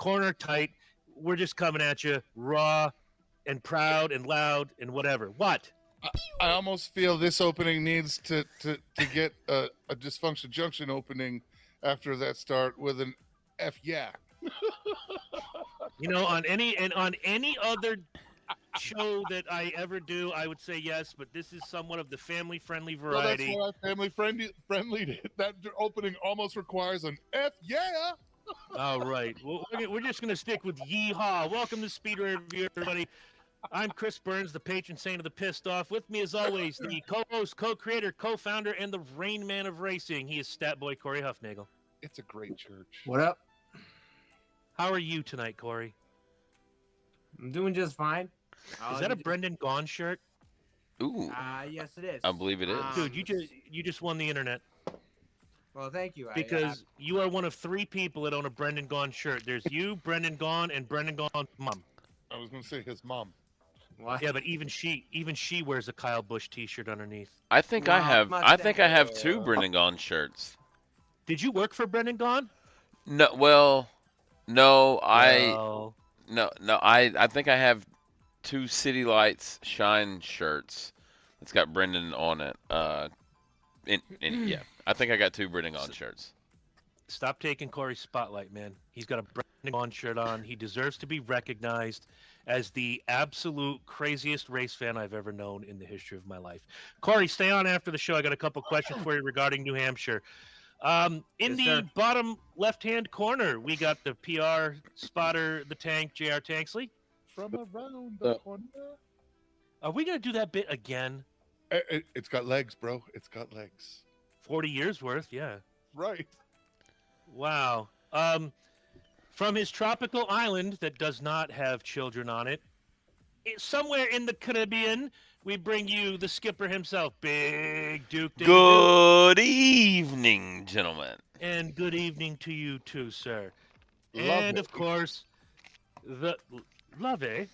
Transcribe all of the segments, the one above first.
corner tight. We're just coming at you raw and proud and loud and whatever. What? I almost feel this opening needs to get a Dysfunction Junction opening after that start with an F yeah. You know, on any other show that I ever do, I would say yes, but this is somewhat of the family-friendly Well, that's variety. why I family friendly. That opening almost requires an F yeah. All right. Well, we're just going to stick with yeehaw. Welcome to Speed Review, everybody. I'm Chris Burns, the patron saint of the Pissed Off. With me, as always, the co-host, co-creator, co-founder, and the Rain Man of racing. He is Stat Boy Corey Huffnagel. It's a great church. What up? How are you tonight, Corey? I'm doing just fine. Is that a Brendan Gaughan shirt? Ooh, Yes, it is. I believe it is. Dude, you just won the internet. Well, thank you. Because you are one of 3 people that own a Brendan Gaughan shirt. There's you, Brendan Gaughan, and Brendan Gaughan's mom. I was going to say his mom. What? Yeah, but even she wears a Kyle Busch T-shirt underneath. I think Wow, I have mustache. 2 Brendan Gaughan shirts. Did you work for Brendan Gaughan? No, well, no, Well, I think I have 2 City Lights Shine shirts. It's got Brendan on it. Yeah, I think I got 2 Brendan Gaughan shirts. stop taking Corey's spotlight, man. He's got a Brendan Gaughan shirt on. He deserves to be recognized as the absolute craziest race fan I've ever known in the history of my life. Corey, stay on after the show. I got a couple questions for you regarding New Hampshire. In Yes, the sir. bottom left-hand corner, we got the PR spotter, the tank, J.R. Tanksley. From around the corner. Are we going to do that bit again? It's got legs, bro. It's got legs. 40 years worth, yeah. Right. Wow. From his tropical island that does not have children on it, somewhere in the Caribbean, we bring you the skipper himself, Big Duke. David Duke. Good evening, gentlemen. And good evening to you too, sir. Love And it. of course, the Lovey.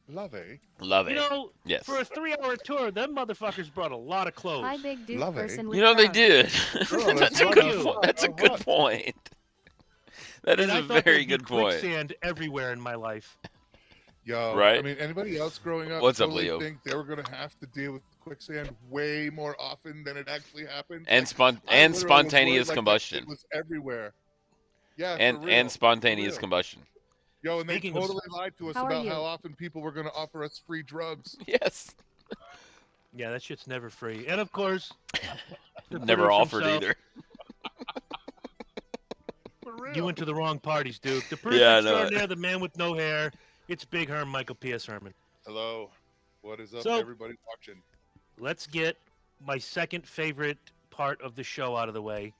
Love it. Love You it. know, Yes. for a 3-hour tour, them motherfuckers brought a lot of clothes. Hi, Big Duke Love it. person with You know they dog. did. Oh, That's a right. good point. That's a good point. That is And I a thought very there'd be good point. quicksand everywhere in my life. Yo, Right? I mean, anybody else growing up What's up, totally Leo? think they were going to have to deal with quicksand way more often than it actually happened? And Like, spon- I and literally was spontaneous worried, like, that combustion. shit was everywhere. Yeah, And for real. and spontaneous real. combustion. Yo, and they Speaking of- totally lied to us How are about you? how often people were going to offer us free drugs. Yes. Yeah, that shit's never free. And of course, the Never producer offered himself, either. For real. You went to the wrong parties, Duke. The producer Yeah, I know it. extraordinaire, the man with no hair. It's Big Herm, Michael P.S. Herman. Hello. What is up, So- everybody watching? Let's get my second favorite part of the show out of the way.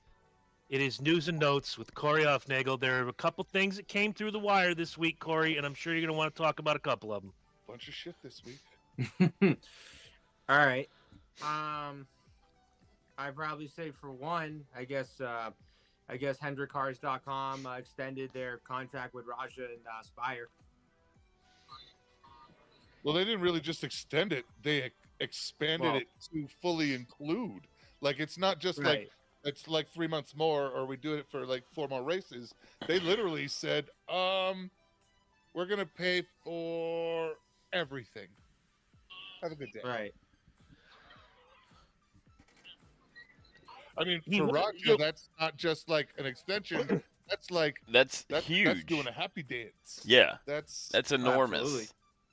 It is news and notes with Corey Huffnagel. There are a couple things that came through the wire this week, Corey, and I'm sure you're going to want to talk about a couple of them. Bunch of shit this week. All right. I'd probably say for one, I guess HendrickCars.com extended their contract with Raja and Spire. Well, they didn't really just extend it; they expanded Well- it to fully include. Like, it's not just like Right. it's like 3 months more, or we do it for like 4 more races. They literally said, we're gonna pay for everything. Have a good day. Right. I mean, He for wa- Roger, you- that's not just like an extension. That's like That's that's huge. doing a happy dance. Yeah, That's that's enormous. Absolutely.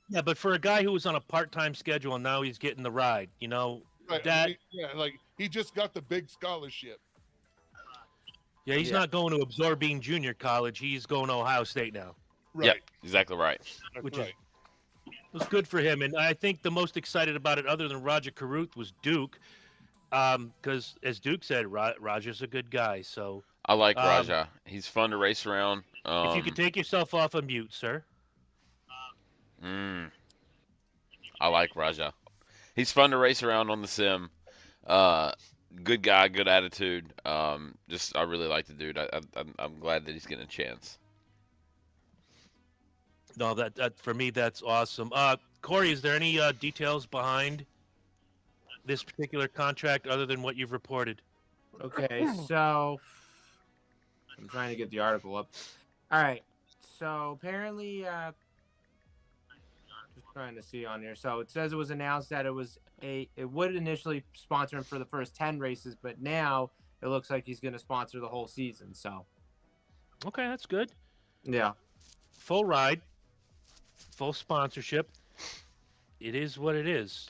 Yeah, but for a guy who was on a part-time schedule and now he's getting the ride, you know, right. that Yeah, like he just got the big scholarship. yeah, he's Yeah. not going to Absorbing Junior College. He's going to Ohio State now. Right. Yep, exactly right. That's which right. is It was good for him, and I think the most excited about it, other than Roger Carruth, was Duke, because as Duke said, Roger's a good guy. So I like Um, Raja. He's fun to race around. if you could take yourself off of mute, sir. I like Raja. He's fun to race around on the sim. Good guy, good attitude. I really like the dude. I'm glad that he's getting a chance. No, that for me, that's awesome. Corey, is there any details behind this particular contract other than what you've reported? Okay, so I'm trying to get the article up. All right. So apparently, just trying to see on here. So it says it was announced that it would initially sponsor him for the first 10 races, but now it looks like he's going to sponsor the whole season. So Okay, that's good. yeah. Full ride, full sponsorship. It is what it is.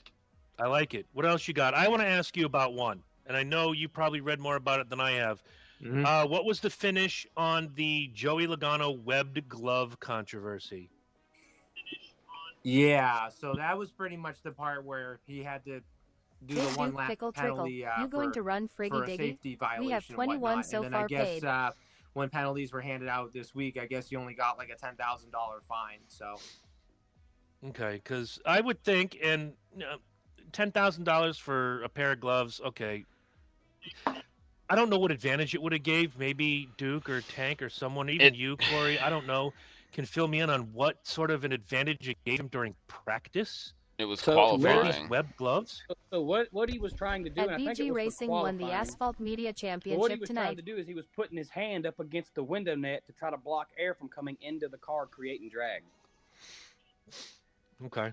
I like it. What else you got? I want to ask you about one, and I know you probably read more about it than I have. Mhm. What was the finish on the Joey Logano webbed glove controversy? Yeah, so that was pretty much the part where he had to do the Big one Duke lap Pickle Trickle. penalty You going to run for Friggy a Diggy? safety violation. We have 21 and whatnot. so and then far I guess paid. when penalties were handed out this week, I guess you only got like a $10,000 fine. So Okay, because I would think, and $10,000 for a pair of gloves. Okay, I don't know what advantage it would have gave. Maybe Duke or Tank or someone, even you, Corey. I don't know. Can fill me in on what sort of an advantage it gave him during practice It was So to wear where- these qualifying. web gloves? So what he was trying to do, At and I think it BG was for Racing won the qualifying, Asphalt Media but what he Championship was trying tonight. to do is he was putting his hand up against the window net to try to block air from coming into the car, creating drag. Okay.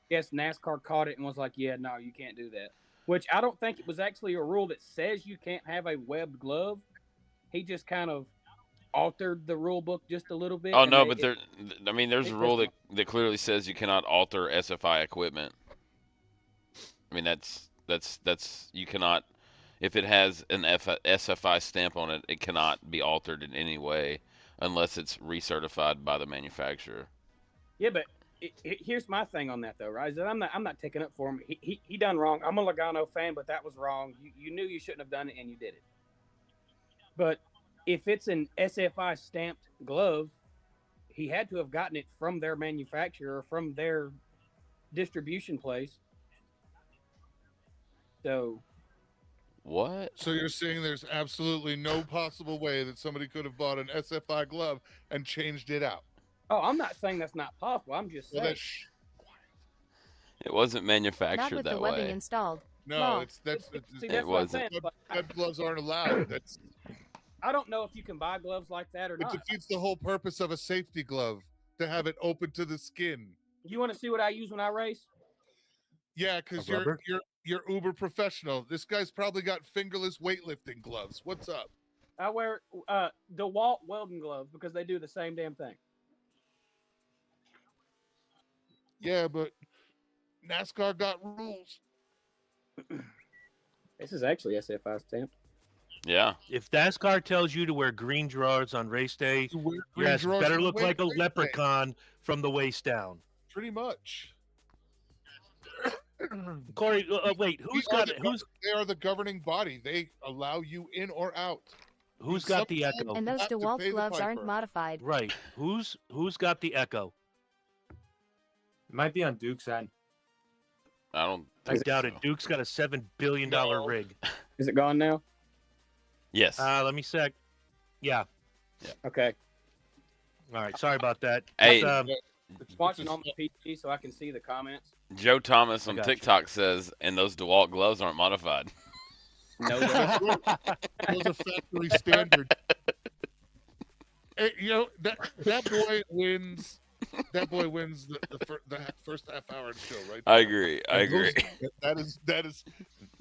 Yes, NASCAR caught it and was like, "Yeah, no, you can't do that." Which I don't think it was actually a rule that says you can't have a webbed glove. He just kind of altered the rule book just a little bit. Oh and no, made but it- there's it a rule just- that clearly says you cannot alter SFI equipment. I mean that's you cannot, if it has an SFI stamp on it, it cannot be altered in any way unless it's recertified by the manufacturer. Yeah, but here's my thing on that though, right? Is that I'm not taking up for him. He done wrong. I'm a Logano fan, but that was wrong. You knew you shouldn't have done it, and you did it. But if it's an SFI stamped glove, he had to have gotten it from their manufacturer, from their distribution place. So What? So you're saying there's absolutely no possible way that somebody could have bought an SFI glove and changed it out? oh, I'm not saying that's not possible. I'm just Well, saying. It wasn't Not manufactured with the that webbing way. installed. no, Law. it's that's See, It that's what I'm wasn't. saying. But web gloves aren't allowed. That's I don't know if you can buy gloves like that or it not. defeats the whole purpose of a safety glove to have it open to the skin. You want to see what I use when I race? Yeah, because A rubber? you're uber professional. This guy's probably got fingerless weightlifting gloves. What's up? I wear DeWalt welding gloves because they do the same damn thing. Yeah, but NASCAR got rules. This is actually SFI stamped. Yeah. If NASCAR tells you to wear green drawers on race day, You wear your green ass drawers better and look wear like a green leprechaun from the waist down. pants. Pretty much. Corey, wait, who's We are got the it? Who's They are the governing body. They allow you in or out. who's got the Sometimes- echo? And those have to DeWalt pay the gloves aren't piper. modified. Right. Who's got the echo? It might be on Duke's end. I don't I think doubt so. it. Duke's got a $7 billion No. rig. Is it gone now? Yes. Let me sec. Yeah. Okay. All right. Sorry about that. Hey. Just, It's Watching a- on the PC so I can see the comments. Joe Thomas on got you. TikTok says, and those DeWalt gloves aren't modified. No, Those are factory standard. Hey, you know that boy wins. That boy wins the first half hour of the show, right? I agree. I And those- agree. That is,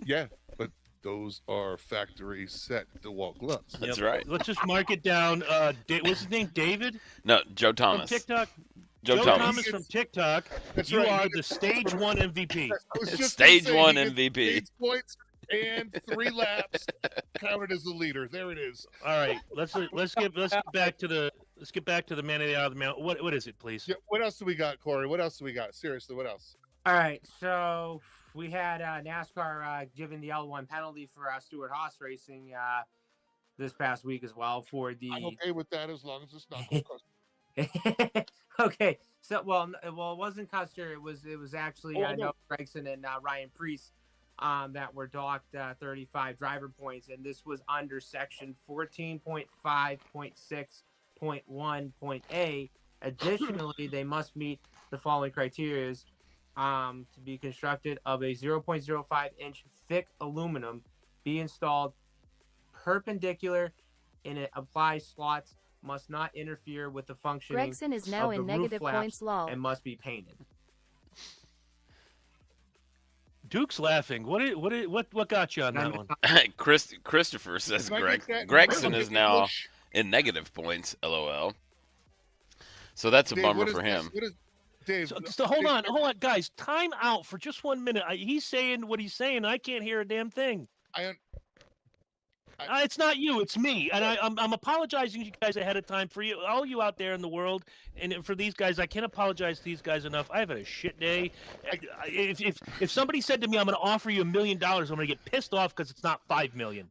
yeah. But those are factory set DeWalt gloves. That's Yep. right. Let's just mark it down. What's his name? David No, Joe from Thomas. TikTok. Joe Thomas. Thomas. from TikTok. That's You right. are the stage 1 MVP. I was just Stage gonna say, one he gets MVP. stage points and 3 laps counted as the leader. There it is. All right. Let's get back to the man of the hour. The man. What is it, please? Yeah, what else do we got, Corey? What else do we got? Seriously, what else? All right, so we had NASCAR giving the L1 penalty for Stuart Haas Racing this past week as well for the. I'm okay with that as long as it's not. Gold Okay, so it wasn't Custer. It was actually Oh, I know. Noah Gregson and Ryan Priest that were docked 35 driver points, and this was under section 14.5.6.1.a. Additionally, they must meet the following criteria: to be constructed of a 0.05 inch thick aluminum, be installed perpendicular in it applies slots must not interfere with the functioning Gregson is now of the in roof negative flaps points lol. and must be painted. Duke's laughing. What got you on that one? Christopher says Can I get that in Gregson fucking is now English? in negative points. LOL. So that's a Dave, bummer what is for this? him. What is Dave? So hold on, guys. Time out for just 1 minute. He's saying what he's saying. I can't hear a damn thing. It's not you, it's me, and I'm apologizing to you guys ahead of time for you, all you out there in the world, and for these guys. I can't apologize to these guys enough. I've had a shit day. If somebody said to me, "I'm going to offer you $1 million," I'm going to get pissed off because it's not $5 million.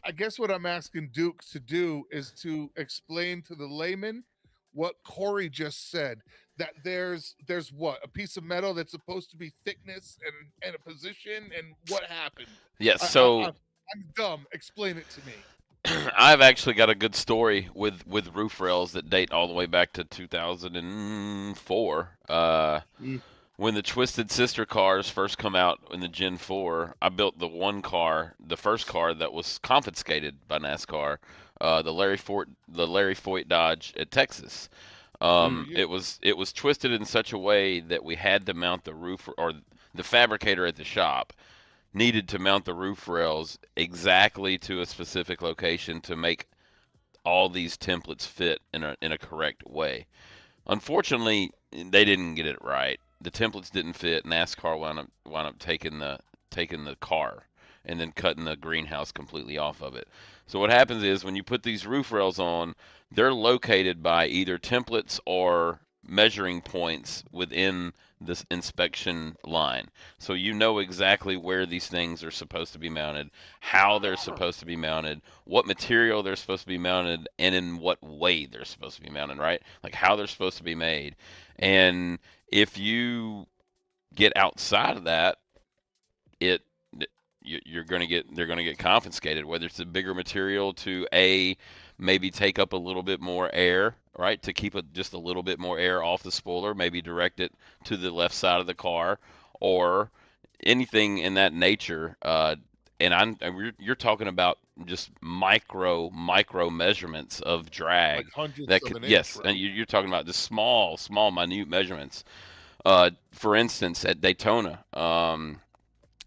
I guess what I'm asking Duke to do is to explain to the layman what Corey just said. That there's what, a piece of metal that's supposed to be thickness and a position, and what happened? Yes. So I'm dumb. Explain it to me. I've actually got a good story with roof rails that date all the way back to 2004. When the Twisted Sister cars first come out in the Gen 4, I built the first car that was confiscated by NASCAR, the Larry Foyt Dodge at Texas. It was twisted in such a way that we had to mount the roof, or the fabricator at the shop needed to mount the roof rails exactly to a specific location to make all these templates fit in a correct way. Unfortunately, they didn't get it right. The templates didn't fit. NASCAR wound up taking the car and then cutting the greenhouse completely off of it. So what happens is when you put these roof rails on, they're located by either templates or measuring points within this inspection line. So you know exactly where these things are supposed to be mounted, how they're supposed to be mounted, what material they're supposed to be mounted, and in what way they're supposed to be mounted, right? Like how they're supposed to be made. And if you get outside of that, they're going to get confiscated, whether it's a bigger material to maybe take up a little bit more air, right, to keep just a little bit more air off the spoiler, maybe direct it to the left side of the car, or anything in that nature. And you're talking about just micro measurements of drag, Like hundredths that of could, an inch, yes, right? and you're talking about just small minute measurements. For instance, at Daytona,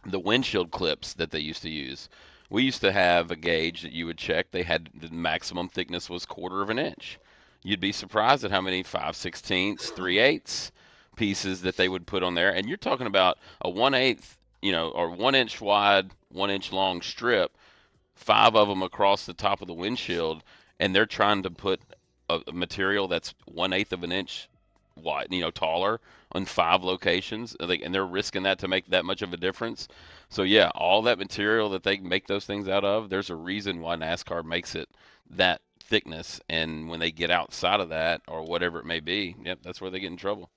the windshield clips that they used to use, we used to have a gauge that you would check. They had the maximum thickness was 1/4 of an inch. You'd be surprised at how many 5/16, 3/8 pieces that they would put on there. And you're talking about a 1/8, or 1 inch wide, 1 inch long strip, 5 of them across the top of the windshield, and they're trying to put a material that's 1/8 of an inch wide, taller, on 5 locations, and they're risking that to make that much of a difference. So yeah, all that material that they make those things out of, there's a reason why NASCAR makes it that thickness, and when they get outside of that, or whatever it may be, yep, that's where they get in trouble.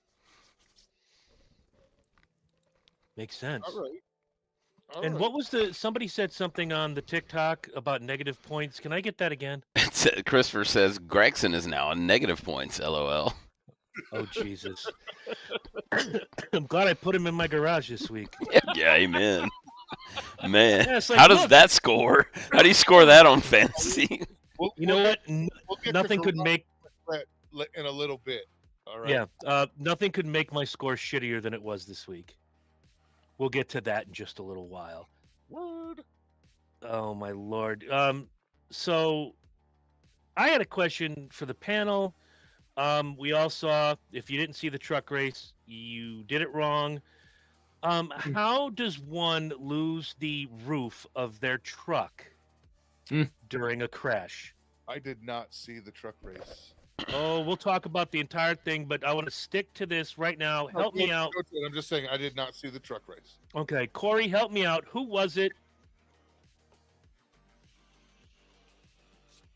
Makes sense. All right. And what was somebody said something on the TikTok about negative points. Can I get that again? Christopher says Gregson is now on negative points. LOL. Oh, Jesus. I'm glad I put him in my garage this week. Yeah, amen. Man, Yeah, it's like, how does look, that score? How do you score that on fantasy? you know what? We'll get Nothing to could garage make in a little bit. All right. Yeah, nothing could make my score shittier than it was this week. We'll get to that in just a little while. Word. Oh my lord. So I had a question for the panel. We all saw, if you didn't see the truck race, you did it wrong. How does one lose the roof of their truck during a crash? I did not see the truck race. Oh, we'll talk about the entire thing, but I want to stick to this right now. Help me out. I'm just saying I did not see the truck race. Okay, Corey, help me out. Who was it?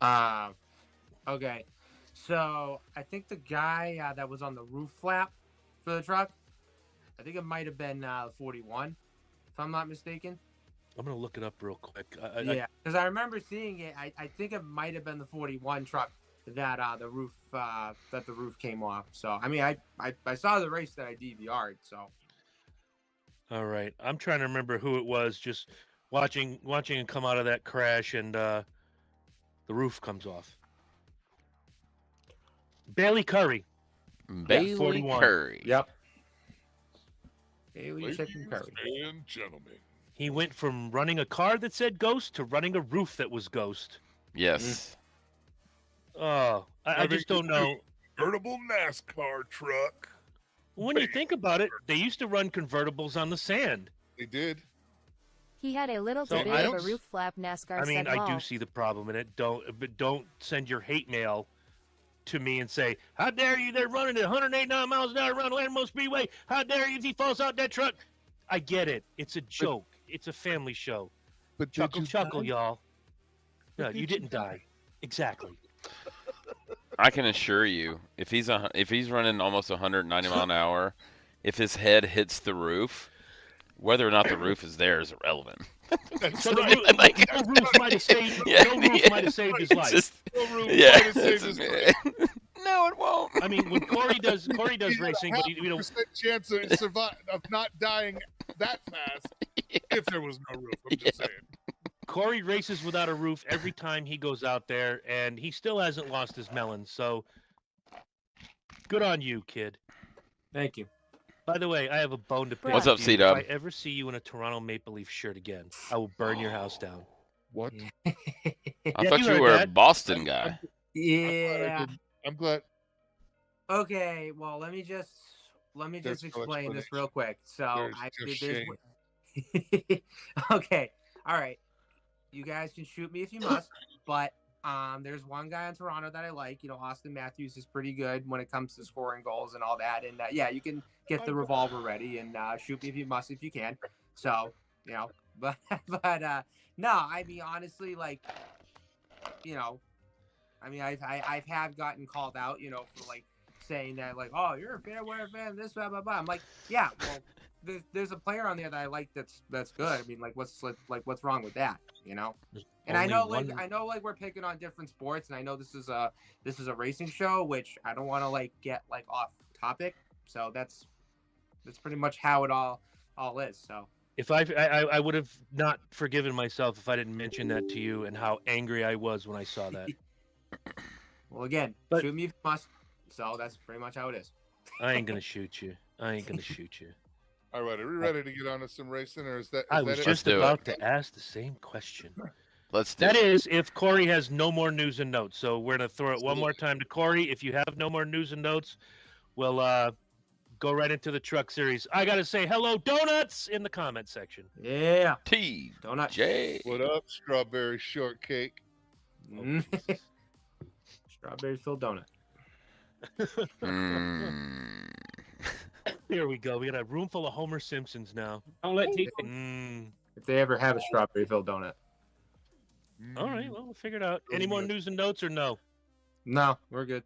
Okay. So I think the guy that was on the roof flap for the truck, I think it might have been 41, if I'm not mistaken. I'm gonna look it up real quick. Yeah, because I remember seeing it. I think it might have been the 41 truck that the roof came off. So I mean, I saw the race that I DVR'd. So. All right, I'm trying to remember who it was. Just watching him come out of that crash, and the roof comes off. Bailey Curry. Bailey 41. Curry. Yep. Bailey Ladies Chicken Curry. and gentlemen. He went from running a car that said Ghost to running a roof that was Ghost. Yes. Oh, I just don't know. Convertible NASCAR truck. When you think about it, they used to run convertibles on the sand. They did. He had a little So too I big of don't a roof flap, NASCAR I mean, said I Hall. do see the problem in it. Don't send your hate mail to me and say, "How dare you? They're running at 189 miles an hour around Landmo Speedway. How dare you if he falls out that truck?" I get it. It's a joke. It's a family show. But Chuckle, did you chuckle, die? y'all. No, But you did you didn't die. Exactly. I can assure you, if he's running almost 190 mile an hour, if his head hits the roof, whether or not the roof is there is irrelevant. That's So the right. roof, Like- no roof might have saved. Yeah, no roof yeah. might have saved his It's life. just- No roof yeah. might have saved his life. No, it won't. I mean, when Corey does He had racing, a but you know, 0.5% chance of not dying that fast if there was no roof. I'm just saying. Corey races without a roof every time he goes out there, and he still hasn't lost his melon. So, good on you, kid. Thank you. By the way, I have a bone to pick. What's with up, you. C-Dub? If I ever see you in a Toronto Maple Leaf shirt again, I will burn your house down. What? I Yeah, thought you you heard were a that. Boston guy. Yeah. I'm glad. Okay. Well, let me just There's no explain this explanation. real quick. So There's just there's okay. All right. You guys can shoot me if you must, but there's one guy in Toronto that I like. You know, Austin Matthews is pretty good when it comes to scoring goals and all that. And yeah, you can get the revolver ready and shoot me if you must, if you can. So you know, but no, I mean honestly, like, you know, I mean I've have gotten called out, you know, for like saying that like, oh, you're a fair weather fan, this blah blah blah. I'm like, yeah, well, there's a player on there that I like that's good. I mean, like what's wrong with that, you know? And I Only know one- like we're picking on different sports, and I know this is a racing show, which I don't want to like get like off topic. So that's pretty much how it all is. So If I would have not forgiven myself if I didn't mention that to you and how angry I was when I saw that. well, again, But- shoot me if you must. So that's pretty much how it is. I ain't gonna shoot you. I ain't gonna shoot you. All right, are we ready to get on to some racing, or is that? I is was that it? just do it. about to ask the same question. Let's do That it. is, if Corey has no more news and notes. So we're gonna throw it one more time to Corey. If you have no more news and notes, we'll go right into the truck series. I gotta say hello, donuts, in the comment section. Yeah, T donut. J. What up, strawberry shortcake? Mm. Strawberry filled donut. Mm. Here we go. We got a room full of Homer Simpsons now. Don't let T. If they ever have a strawberry filled donut. All right, well, we'll figure it out. Any more news and notes or no? No, we're good.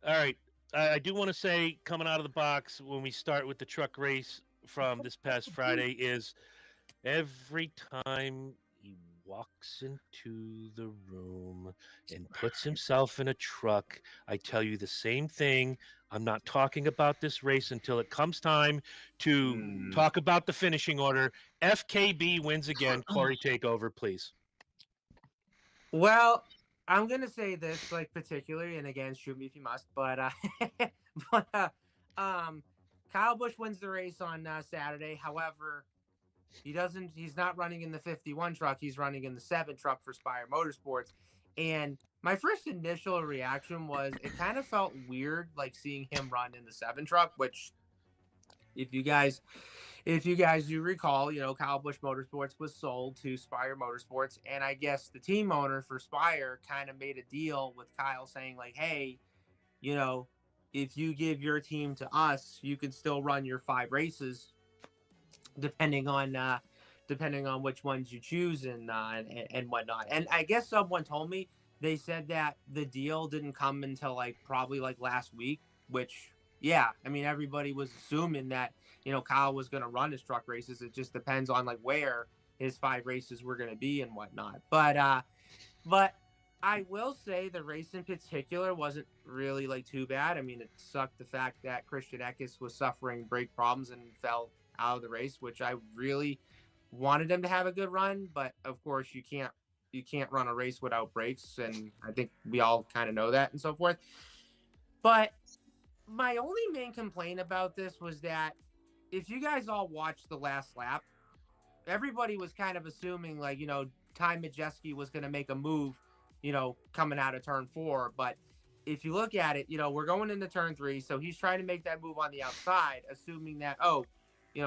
All right. I do want to say, coming out of the box, when we start with the truck race from this past Friday, is every time he walks into the room and puts himself in a truck, I tell you the same thing. I'm not talking about this race until it comes time to talk about the finishing order. FKB wins again. Corey, take over, please. I'm gonna say this like particularly, and again, shoot me if you must, but Kyle Busch wins the race on Saturday. However, he's not running in the 51 truck. He's running in the 7 truck for Spire Motorsports. And my first initial reaction was it kind of felt weird, like seeing him run in the 7 truck, which if you guys do recall, you know, Kyle Busch Motorsports was sold to Spire Motorsports, and I guess the team owner for Spire kind of made a deal with Kyle saying like, hey, you know, if you give your team to us, you can still run your 5 races depending on which ones you choose and whatnot. And I guess someone told me they said that the deal didn't come until like probably like last week, which yeah, I mean everybody was assuming that, you know, Kyle was going to run his truck races. It just depends on like where his 5 races were going to be and whatnot. But I will say the race in particular wasn't really like too bad. I mean, it sucked the fact that Christian Eckes was suffering brake problems and fell out of the race, which I really wanted him to have a good run. But of course you can't run a race without brakes. And I think we all kind of know that and so forth. But my only main complaint about this was that if you guys all watched the last lap, everybody was kind of assuming like, Ty Majeski was going to make a move, coming out of turn 4. But if you look at it, we're going into turn 3. So he's trying to make that move on the outside, assuming that,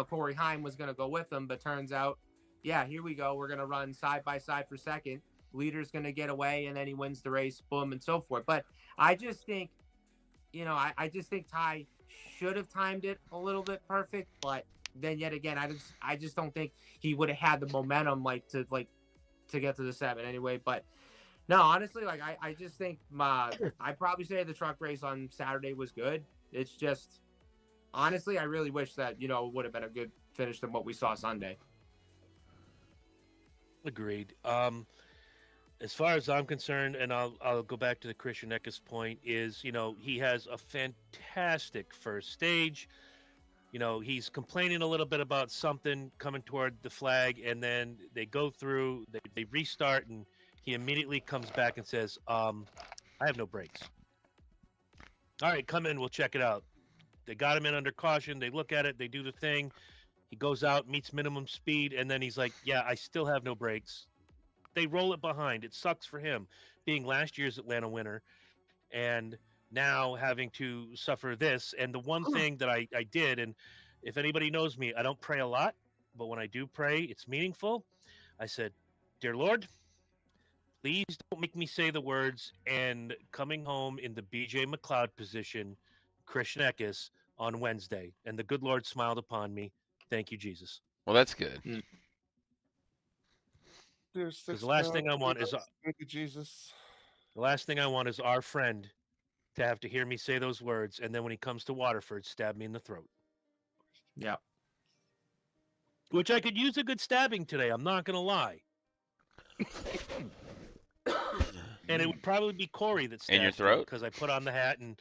Corey Heim was going to go with him. But turns out, yeah, here we go. We're going to run side by side for second. Leader's going to get away, and then he wins the race, boom, and so forth. But I just think, I just think Ty should have timed it a little bit perfect. But then yet again, I just don't think he would have had the momentum to get to the 7 anyway. But no, honestly, I just think I probably say the truck race on Saturday was good. It's just, honestly, I really wish that, it would have been a good finish than what we saw Sunday. Agreed. As far as I'm concerned, and I'll go back to the Christian Eckes point, is, he has a fantastic first stage. He's complaining a little bit about something coming toward the flag, and then they go through, they restart, and he immediately comes back and says, I have no brakes. All right, come in, we'll check it out. They got him in under caution. They look at it, they do the thing. He goes out, meets minimum speed, and then he's like, yeah, I still have no brakes. They roll it behind. It sucks for him, being last year's Atlanta winner, and now having to suffer this. And the one thing that I did, and if anybody knows me, I don't pray a lot, but when I do pray, it's meaningful. I said, dear Lord, please don't make me say the words, and coming home in the BJ McLeod position, Christian Eckes, on Wednesday. And the good Lord smiled upon me. Thank you, Jesus. Well, that's good. Because the last thing I want is Thank you, Jesus. the last thing I want is our friend to have to hear me say those words, and then when he comes to Waterford, stab me in the throat. Yeah. Which I could use a good stabbing today. I'm not gonna lie. And it would probably be Corey that stabs In your throat? because I put on the hat and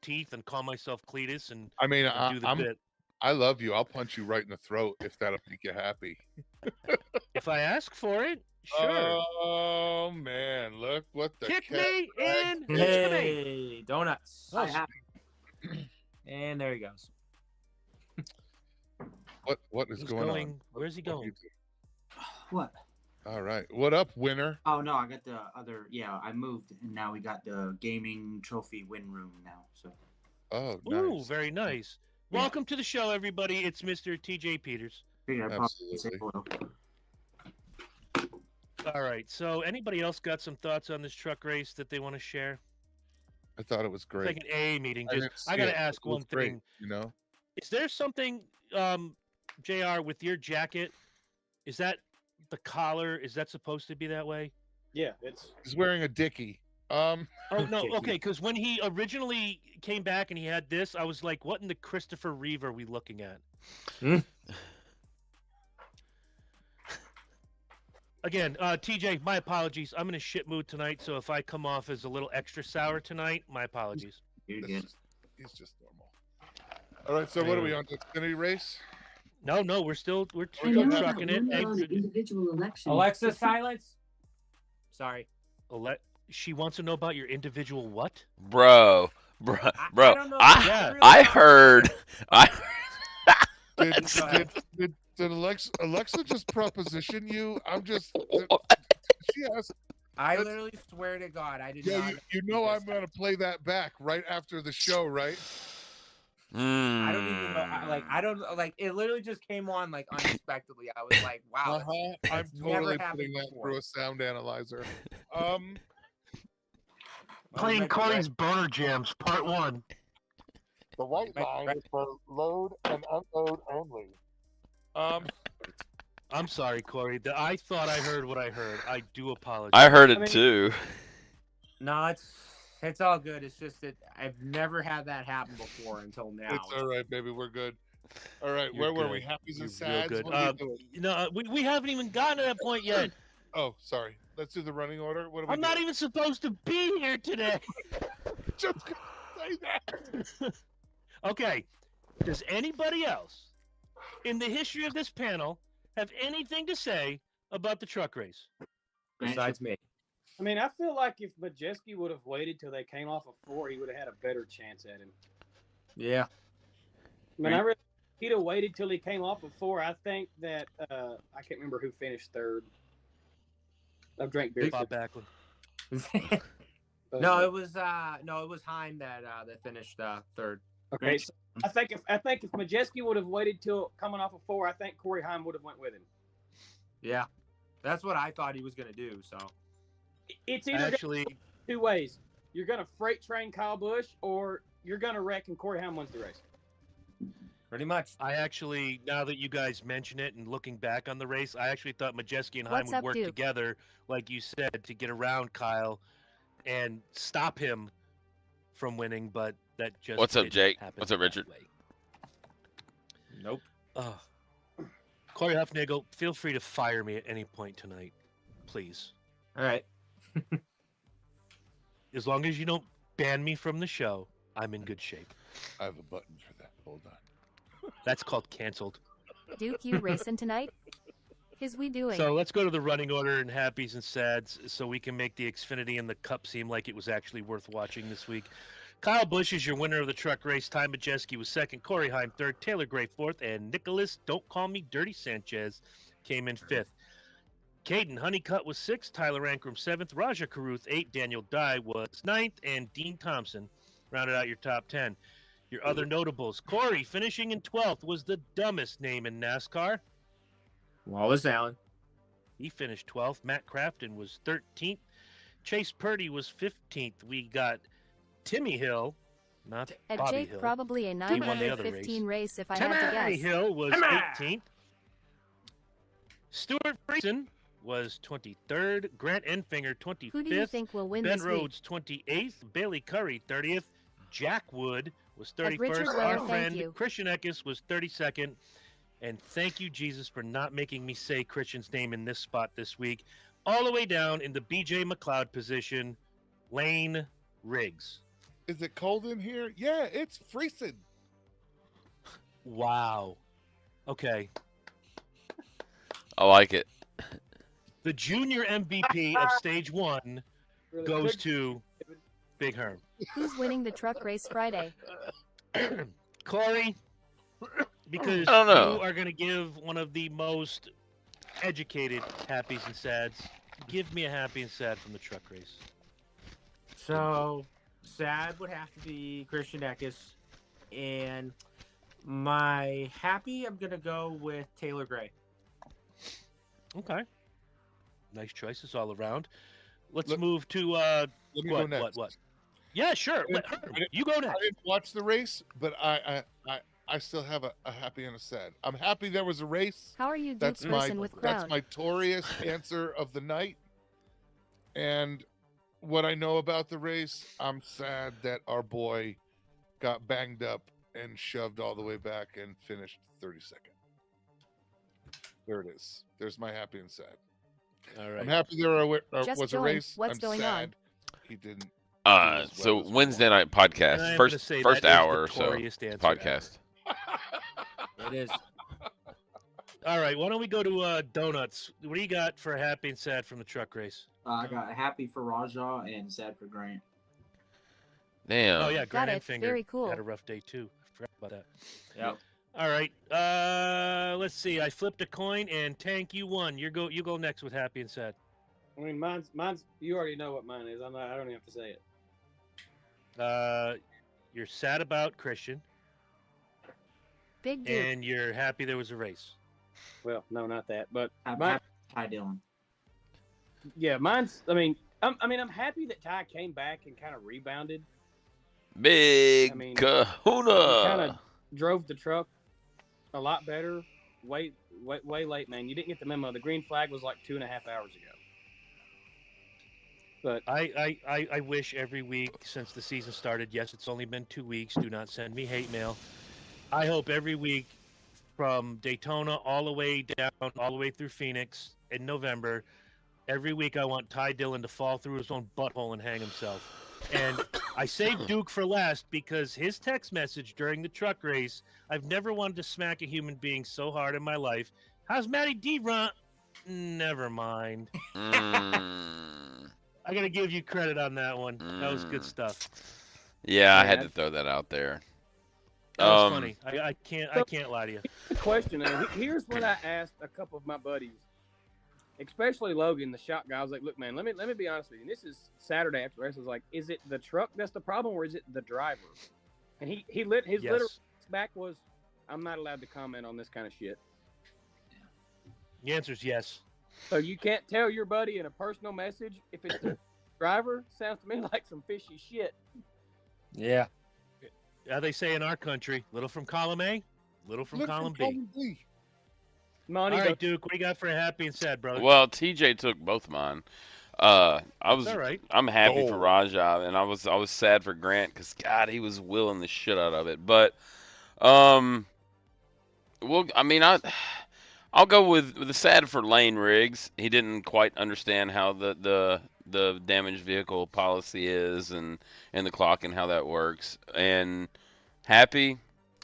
teeth and call myself Cletus and I mean, do the bit. I love you. I'll punch you right in the throat if that'll make you happy. If I ask for it, sure. Oh man, look what the Kick cat me dragged. in. Hey, donuts. Oh, And there he goes. What is He's going going. on? Where's he What do going? you do? What? All right. What up, winner? Oh no, I got the other. Yeah, I moved, and now we got the gaming trophy win room now. So. Oh, Ooh, nice. very nice. Yeah. Welcome to the show, everybody. It's Mr. TJ Peters. Figured I'd pop in and say Absolutely. hello. All right. So, anybody else got some thoughts on this truck race that they want to share? I thought it was It's like great. an A meeting. I Just, didn't I see got it. to ask It was one great, thing. you know, Is there something, JR, with your jacket? Is that the collar? Is that supposed to be that way? Yeah, it's he's wearing a dickie. Oh no, Okay. okay. Because when he originally came back and he had this, I was like, "What in the Christopher Reeve are we looking at?" Again, TJ, my apologies. I'm in a shit mood tonight, so if I come off as a little extra sour tonight, my apologies. You're That's good. he's just normal. All right. So what are we on? The Xfinity race? No, we're We trucking got it. Hey, Individual election. Alexa, silence. Sorry. she wants to know about your individual what? Bro, I bro. don't know. Yeah. really I don't- heard. Did, That's- did Alexa just proposition you? I'm just. She asked. I That's- literally swear to God, I did Yeah, not. you know I'm gonna play that back right after the show, right? I don't even know. I don't like. It literally just came on like unexpectedly. I was like, wow. I'm that's never totally happened putting that before. through a sound analyzer. Playing Corey's Boner Jams, Part 1. The white line is for load and unload only. I'm sorry, Corey. I thought I heard what I heard. I do apologize. I heard I it mean- too. No, it's all good. It's just that I've never had that happen before until now. It's all right, baby. We're good. All right, You're where were we? good. Happies and You're real sads. good. What are we doing? You know, we haven't even gotten to that point yet. Oh, sorry. Let's do the running order. What are we I'm not doing? even supposed to be here today. Just gonna say that. Okay. Does anybody else in the history of this panel have anything to say about the truck race? Besides me. I mean, I feel like if Majeski would have waited till they came off of 4, he would have had a better chance at him. Yeah. I mean, if he'd have waited till he came off of 4, I think that I can't remember who finished third. I've drank beer. Bob Backlund. No, it was Heim that finished third. Okay, so I think if Majeski would have waited till coming off of 4, I think Corey Heim would have went with him. Yeah, that's what I thought he was gonna do. So It's either Actually, two ways. You're gonna freight train Kyle Busch, or you're gonna wreck and Corey Heim wins the race. pretty much. I actually, now that you guys mention it and looking back on the race, I actually thought Majeski and Heim What's would up, work Duke? together, like you said, to get around Kyle and stop him from winning, but that just What's up, didn't Jake? happen What's up, that Richard? way. Nope. Corey Huffnagel, feel free to fire me at any point tonight, please. All right. As long as you don't ban me from the show, I'm in good shape. I have a button for that. Hold on. That's called canceled. Duke, you racing tonight? His we doing? So let's go to the running order and happies and sads so we can make the Xfinity and the Cup seem like it was actually worth watching this week. Kyle Busch is your winner of the truck race. Ty Majeski was second. Corey Heim third. Taylor Gray fourth. And Nicholas, don't call me Dirty Sanchez, came in fifth. Caden Honeycutt was sixth. Tyler Ankrum seventh. Raja Caruth eighth. Daniel Dye was ninth. And Dean Thompson rounded out your top 10. Your other notables. Corey finishing in 12th was the dumbest name in NASCAR. Wallace Allen. He finished 12th. Matt Crafton was 13th. Chase Purdy was 15th. We got Timmy Hill, not At Bobby Jake, Hill. probably a He won the other 915 race if I Timmy had to guess. Hill was Timmy! 18th. Stuart Friesen was 23rd. Grant Enfinger, 25th. Who do you think will win Ben this week? Rhodes, 28th. Bailey Curry, 30th. Jack Wood was At 31st. Richard Our Weller, thank friend you. Christian Eckes was 32nd. And thank you, Jesus, for not making me say Christian's name in this spot this week. All the way down in the BJ McLeod position, Lane Riggs. Is it cold in here? Yeah, it's freezing. Wow. Okay. I like it. The junior MVP of stage one Really goes quick. to Big Herm. Who's winning the truck race Friday? Corey, because I don't know. you are going to give one of the most educated happies and sads. Give me a happy and sad from the truck race. So sad would have to be Christian Eckes, and my happy, I'm gonna go with Taylor Gray. Okay. Nice choices all around. Let's Let- move to Let me go next. what? Yeah, sure. I You go I next. didn't watch the race, but I still have a happy and a sad. I'm happy there was a race. How are you, Duke That's person with that's crown? my toriest answer of the night. And what I know about the race, I'm sad that our boy got banged up and shoved all the way back and finished 32nd. There it is. There's my happy and sad. All I'm right. happy there Just was a joined. race. What's I'm going sad he didn't. So as we Wednesday want. night And I podcast, am first gonna say first that is the hour or so toriest answer podcast. It is. All right, why don't we go to donuts? What do you got for happy and sad from the truck race? I got happy for Raja and sad for Grant. Damn. Oh yeah, Got Grant it. Enfinger Very cool. had a rough day too. I forgot about that. Yep. All right, let's see. I flipped a coin and Tank, you won. You go next with happy and sad. I mean, mine's. You already know what mine is. I don't even have to say it. You're sad about Christian, Big Duke. and you're happy there was a race. Well, no, not that. But Happy, mine, happy Ty Dillon. yeah, mine's. I'm happy that Ty came back and kind of rebounded. Big I mean, Kahuna. Kind of drove the truck a lot better. Way late, man. You didn't get the memo. The green flag was like 2.5 hours ago. But I wish every week since the season started. Yes, it's only been 2 weeks. Do not send me hate mail. I hope every week from Daytona all the way down, all the way through Phoenix in November, every week I want Ty Dillon to fall through his own butthole and hang himself. And I saved Duke for last because his text message during the truck race, I've never wanted to smack a human being so hard in my life. How's Matty D run? Never mind. I gotta give you credit on that one. That was good Mm. stuff. Yeah, I had Yeah. to throw that out there. That was Um, funny. I can't lie to you. The question, though, here's what I asked a couple of my buddies, especially Logan, the shop guy. I was like, look, man, let me be honest with you. This is Saturday after race. I was like, is it the truck that's the problem, or is it the driver? And his literal Yes. back was, I'm not allowed to comment on this kind of shit. The answer is yes. So you can't tell your buddy in a personal message if it's the driver. Sounds to me like some fishy shit. Yeah. How they say in our country, little from column A, little from Look column B. column B. Monty, All right, Duke, what do you got for happy and sad, brother? well, TJ took both mine. That's all right. I'm happy for Oh. Raja, and I was sad for Grant because God, he was willing the shit out of it. But well, I mean, I'll go with the sad for Lane Riggs. He didn't quite understand how the damaged vehicle policy is and the clock and how that works. And happy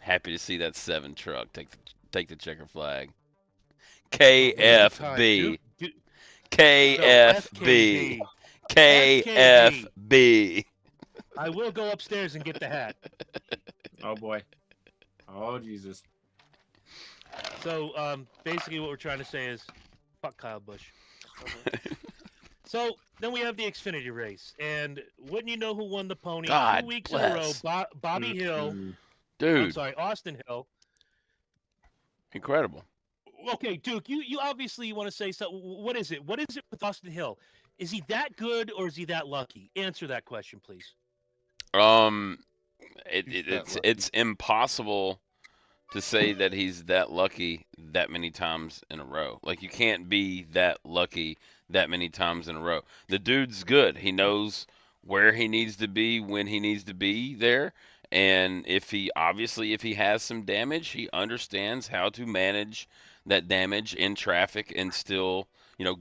to see that 7 truck take the checker flag. KFB. Duke, KFB. FKB. KFB. I will go upstairs and get the hat. Oh boy. Oh Jesus. So basically what we're trying to say is fuck Kyle Busch. So then we have the Xfinity race, and wouldn't you know who won the pony? God 2 weeks bless. in a row, Bobby Hill. Mm. I'm Dude, sorry, Austin Hill. incredible. Okay, Duke, you obviously want to say something. What is it? What is it with Austin Hill? Is he that good or is he that lucky? Answer that question, please. It's impossible to say that he's that lucky that many times in a row. Like you can't be that lucky that many times in a row. The dude's good. He knows where he needs to be when he needs to be there. And if he has some damage, he understands how to manage that damage in traffic and still,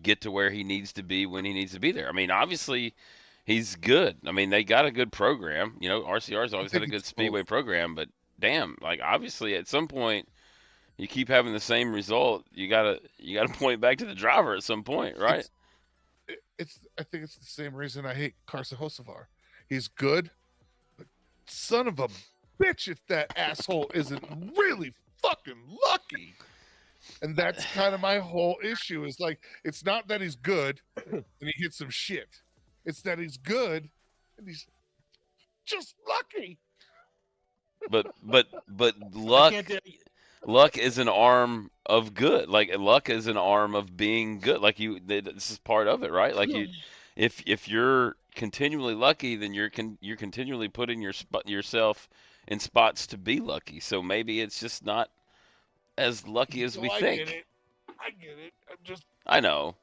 get to where he needs to be when he needs to be there. I mean, obviously he's good. I mean, they got a good program. RCR's always had a good speedway program, but damn, like obviously at some point you keep having the same result. You gotta point back to the driver at some point, right? I think it's the same reason I hate Carson Hocevar. He's good, but son of a bitch if that asshole isn't really fucking lucky. And that's kind of my whole issue is like, it's not that he's good and he hits some shit. It's that he's good and he's just lucky. But I luck can't do- luck is an arm of good. Like luck is an arm of being good. Like this is part of it, right? Like if you're continually lucky, then you're continually putting yourself in spots to be lucky. So maybe it's just not as lucky as we think. I get it. I know.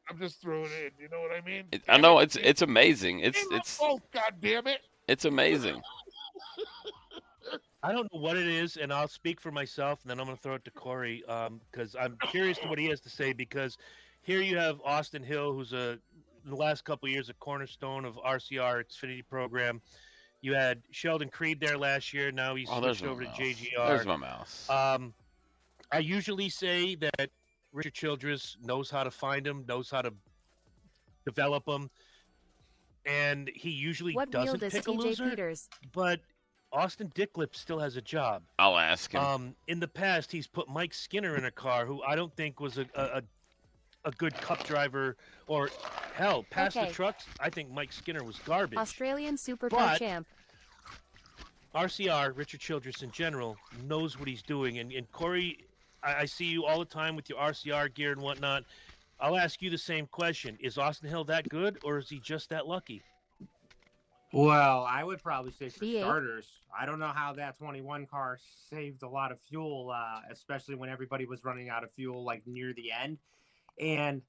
I'm just throwing it in. You know what I mean? I know it's amazing. It's oh god damn it! it's amazing. I don't know what it is, and I'll speak for myself, and then I'm going to throw it to Corey because I'm curious to what he has to say. Because here you have Austin Hill, who's in the last couple of years a cornerstone of RCR Xfinity program. You had Sheldon Creed there last year. Now he's switched over to JGR. There's my mouse. I usually say that Richard Childress knows how to find him, knows how to develop him, and he usually What wheel doesn't does pick a TJ loser. Peters? But Austin Dicklip still has a job. I'll ask him. In the past, he's put Mike Skinner in a car, who I don't think was a good cup driver, or hell, past the Okay. trucks. I think Mike Skinner was garbage. Australian Supercar But- champ. RCR, Richard Childress in general, knows what he's doing. And Corey, I see you all the time with your RCR gear and whatnot. I'll ask you the same question. Is Austin Hill that good, or is he just that lucky? Well, I would probably say for V8. starters, I don't know how that 21 car saved a lot of fuel, especially when everybody was running out of fuel like near the end. And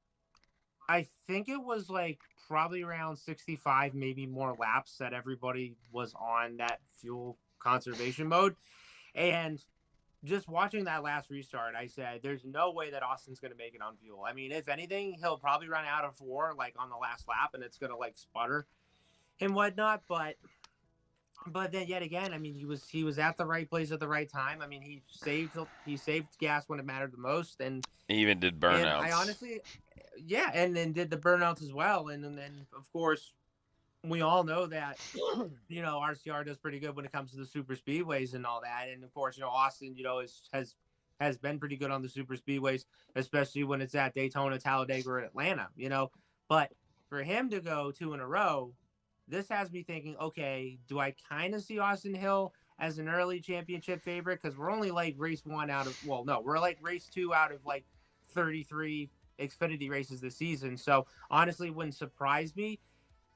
I think it was like probably around 65, maybe more laps that everybody was on that fuel conservation mode. And just watching that last restart, I said, there's no way that Austin's going to make it on fuel. I mean, if anything, he'll probably run out of 4 like on the last lap, and it's going to like sputter and whatnot. But But then yet again, I mean, he was at the right place at the right time. I mean, he saved gas when it mattered the most, and He even did and burnouts. I honestly, yeah, and then did the burnouts as well, and then of course we all know that RCR does pretty good when it comes to the super speedways and all that, and of course Austin has been pretty good on the super speedways, especially when it's at Daytona, Talladega, or Atlanta. But for him to go 2 in a row, this has me thinking, okay, do I kind of see Austin Hill as an early championship favorite? Because we're only like race 1 out of, well, no, we're like race 2 out of like 33 Xfinity races this season. So honestly, wouldn't surprise me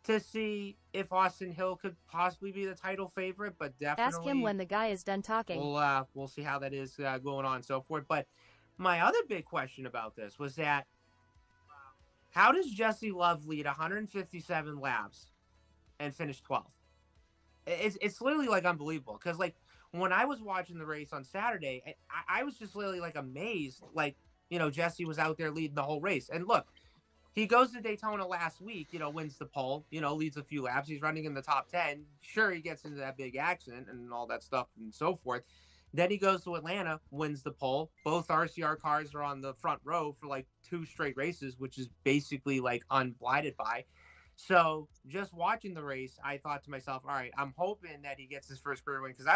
to see if Austin Hill could possibly be the title favorite, but definitely Ask him when the guy is done talking. we'll see how that is going on and so forth. But my other big question about this was that how does Jesse Love lead 157 laps and finish 12th? It's literally like unbelievable, because like when I was watching the race on Saturday, I was just literally like amazed, like Jesse was out there leading the whole race. And look, he goes to Daytona last week, wins the pole, leads a few laps, he's running in the top 10. Sure, he gets into that big accident and all that stuff and so forth. Then he goes to Atlanta, wins the pole. Both RCR cars are on the front row for like 2 straight races, which is basically like unblighted by. So just watching the race, I thought to myself, all right, I'm hoping that he gets his first career win, because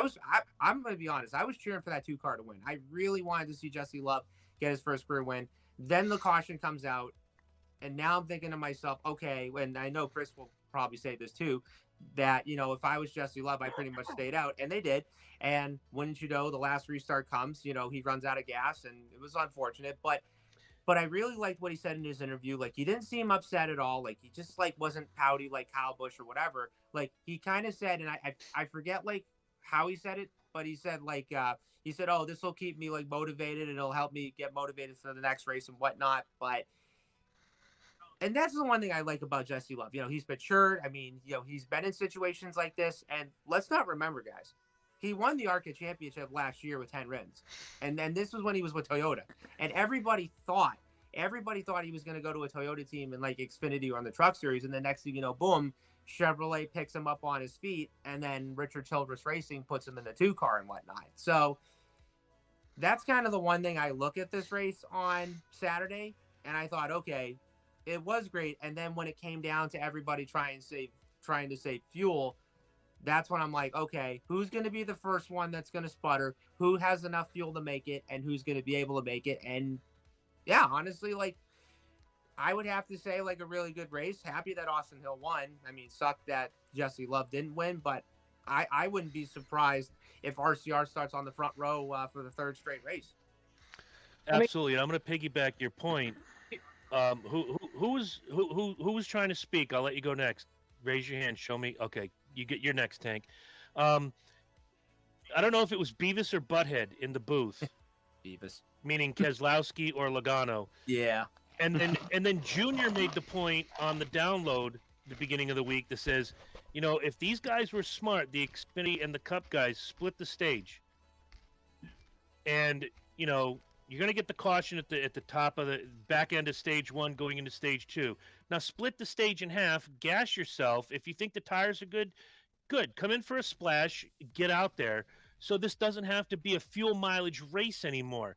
I'm going to be honest, I was cheering for that 2 car to win. I really wanted to see Jesse Love get his first career win. Then the caution comes out, and now I'm thinking to myself, okay, and I know Chris will probably say this too, that, if I was Jesse Love, I pretty much stayed out, and they did. And wouldn't you know, the last restart comes, he runs out of gas, and it was unfortunate, but I really liked what he said in his interview. Like, he didn't seem upset at all. Like, he just like wasn't pouty like Kyle Busch or whatever. Like, he kind of said, and I forget like how he said it, but he said like oh, this will keep me like motivated, and it'll help me get motivated for the next race and whatnot. And that's the one thing I like about Jesse Love. He's matured. I mean, he's been in situations like this, and let's not remember, guys, he won the ARCA championship last year with 10 wins. And then this was when he was with Toyota. And everybody thought he was going to go to a Toyota team in like Xfinity or on the Truck Series. And the next thing you know, boom, Chevrolet picks him up on his feet. And then Richard Childress Racing puts him in the 2 car and whatnot. So that's kind of the one thing I look at this race on Saturday. And I thought, okay, it was great. And then when it came down to everybody trying to save fuel, that's when I'm like, okay, who's going to be the first one that's going to sputter? Who has enough fuel to make it? And who's going to be able to make it? And yeah, honestly, like, I would have to say, like, a really good race. Happy that Austin Hill won. I mean, sucked that Jesse Love didn't win, but I wouldn't be surprised if RCR starts on the front row for the 3rd straight race. Absolutely. And I'm going to piggyback your point. Who was trying to speak? I'll let you go next. Raise your hand. Show me. Okay. You get your next, Tank. I don't know if it was Beavis or Butthead in the booth. Beavis. Meaning Keselowski or Logano. Yeah. And then Junior made the point on the download at the beginning of the week that says, if these guys were smart, the Xfinity and the Cup guys split the stage. And, you're going to get the caution at the top of the back end of stage 1 going into stage 2. Now split the stage in half, gas yourself. If you think the tires are good. Come in for a splash, get out there. So this doesn't have to be a fuel mileage race anymore.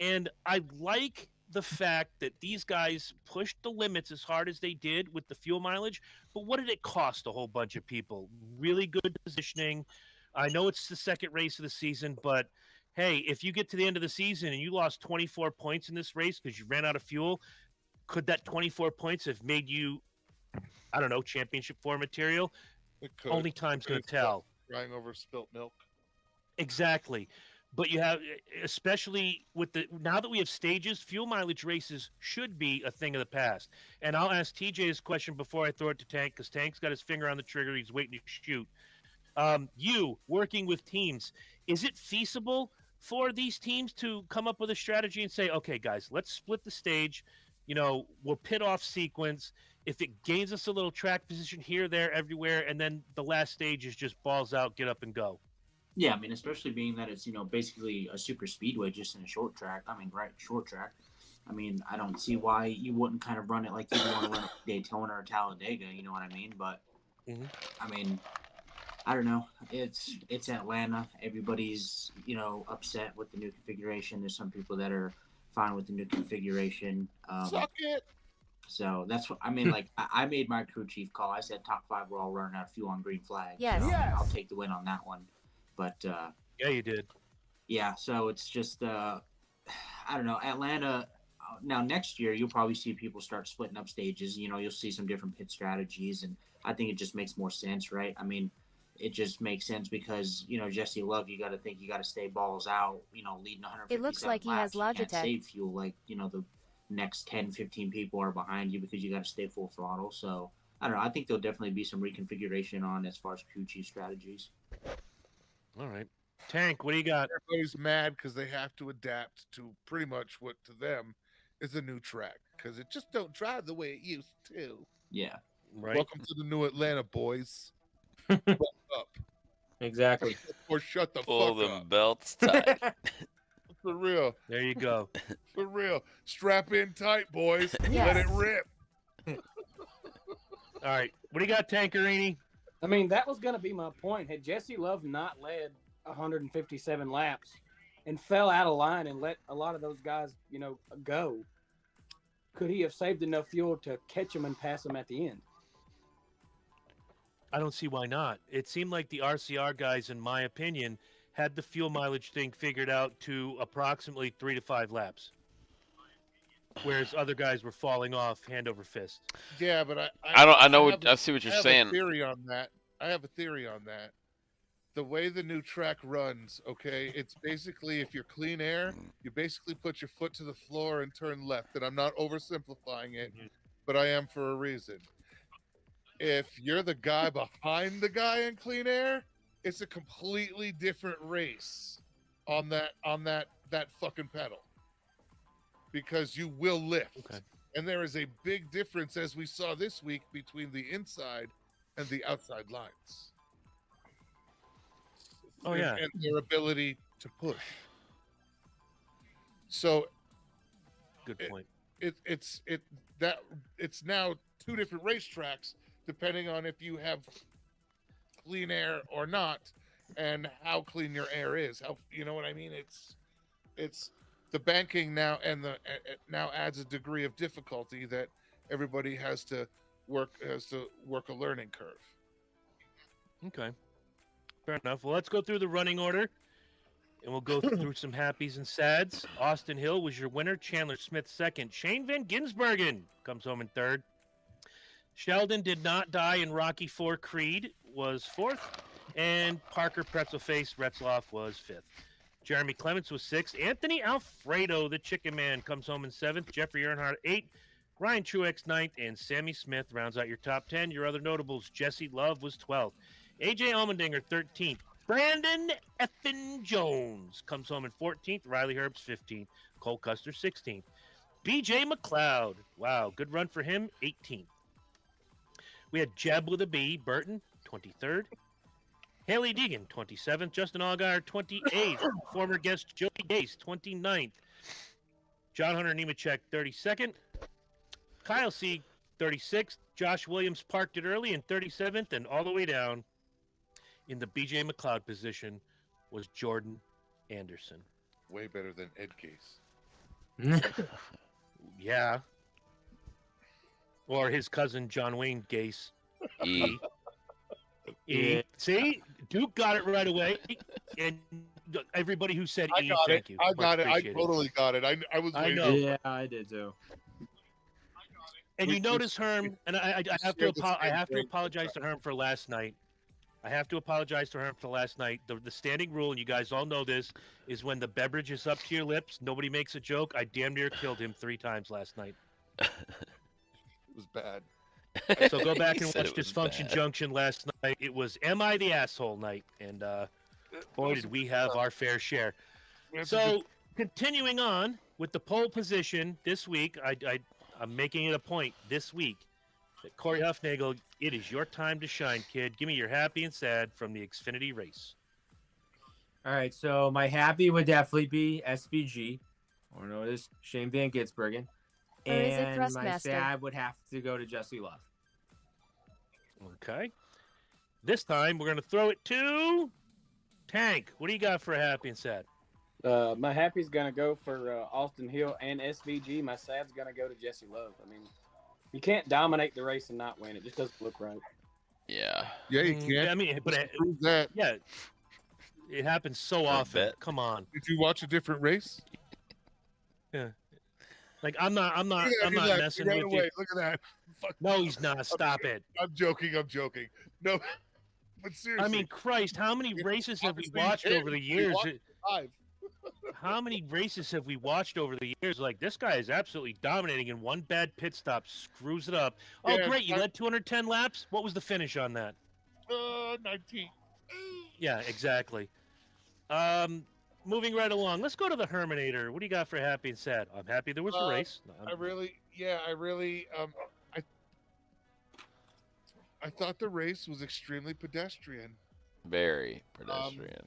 And I like the fact that these guys pushed the limits as hard as they did with the fuel mileage. But what did it cost a whole bunch of people? Really good positioning. I know it's the 2nd race of the season, but hey, if you get to the end of the season and you lost 24 points in this race because you ran out of fuel, could that 24 points have made you, I don't know, championship 4 material? Only time's going to tell. Crying over spilt milk. Exactly. But you have, especially with now that we have stages, fuel mileage races should be a thing of the past. And I'll ask TJ this question before I throw it to Tank, because Tank's got his finger on the trigger. He's waiting to shoot. You working with teams, is it feasible for these teams to come up with a strategy and say, okay, guys, let's split the stage. We'll pit off sequence. If it gains us a little track position here, there, everywhere, and then the last stage is just balls out, get up and go. Yeah, I mean, especially being that it's, basically a super speedway just in a short track. Short track. I mean, I don't see why you wouldn't kind of run it like you want to run Daytona or Talladega, you know what I mean? But, I mean, I don't know. It's Atlanta. Everybody's upset with the new configuration. There's some people that are fine with the new configuration. Suck it. So that's what I mean. Like I made my crew chief call. I said top 5 we're all running out of fuel on green flag. Yes. So Yes. I'll take the win on that one. But Yeah, you did. yeah, so it's just I don't know. Atlanta. Now next year you'll probably see people start splitting up stages. You'll see some different pit strategies, and I think it just makes more sense, right? I mean, it just makes sense because Jesse Love, you got to think you got to stay balls out. Leading 150. It looks like he has You can't Logitech. save fuel like the next 10, 15 people are behind you because you got to stay full throttle. So I don't know. I think there'll definitely be some reconfiguration on as far as crew chief strategies. All right. Tank, what do you got? Everybody's mad because they have to adapt to pretty much what to them is a new track because it just don't drive the way it used to. Yeah. Right. Welcome to the new Atlanta, boys. Buck up Exactly. or shut the Pull fuck them up. belts tight. For real. There you go. For real. Strap in tight, boys. Let Yes. it rip. All right. What do you got, Tankerini? I mean, that was going to be my point. Had Jesse Love not led 157 laps and fell out of line and let a lot of those guys, go, could he have saved enough fuel to catch him and pass him at the end? I don't see why not. It seemed like the RCR guys, in my opinion, had the fuel mileage thing figured out to approximately 3 to 5 laps, whereas other guys were falling off hand over fist. Yeah, but I see what you're I have saying. a theory on that. I have a theory on that. The way the new track runs, okay, it's basically if you're clean air, you basically put your foot to the floor and turn left. And I'm not oversimplifying it, but I am for a reason. If you're the guy behind the guy in clean air, it's a completely different race on that fucking pedal. Because you will lift. Okay. And there is a big difference as we saw this week between the inside and the outside lines. Oh, yeah. And their ability to push. So Good point. it's now 2 different racetracks depending on if you have clean air or not and how clean your air is. How, you know what I mean? It's the banking now and now adds a degree of difficulty that everybody has to work a learning curve. Okay. Fair enough. Well, let's go through the running order, and we'll go through some happies and sads. Austin Hill was your winner. Chandler Smith second. Shane Van Gisbergen comes home in third. Sheldon did not die in Rocky IV. Creed was fourth, and Parker Pretzelface Retzloff was fifth. Jeremy Clements was sixth. Anthony Alfredo, the Chicken Man, comes home in seventh. Jeffrey Earnhardt, eighth. Ryan Truex, ninth. And Sammy Smith rounds out your top 10. Your other notables, Jesse Love was 12th. AJ Allmendinger, 13th. Brandon Effin Jones comes home in 14th. Riley Herbst, 15th. Cole Custer, 16th. BJ McLeod, wow, good run for him, 18th. We had Jeb with a B, Burton, 23rd. Haley Deegan, 27th. Justin Allgaier, 28th. Former guest Joey Gase, 29th. John Hunter Nemechek, 32nd. Kyle Sieg, 36th. Josh Williams parked it early in 37th, and all the way down in the BJ McLeod position was Jordan Anderson. Way better than Ed Gase. Yeah. Or his cousin John Wayne Gase. E. E. See, Duke got it right away, and everybody who said I E, got thank it. you. I Much got it. I appreciated. totally got it. I was I waiting. know. Yeah, I did too. And you We- notice, Herm, and I have to shared the I same have to brain apologize to Herm for last night. I have to apologize to Herm for last night. The standing rule, and you guys all know this, is when the beverage is up to your lips, nobody makes a joke. I damn near killed him 3 times last night. It was bad. So go back He and said watch it was Dysfunction bad. Junction last night. It was Am I the Asshole night? And boy, did we have our fair share. That's a So continuing on with the pole position this week, I'm making it a point this week that Corey Huffnagel, it is your time to shine, kid. Give me your happy and sad from the Xfinity race. All right, so my happy would definitely be SVG, or known as Shane Van Gisbergen. Or is it And my Thrustmaster? sad would have to go to Jesse Love. Okay. This time we're gonna throw it to Tank. What do you got for a happy and sad? My happy's gonna go for Austin Hill and SVG. My sad's gonna go to Jesse Love. I mean, you can't dominate the race and not win. It just doesn't look right. Yeah. Yeah, you can't. I mean, but Prove that. yeah, it happens so often. bet. Come on. Did you watch a different race? Like I'm not He messing ran with away. you. Look at that. Fuck. No, he's not. Stop it. I'm joking. No, but seriously. I mean, Christ, how many races have we obviously watched you over the can't. You years? watched live. How many races have we watched over the years? Like, this guy is absolutely dominating, and one bad pit stop screws it up. Oh, Yeah, great. You led 210 laps? What was the finish on that? 19. Yeah, exactly. Moving right along. Let's go to the Herminator. What do you got for happy and sad? I'm happy there was a race. I really, I thought the race was extremely pedestrian. Very pedestrian.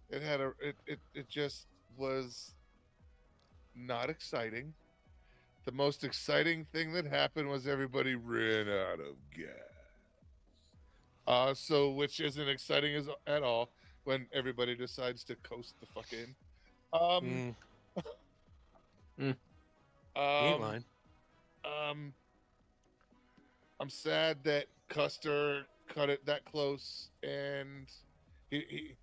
It had it just was not exciting. The most exciting thing that happened was everybody ran out of gas. So which isn't exciting at all when everybody decides to coast the fuck in. He ain't lying. I'm sad that Custer cut it that close, and he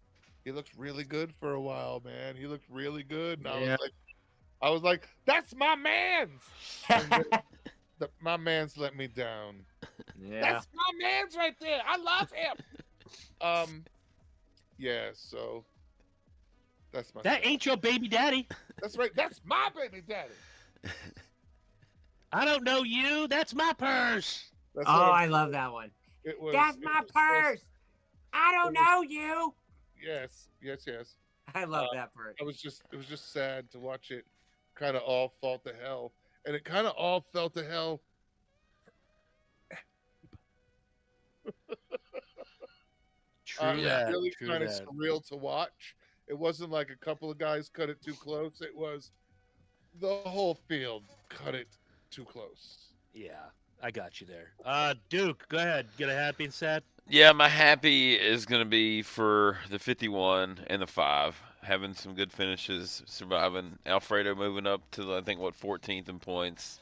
looked really good for a while, man. He looked really good, and Yeah. I was like, that's my man's. And then my man's let me down. Yeah. That's my man's right there. I love him. Yeah. So that's my. That ain't your baby daddy. That's right. That's my baby daddy. I don't know you. That's my purse. That's Oh, what I love that one. it was. That's it my was- purse. I don't it was- know you. Yes. I love that part. It was just sad to watch it kind of all fall to hell, and it kind of all fell to hell. True Yeah. that. Really True kind of that. surreal to watch. It wasn't like a couple of guys cut it too close. It was the whole field cut it too close. Yeah, I got you there. Duke, go ahead. Get a happy and sad. Yeah, my happy is going to be for the 51 and the 5. Having some good finishes, surviving. Alfredo moving up to, I think, 14th in points.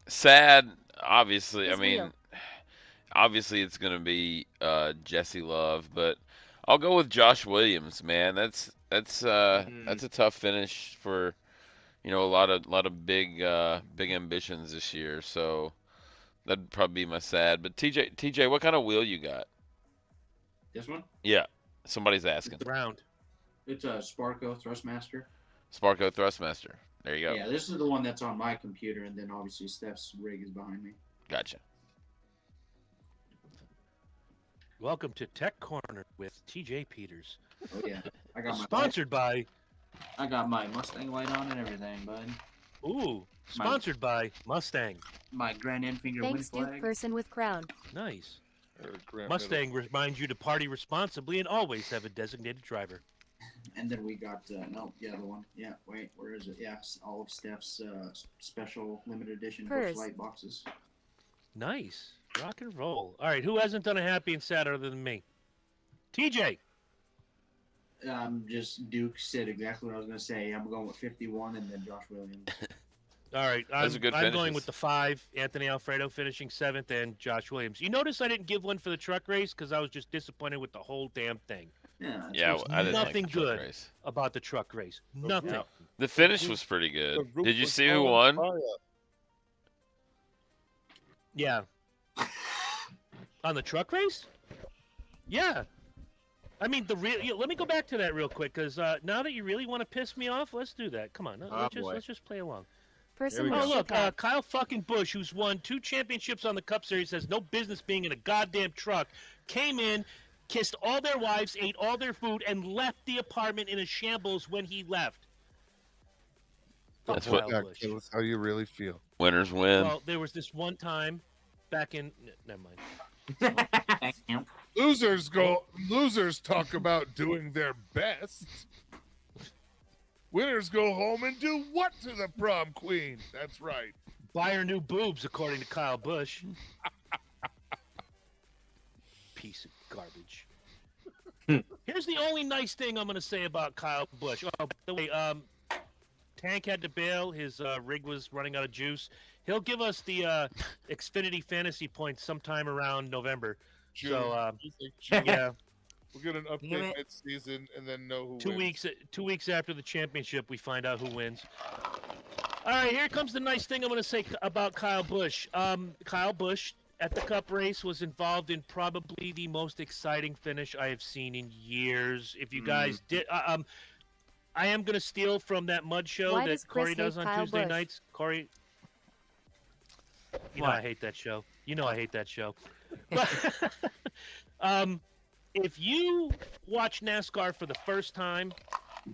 Sad, obviously. His wheel. Obviously it's going to be Jesse Love, but I'll go with Josh Williams, man. That's a tough finish for, a lot of big ambitions this year. So that'd probably be my sad. But TJ, what kind of wheel you got? This one, Yeah, somebody's asking. Round. it's a Sparco Thrustmaster. Sparco Thrustmaster. There you go. Yeah, this is the one that's on my computer, and then obviously Steph's rig is behind me. Gotcha. Welcome to Tech Corner with TJ Peters. Oh yeah, I got my Sponsored by, I got my Mustang light on and everything, bud. sponsored by Mustang. My Grand Enfinger Thanks, wind Duke flag. person with crown. Nice. Or Grant Mustang reminds you to party responsibly and always have a designated driver. And then we got the one. Yeah, wait, where is it? Yeah, all of Steph's special limited edition Purse. Busch Light boxes. Nice. Rock and roll. All right, who hasn't done a happy and sad other than me? TJ. Just Duke said exactly what I was gonna say. I'm going with 51 and then Josh Williams. All right, Those are good I'm going finishes. with the 5, Anthony Alfredo finishing 7th, and Josh Williams. You notice I didn't give one for the truck race because I was just disappointed with the whole damn thing Yeah, that's Yeah, what's- I didn't like nothing the truck good. race. about the truck race. Nothing. Yeah. The finish was pretty The good. roof Did you was see who on won? fire. Yeah. On the truck race? Yeah. I mean, let me go back to that real quick because now that you really want to piss me off, let's do that. Come on, Oh, boy. let's just play along. Person we with Oh, go. look, shit Kyle fucking Busch, who's won 2 championships on the Cup Series, has no business being in a goddamn truck, came in, kissed all their wives, ate all their food, and left the apartment in a shambles when he left. Fuck That's what- Kyle Yeah, Busch. tell us how you really feel. Winners win. Well, there was this one time back in... Never mind. Damn. Losers talk about doing their best. Winners go home and do what to the prom queen? That's right. Buy her new boobs, according to Kyle Busch. piece of garbage. Here's the only nice thing I'm going to say about Kyle Busch. Oh, by the way, Tank had to bail. His rig was running out of juice. He'll give us the Xfinity fantasy points sometime around November. June. So, June. yeah, We'll get an Damn update it. mid-season and then know who 2 wins. weeks. 2 weeks after the championship, we find out who wins. All right, here comes the nice thing I'm going to say about Kyle Busch. Kyle Busch at the Cup race was involved in probably the most exciting finish I have seen in years. If you guys did, I am going to steal from that mud show Why does that Chris Corey does hate on Kyle Tuesday Busch? nights. Corey, you know I hate that show. You know I hate that show. But, if you watch NASCAR for the first time,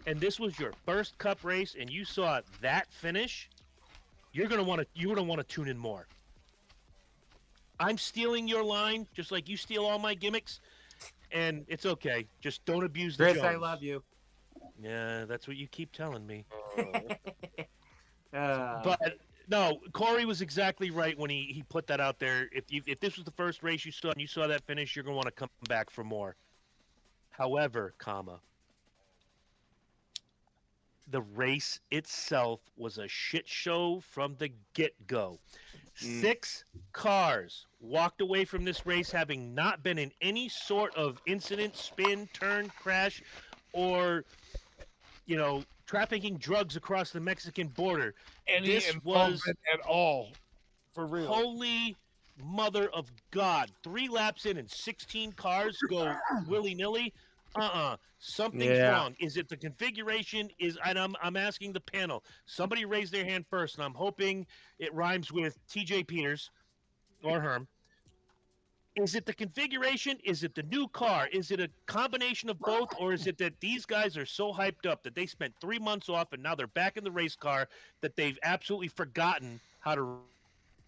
and this was your first Cup race, and you saw that finish, you're gonna want to tune in more. I'm stealing your line, just like you steal all my gimmicks, and it's okay. Just don't abuse the Chris, Jones. I love you. Yeah, that's what you keep telling me. Uh, But no, Corey was exactly right when he put that out there. If this was the first race you saw and you saw that finish, you're gonna want to come back for more. However, the race itself was a shit show from the get-go. 6 cars walked away from this race having not been in any sort of incident, spin, turn, crash, or trafficking drugs across the Mexican border. Any This involvement at all, for real. Holy mother of God. 3 laps in and 16 cars go willy-nilly. Something's wrong. Is it the configuration? And I'm asking the panel. Somebody raised their hand first, and I'm hoping it rhymes with TJ Peters or Herm. Is it the configuration? Is it the new car? Is it a combination of both? Or is it that these guys are so hyped up that they spent 3 months off and now they're back in the race car that they've absolutely forgotten how to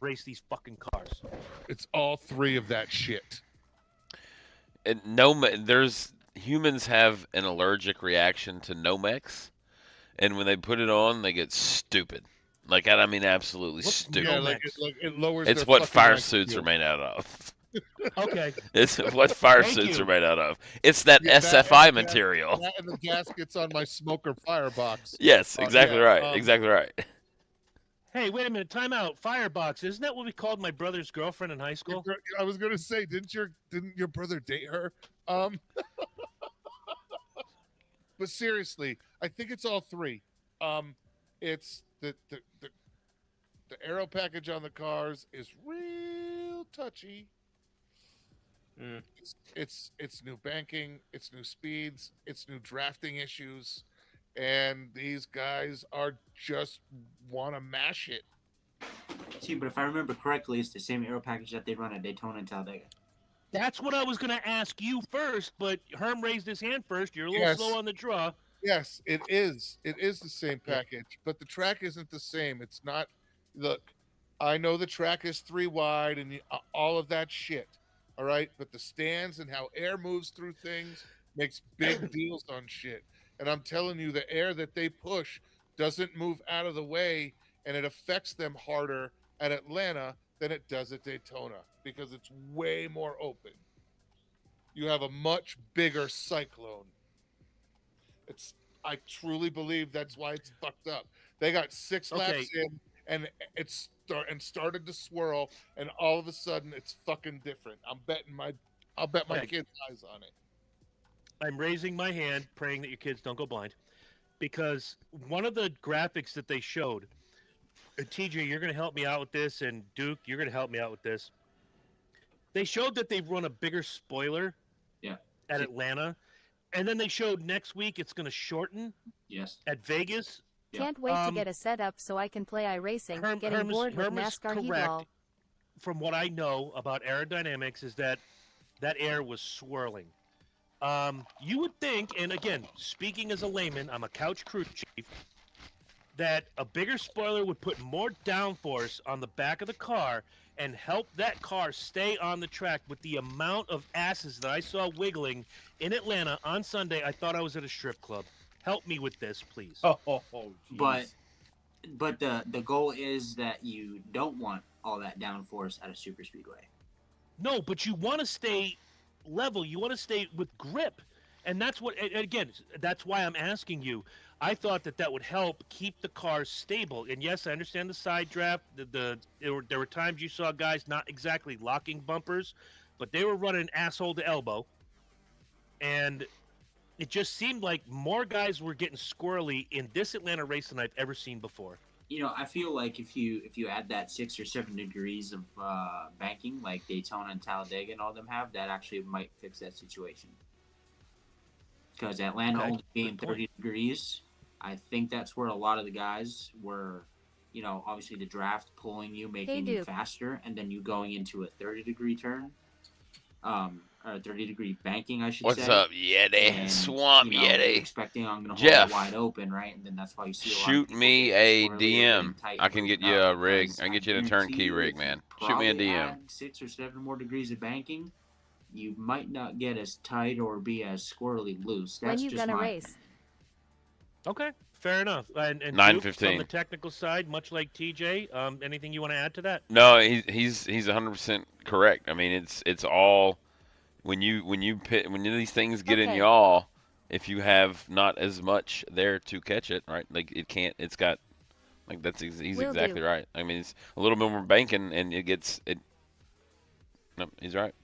race these fucking cars? It's all 3 of that shit. And humans have an allergic reaction to Nomex, and when they put it on, they get stupid. Like, I mean, absolutely What's stupid. Yeah, Nomex? like it lowers. It's their what fucking fire IQ. suits are made out of. Okay. It's what fire Thank suits you. are made out of. It's that Yeah, that SFI and the material. That and the gaskets on my smoker firebox. Yes, exactly yeah, right. Exactly right. Hey, wait a minute. Time out. Firebox. Isn't that what we called my brother's girlfriend in high school? I was gonna say, didn't your brother date her? But seriously, I think it's all 3. It's the aero package on the cars is real touchy. It's new banking, it's new speeds, it's new drafting issues, and these guys are just want to mash it. See, but if I remember correctly, it's the same aero package that they run at Daytona and Talladega. That's what I was going to ask you first, but Herm raised his hand first. You're a little Yes. slow on the draw. Yes, it is. It is the same package, but the track isn't the same. It's not. Look, I know the track is 3 wide and all of that shit. All right, but the stands and how air moves through things makes big deals on shit. And I'm telling you, the air that they push doesn't move out of the way, and it affects them harder at Atlanta than it does at Daytona because it's way more open. You have a much bigger cyclone. I truly believe that's why it's fucked up. They got 6 laps in, and started to swirl, and all of a sudden it's fucking different. I'll bet my kids' eyes on it. I'm raising my hand, praying that your kids don't go blind, because one of the graphics that they showed, TJ, you're going to help me out with this, and Duke, you're going to help me out with this. They showed that they've run a bigger spoiler at Atlanta, and then they showed next week it's going to shorten at Vegas. Can't wait to get a setup so I can play iRacing. Getting Herm is bored with NASCAR Heat correct. Ball. From what I know about aerodynamics is that air was swirling. You would think, and again, speaking as a layman, I'm a couch crew chief, that a bigger spoiler would put more downforce on the back of the car and help that car stay on the track. With the amount of asses that I saw wiggling in Atlanta on Sunday, I thought I was at a strip club. Help me with this, please. But the goal is that you don't want all that downforce at a super speedway. No, but you want to stay level. You want to stay with grip. And that's what, again, that's why I'm asking you. I thought that would help keep the car stable. And yes, I understand the side draft. There were times you saw guys not exactly locking bumpers, but they were running asshole to elbow. And it just seemed like more guys were getting squirrely in this Atlanta race than I've ever seen before. I feel like if you add that 6 or 7 degrees of banking, like Daytona and Talladega and all them have, that actually might fix that situation. Because Atlanta only being 30 degrees, I think that's where a lot of the guys were, obviously the draft pulling you, making you faster, and then you going into a 30-degree turn, or 30-degree banking, I should say. What's up, Yeti? Swamp Yeti. Expecting I'm going to Jeff, hold it wide open, right? And then that's why you see a lot shoot of people me get a squirrely DM. tight I can with get the you nut a rig. because I can get you a guarantee turnkey you, rig, if man. you Shoot me a probably DM. add 6 or 7 more degrees of banking, you might not get as tight or be as squirrely loose. That's When you just gonna my race? opinion. Okay, fair enough. And Duke, 9:15. from the technical side, much like TJ, anything you want to add to that? No, he's 100% correct. I mean, it's all when these things get in Okay. y'all, if you have not as much there to catch it, right? Like it's got like he's Will exactly do. right. I mean, it's a little bit more banking and it gets it. No, he's right.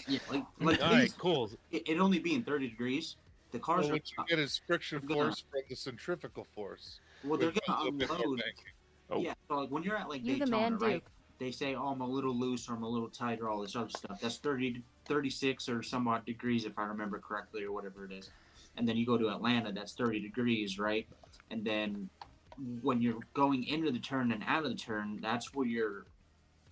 Yeah, like All right, these, cool. it only being 30 degrees, the cars Well, are what you get is friction they're gonna- force from the centrifugal force. well, they're with a gonna little bit more unload. banking. Oh. Yeah, so like when you're at like You the Daytona, man, right? Duke. They say, "Oh, I'm a little loose or I'm a little tight or all this other stuff." That's 30 to 36 or some odd degrees if I remember correctly or whatever it is. And then you go to Atlanta, that's 30 degrees, right? And then when you're going into the turn and out of the turn, that's where you're,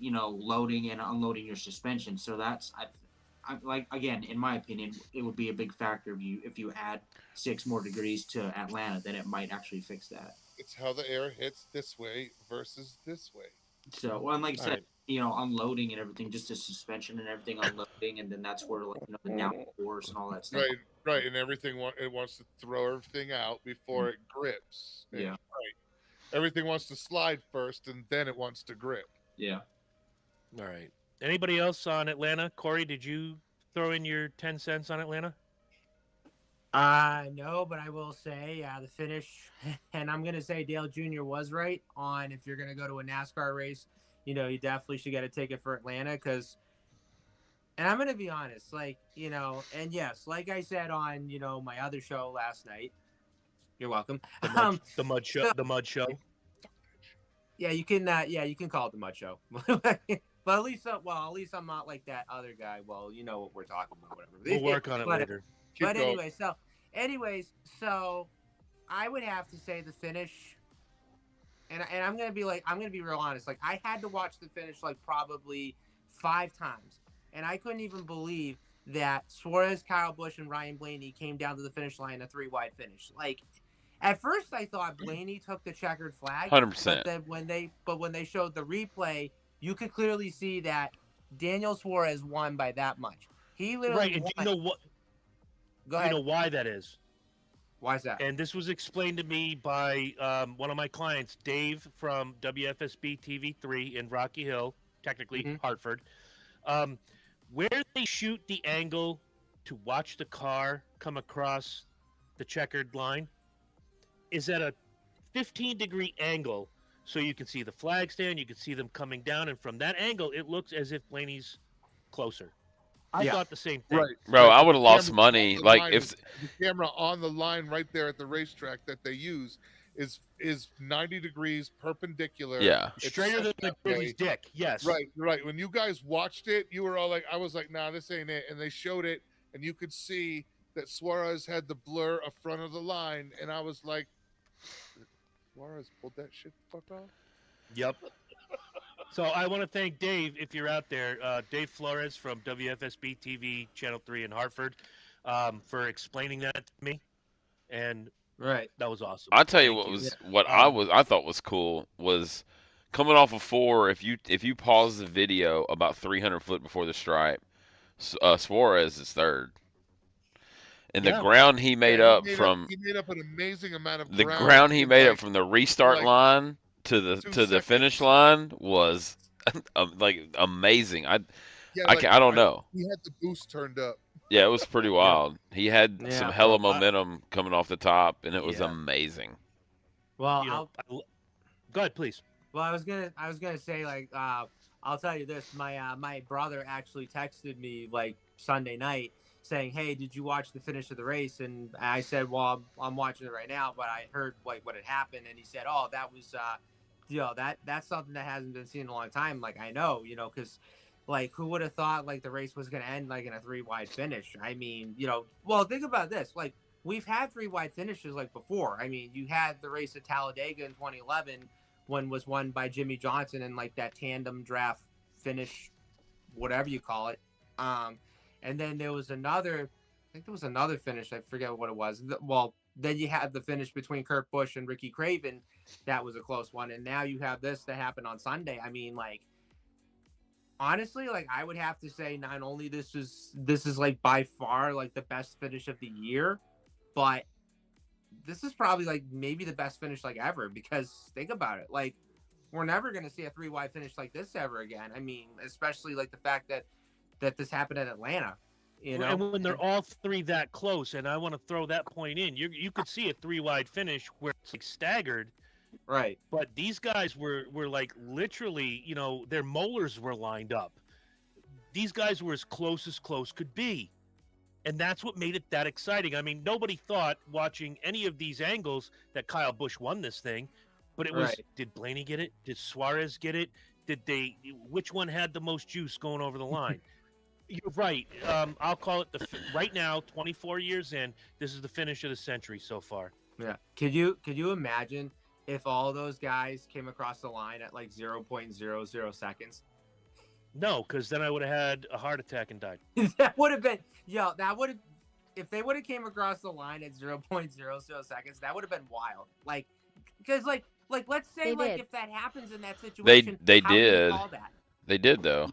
loading and unloading your suspension. So that's I like, again, in my opinion, it would be a big factor if you add 6 more degrees to Atlanta, then it might actually fix that. It's how the air hits this way versus this way. So, well, and like I All said, unloading and everything, just the suspension and everything unloading, and then that's where like the downforce and all that stuff. Right, and everything it wants to throw everything out before it grips. And, Yeah. right. Everything wants to slide first, and then it wants to grip. Yeah. All right. Anybody else on Atlanta? Corey, did you throw in your 10 cents on Atlanta? No, but I will say the finish, and I'm gonna say Dale Jr. was right on. If you're gonna go to a NASCAR race, you definitely should get a ticket for Atlanta because. And I'm gonna be honest, and yes, like I said on my other show last night. You're welcome. The mud show. The mud show. Yeah, you can. You can call it the Mud Show. But at least I'm not like that other guy. Well, you know what we're talking about. Whatever. We'll work on it later. Keep But going. anyways, so I would have to say the finish, and I'm gonna be real honest. Like I had to watch the finish like probably 5 times, and I couldn't even believe that Suarez, Kyle Busch, and Ryan Blaney came down to the finish line a 3-wide finish. Like at first, I thought Blaney took the checkered flag. 100%. But then when they showed the replay, you could clearly see that Daniel Suarez won by that much. He literally Right, and do you know what? Go ahead. You know why that is? Why is that? And this was explained to me by one of my clients, Dave from WFSB TV3 in Rocky Hill, technically Hartford. Where they shoot the angle to watch the car come across the checkered line is at a 15-degree angle, so you can see the flag stand, you can see them coming down, and from that angle, it looks as if Blaney's closer. I thought the same thing. Right. Bro, I The would have lost camera money. on the Like line if is- the camera on the line right there at the racetrack that they use is 90 degrees perpendicular. yeah. It's Straighter set than the that way. Grizzly's dick. Yes. Right. When you guys watched it, you were all like, I was like, nah, this ain't it. And they showed it, and you could see that Suarez had the blur of front of the line, and I was like, Suarez pulled that shit the fuck off. Yep. So I want to thank Dave, if you're out there, Dave Flores from WFSB TV Channel 3 in Hartford, for explaining that to me, and Right. that was awesome. I'll tell you Thank what I thought was cool was coming off of 4. If you pause the video about 300 foot before the stripe, Suarez is 3rd. And the Yeah. ground he made Yeah, up from he made up an amazing amount of the ground. ground he in, made like, up from the restart like, line to the 2 finish seconds. line was like amazing. yeah, I don't know. He had the boost turned up. Yeah, it was pretty wild. He had some Yeah. hella Bro, momentum coming off the top, and it was Yeah. amazing. Well, You know, go ahead, please. Well, I was gonna say like I'll tell you this. My brother actually texted me like Sunday night saying, "Hey, did you watch the finish of the race?" And I said, "Well, I'm watching it right now, but I heard like what had happened." And he said, "Oh, that was that's something that hasn't been seen in a long time." Like I know, because like who would have thought like the race was gonna end like in a 3-wide finish? I mean, well, think about this. Like we've had 3-wide finishes like before. I mean, you had the race at Talladega in 2011. One was won by Jimmy Johnson in like that tandem draft finish, whatever you call it. And then there was another, I think there was another finish. I forget what it was. Well, then you had the finish between Kurt Busch and Ricky Craven. That was a close one. And now you have this that happened on Sunday. I mean, like, honestly, like I would have to say not only this is like by far like the best finish of the year, but this is probably like maybe the best finish like ever, because think about it, like we're never going to see a 3-wide finish like this ever again. I mean, especially like the fact that this happened at Atlanta, And when they're all three that close, and I want to throw that point in, you could see a 3-wide finish where it's like staggered, right? but these guys were like literally, their molars were lined up. These guys were as close could be. And that's what made it that exciting. I mean, nobody thought watching any of these angles that Kyle Busch won this thing, but it was, Right. Did Blaney get it? Did Suarez get it? Which one had the most juice going over the line? You're right. I'll call it right now, 24 years in, this is the finish of the century so far. Yeah. Could you imagine if all those guys came across the line at like 0.00 seconds? No, because then I would have had a heart attack and died. That would have been, if they would have came across the line at 0.00 seconds, that would have been wild. Like, because like let's say They like did. if that happens in that situation, They how do you did. call that? They did though.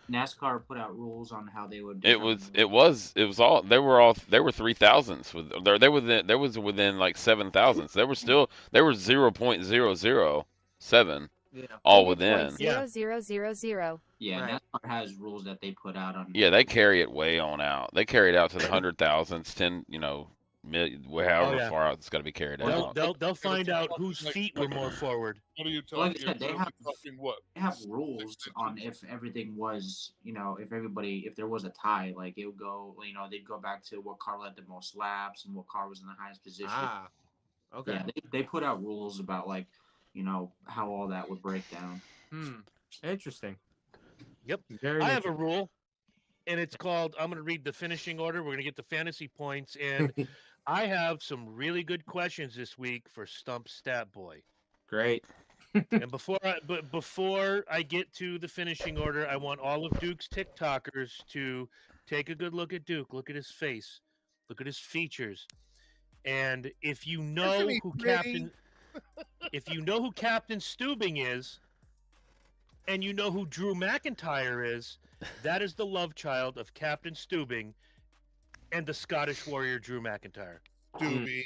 NASCAR put out rules on how they would. It was all they were 3,000s with there was within like 7,000s. There was 0.007 Yeah. all Point within. Yeah. 0.0000. Yeah, Right. NASCAR has rules that they put out on. Yeah, they carry it way on out. They carry it out to the 100,000s, 10, however yeah. far out it's got to be carried They'll, out. they'll find out talking whose like- feet were more forward. What are you Like I talking? said, they You're have- talking what? They have rules on if everything was, if there was a tie, like it would go, they'd go back to what car led the most laps and what car was in the highest position. Ah. Okay. Yeah, they put out rules about like, how all that would break down. Interesting. Yep. Very I have a interesting. rule, and it's called, I'm going to read the finishing order. We're going to get the fantasy points, and I have some really good questions this week for Stump Stat Boy. Great. And before I get to the finishing order, I want all of Duke's TikTokers to take a good look at Duke. Look at his face. Look at his features. And if you know Isn't he who pretty? Captain Stubing is, and you know who Drew McIntyre is, that is the love child of Captain Stubing and the Scottish warrior Drew McIntyre. Doobie.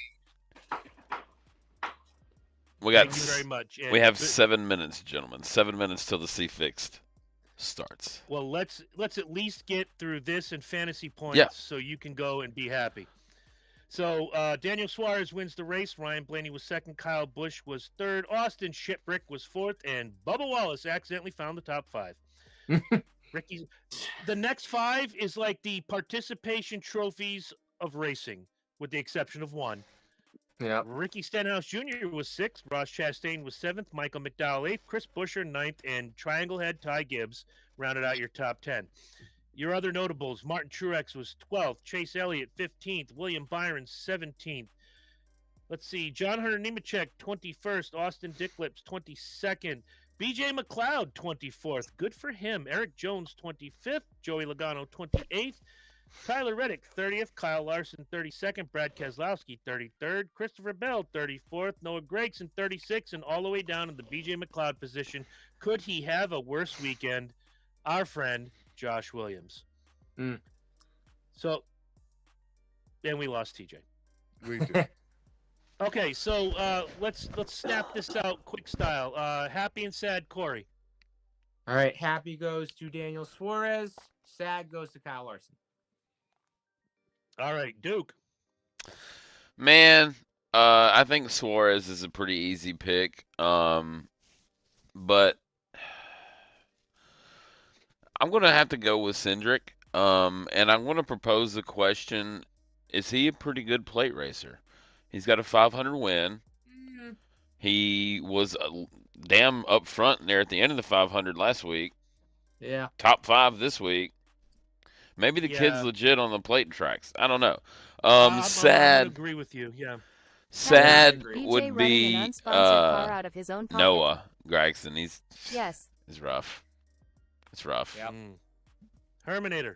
We got Thank you very much. we And have th- 7 minutes, gentlemen. 7 minutes till the C fixed starts. Well, let's at least get through this and fantasy points, Yeah. so you can go and be happy. So Daniel Suarez wins the race. Ryan Blaney was second. Kyle Busch was third. Austin Shitbrick was fourth, and Bubba Wallace accidentally found the top 5. Ricky, the next 5 is like the participation trophies of racing, with the exception of one. Yeah. Ricky Stenhouse Jr. was 6th. Ross Chastain was 7th. Michael McDowell 8th. Chris Buescher 9th. And Triangle Head Ty Gibbs rounded out your top 10. Your other notables, Martin Truex was 12th. Chase Elliott 15th. William Byron 17th. Let's see. John Hunter Nemechek 21st. Austin Dicklips 22nd. BJ McLeod 24th. Good for him. Eric Jones 25th. Joey Logano 28th. Tyler Reddick, 30th. Kyle Larson, 32nd. Brad Keselowski, 33rd. Christopher Bell, 34th. Noah Gragson, 36th. And all the way down in the BJ McLeod position. Could he have a worse weekend? Our friend, Josh Williams. So, and we lost TJ. We do. Okay, so let's snap this out quick style. Happy and sad Corey. All right. Happy goes to Daniel Suarez. Sad goes to Kyle Larson. All right, Duke. Man, I think Suarez is a pretty easy pick. But I'm gonna have to go with Cindric. And I'm gonna propose the question: is he a pretty good plate racer? He's got a 500 win. He was damn up front there at the end of the 500 last week. Yeah. Top 5 this week. Maybe the kid's Yeah. legit on the plate tracks. I don't know. I'm gonna Sad. agree with you. Yeah. Sad BJ would running be an unsponsored car out of his own pocket. Noah Gregson. He's Yes. rough. It's rough. Yep. Herminator.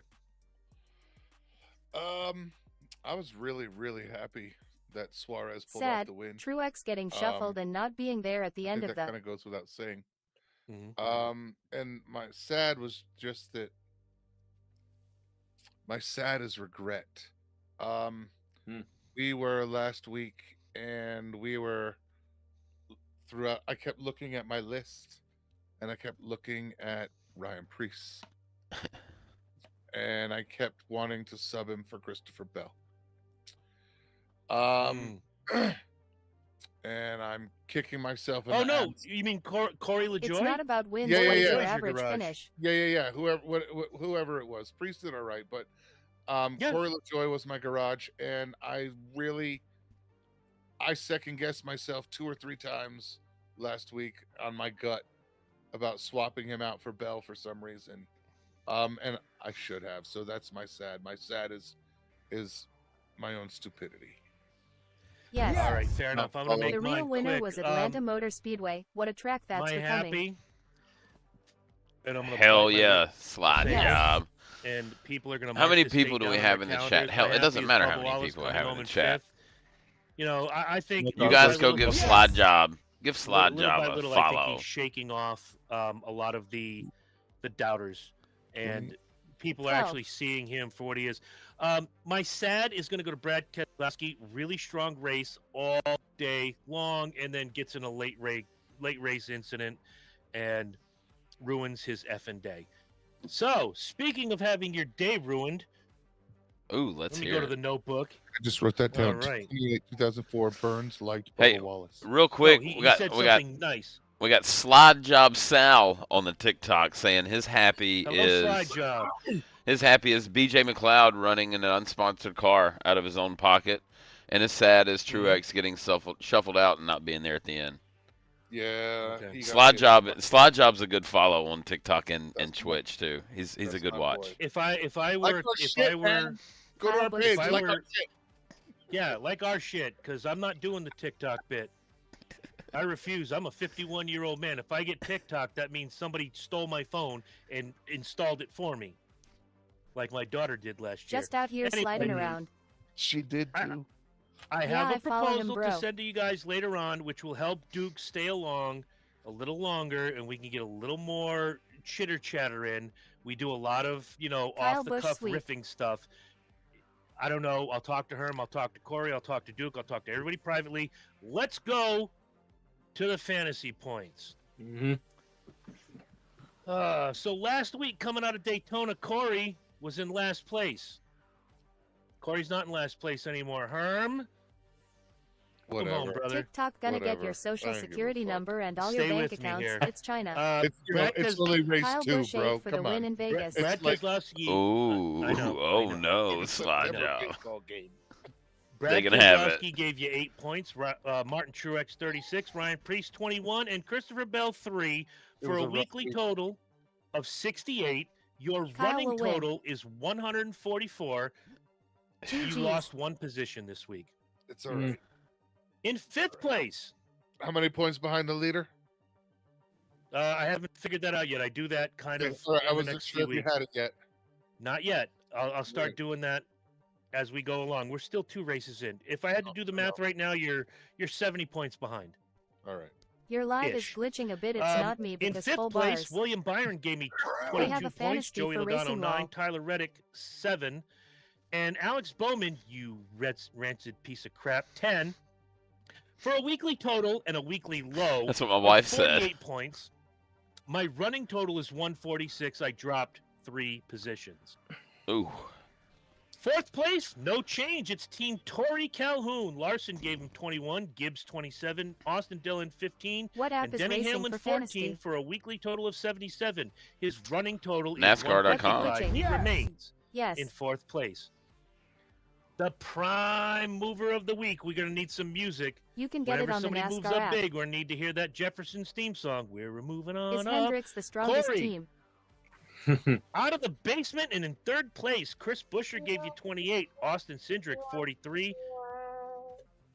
I was really, really happy that Suarez pulled off Sad. the win. Truex getting shuffled and not being there at the I end think of that the. kind of goes without saying. Mhm. And my sad was just that. My sad is regret. We were last week, and we were throughout. I kept looking at my list, and I kept looking at Ryan Priest, and I kept wanting to sub him for Christopher Bell. And I'm kicking myself in Oh the no, ass. you mean Corey LaJoy? It's not about wins. Yeah, What yeah, is yeah. your Where's your average garage? finish? Yeah. Whoever it was, Priest did all right, but Yeah. Corey LaJoy was my garage, and I second guessed myself 2 or 3 times last week on my gut about swapping him out for Bell for some reason, and I should have. So that's my sad. My sad is my own stupidity. Yes. All right, fair enough. I'm gonna make The real mine winner quick. was Atlanta Motor Speedway. What a track that's my becoming. happy. And I'm gonna Hell bite my yeah, lip, slide Yes. job. And people are gonna. How mark many this date people do down we on have their in the calendars. chat? Hell, My it doesn't happy is matter how Bubba many Wallace people I coming have in home the chat. 5th. You know, I think You You guys guys go little give by slide job. Give slide little job by a little, I think follow. he's shaking off a lot of the doubters, and people are 12. actually seeing him for what he is. My sad is going to go to Brad Keselowski. Really strong race all day long, and then gets in a late race incident and ruins his effing day. So, speaking of having your day ruined, Ooh, let's let me hear go to it. the notebook. I just wrote that All down. right. 2004 Burns liked Hey, Bubba Wallace. Real quick, No, he we got said something nice. we got slide job Sal on the TikTok saying his happy Hello, slide job. his happy is BJ McLeod running in an unsponsored car out of his own pocket, and his sad is Truex getting shuffled out and not being there at the end. Yeah. Okay. he got Slide hit. Slide Job's a good follow on TikTok and That's Twitch too. He's a That's good my watch. boy. If I Like were our if shit, I were man. Go to our If page. I Like our were- shit. yeah, like our shit, because I'm not doing the TikTok bit. I refuse. I'm a 51-year-old man. If I get TikTok, that means somebody stole my phone and installed it for me, like my daughter did last year. Just out here Anyway. sliding around. She did too. I Yeah, have a I follow him, proposal bro. to send to you guys later on, which will help Duke stay along a little longer, and we can get a little more chitter chatter in. We do a lot of, Kyle off the Busch cuff sweep. riffing stuff. I don't know. I'll talk to Herm. I'll talk to Corey. I'll talk to Duke. I'll talk to everybody privately. Let's go to the fantasy points. Mm-hmm. So last week, coming out of Daytona, Corey was in last place. Corey's not in last place anymore. Herm, come on, Whatever. brother. TikTok gonna get Whatever. your social I don't give a security fuck. number and all Stay your bank with me accounts. here. It's China. It's only race Kyle 2, Busch bro. for the Come win on. in Vegas. It's Brad like- Keselowski. Ooh, I know, oh I know. no, It's slide September job. baseball game. Brad They can have it. Keselowski gave you 8 points. Martin Truex 36, Ryan Priest 21, and Christopher Bell 3 It for was a a rough weekly week. total of 68. Your Kyle running will win. total is 144. You GG's. lost 1 position this week. It's all right. In 5th place, How many points behind the leader? I haven't figured that out yet. I do that kind of All right, I in the wasn't next sure few if you weeks. had it yet. Not yet. I'll start Right. doing that as we go along. We're still 2 races in. If I had to do the math right now, you're 70 points behind. All right. Your live is Ish. glitching a bit. It's Um, not me In because 5th full place, bars. William Byron gave me We 22 have a points. fantasy Joey for Logano Racing 9, Wall. Tyler Reddick 7, and Alex Bowman, you rancid piece of crap, 10. For a weekly total and a weekly low That's what my of wife said. 48 points. My running total is 146. I dropped 3 positions. Ooh, Fourth place, no change. It's Team Tori Calhoun. Larson gave him 21, Gibbs 27, Austin Dillon 15, What app and is Denny racing Hamlin for 14 fantasy? for a weekly total of 77. His running total NASCAR.com. is 155. He Yes. remains Yes. in fourth place. The prime mover of the week. We're going to need some music. You can get Whenever it on the somebody moves NASCAR up app. big, we're going to need to hear that Jefferson's theme song. We're moving on Is up. Hendricks the strongest Corey. team? Out of the basement and in third place, Chris Buescher gave you 28. Austin Cindric 43.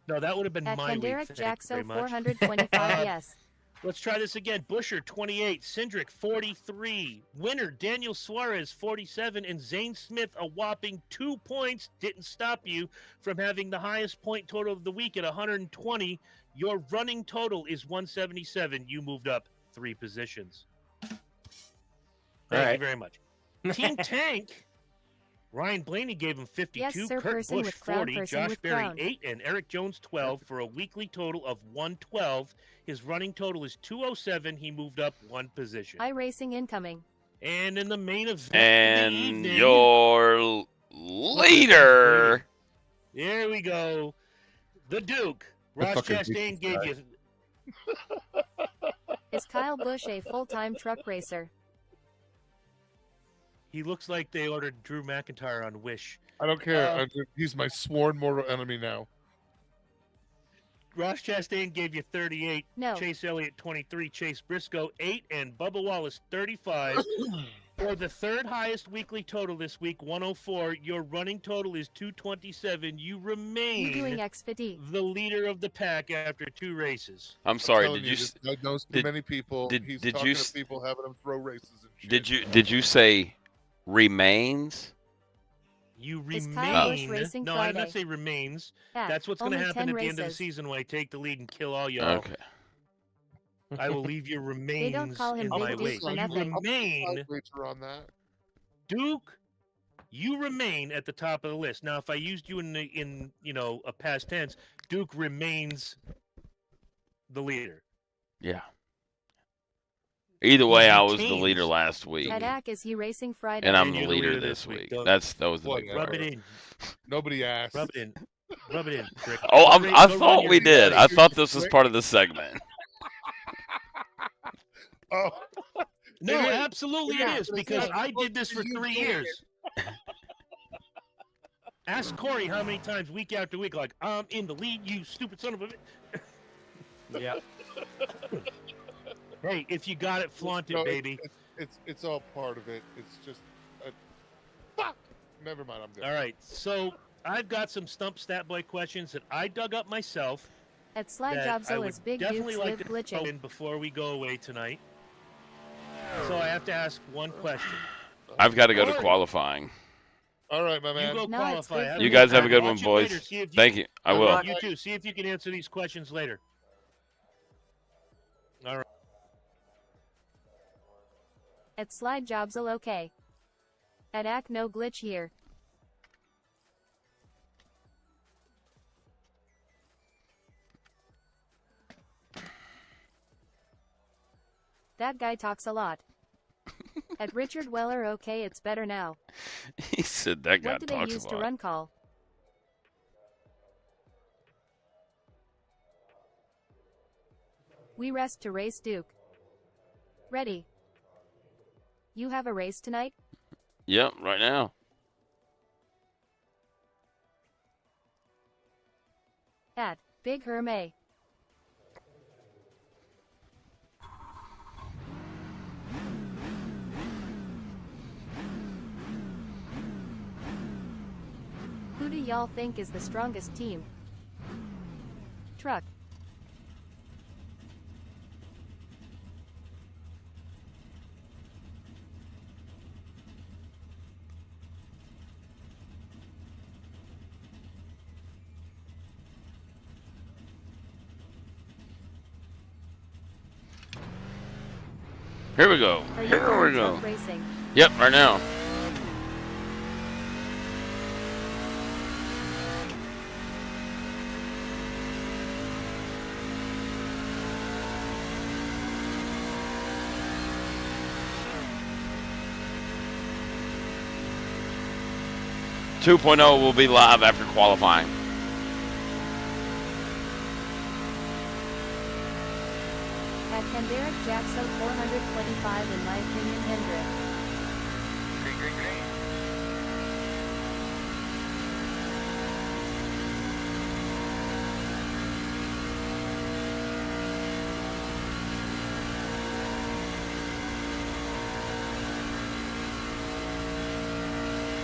No, that would have been At my week. Kendrick Thank you very Jackso much. 425. Yes. Let's try this again. Buescher 28, Cindric 43. Winner Daniel Suarez 47, and Zane Smith a whopping 2 points. Didn't stop you from having the highest point total of the week at 120. Your running total is 177. You moved up 3 positions. Thank you right. very much. Team Tank. Ryan Blaney gave him 52, Yes, sir, Kurt person Busch with crown, 40, person Josh with Berry crown. 8, and Eric Jones 12 for a weekly total of 112. His running total is 207. He moved up 1 position. iRacing incoming. And in the main event of the And evening, your leader. there we go. The Duke. Ross fucking Chastain beat gave this you Is Kyle Busch a full-time truck racer? he looks like they ordered Drew McIntyre on Wish. I don't care. He's my sworn mortal enemy now. Ross Chastain gave you 38. No. Chase Elliott 23. Chase Briscoe 8, and Bubba Wallace 35. For the third highest weekly total this week, 104. Your running total is 227. You remain You doing Xfinity? the leader of the pack after 2 races. I'm sorry. Telling Did you this guy knows too did- many people. did- He's did talking you to s- people, having them throw races and shit. did you say remains? You Is remain. Kyle Busch racing no, I did not Friday? say remains. At That's what's going to only happen 10 at the end of the races. season when I take the lead and kill all y'all. Okay. I will leave your remains don't call him in Big my Duke wake. for You nothing. remain, Wager on that. Duke. You remain at the top of the list. Now, if I used you in a past tense, Duke remains the leader. Yeah. Either way, I was the retains. leader last week, At AC is he racing Friday? and I'm And the you're the leader leader this this week. week. Don't- That was the Boy, big yeah. Rub part. it in. Nobody asked. Rub it in. Rub it in. Prick. Oh, Go I run thought your we big did. body. I thought this was part of the segment. Oh, No, It is. absolutely Yeah, it is but it's because not I supposed did this to for be you 3 doing years. Ask Corey how many times week after week, like, I'm in the lead, you stupid son of a. Yeah. Hey, if you got it, flaunt it, no, baby. It's all part of it. It's just fuck. Never mind. I'm good. All right, so I've got some Stump Stat Boy questions that I dug up myself. At Slide that I Jobsel would is Big definitely Dukes like live to throw glitching. in before we go away tonight. So I have to ask one question. I've got to go to Corey. qualifying. All right, my You man. go No, it's qualify. good Have for You a me. guys have a good Watch one, it later, boys. see if you- Thank you. I I'm will. not- You too. See if you can answer these questions later. All right. At Slide Jobsel okay. At AC no glitch here. That guy talks a lot. At Richard Weller okay it's better now. He said that guy What do they talks use a to lot. run call? We rest to race Duke. Ready. You have a race tonight? Yep, right now. At Big Hermé. Who do y'all think is the strongest team? Truck. Here we go. Are you Here we going go. truck racing? Yep, right now. 2.0 will be live after qualifying. At Kendrick Jackson 425 in my opinion Hendrick. Green, green, green.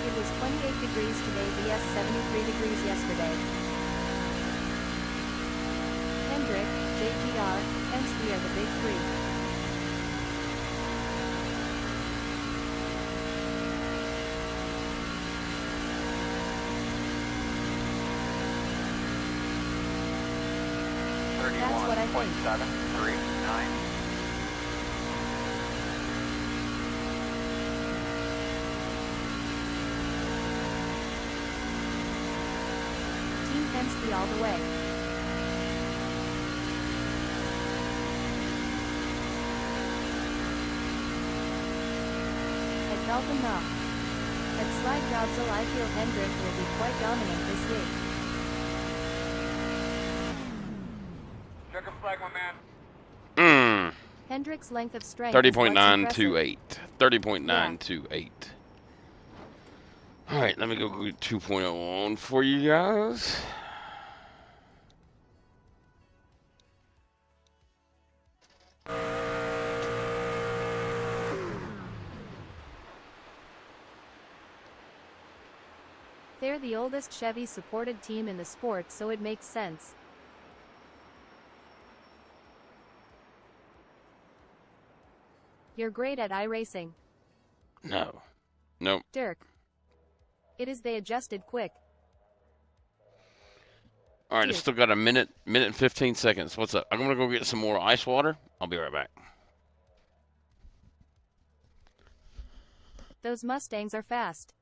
It was 28 degrees today vs 73 degrees yesterday. Hendrick, JGR, hence we are the big three. That's what I think. 31.739. Team Penske all the way. At Dalton Knock. At Slide Dobsel I feel Hendrick will be quite dominant this week. Check a flag, my man. Hendrick's length of strength is what's impressive. 30.928. 30.928. Alright, let me go 2.0 on for you guys. They're the oldest Chevy-supported team in the sport, so it makes sense. You're great at iRacing. No. Nope. Dirk. It is they adjusted quick. Alright, I Dude. still got a minute and 15 seconds. What's up? I'm gonna go get some more ice water. I'll be right back. Those Mustangs are fast.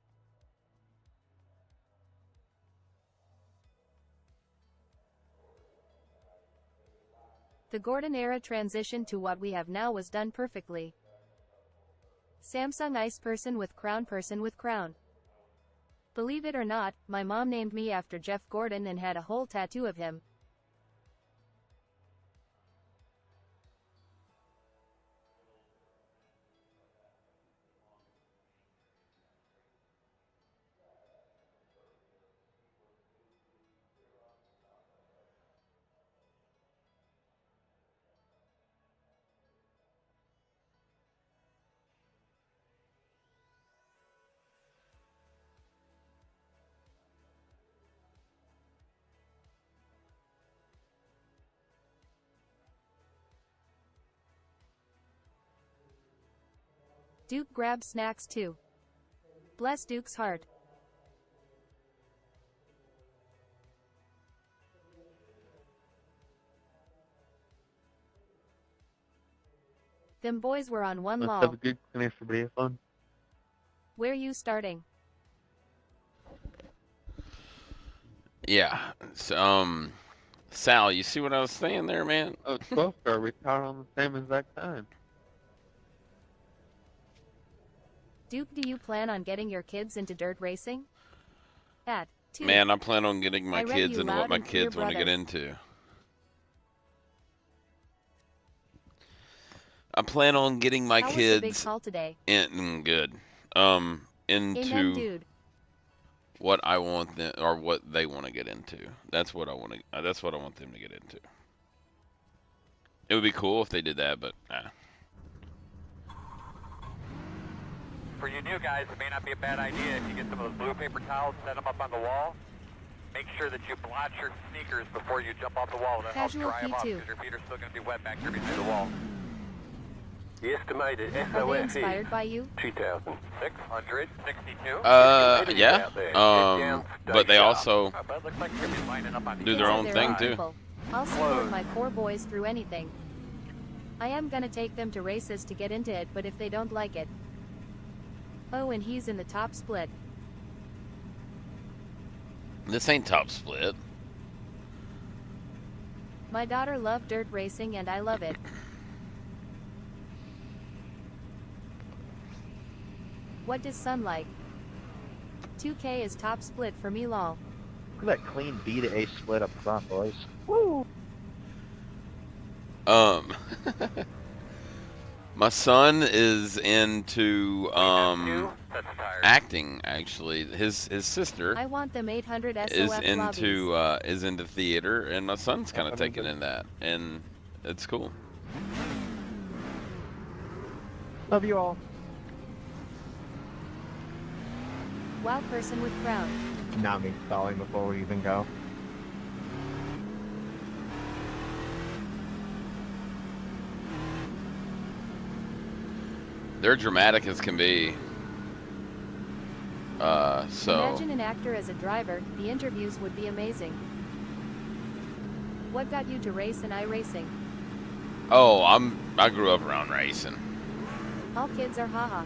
The Gordon era transition to what we have now was done perfectly. Samsung Ice person with crown person with crown. Believe it or not, my mom named me after Jeff Gordon and had a whole tattoo of him. Duke grabs snacks too. Bless Duke's heart. Them boys were on one law. Where you starting? Yeah. So, Sal, you see what I was saying there, man? Oh, 12-star retired on the same exact time. Duke, do you plan on getting your kids into dirt racing? At 2. Man, I plan on getting my I read kids you into loud what my and clear, kids want to get brother. into. I plan on getting my How was the big kids call today? good. Amen, Into dude. what I want them or what they want to get into. That's what I want to. That's what I want them to get into. It would be cool if they did that, but For you new guys, it may not be a bad idea if you get some of those blue paper towels, set them up on the wall. Make sure that you blotch your sneakers before you jump off the wall. That helps Casual dry them off P2. because your feet are still going to be wet back there behind the wall. The estimated Are they inspired by you? 2,662. yeah. But they also But it looks like you're going to be lining up on do their Kids are own their thing own too. people. I'll support my core boys through anything. I am gonna take them to races to get into it, but if they don't like it. Oh, and he's in the top split. This ain't top split. My daughter loved dirt racing and I love it. What does son like? 2K is top split for me, lol. Look at that clean B to A split up front, boys. My son is into acting. Actually, his sister I want them 800 SOF is lobbies. into theater, and my son's kind of taking in that, and it's cool. Love you all. Wow, person with crown. Not me stalling before we even go. They're dramatic as can be. So Imagine an actor as a driver. The interviews would be amazing. What got you to race and iRacing? I grew up around racing. All kids are haha.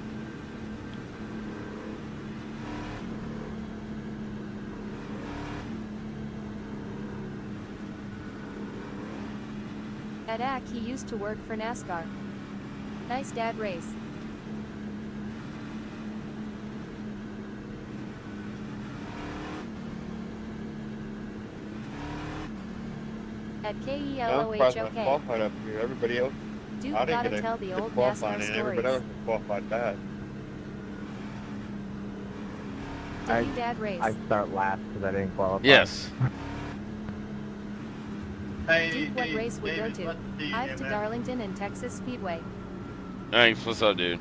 At AC, he used to work for NASCAR. Nice dad race. At KELOHOK. Qualified up here. Everybody else, Dude, I didn't gotta get tell the good old qualifying, NASCAR and everybody else stories. was qualified bad. Did you dad race? I start last because I didn't qualify. Yes. Dude, what race would go to? I've to Darlington and Texas Speedway. Thanks. What's up, dude?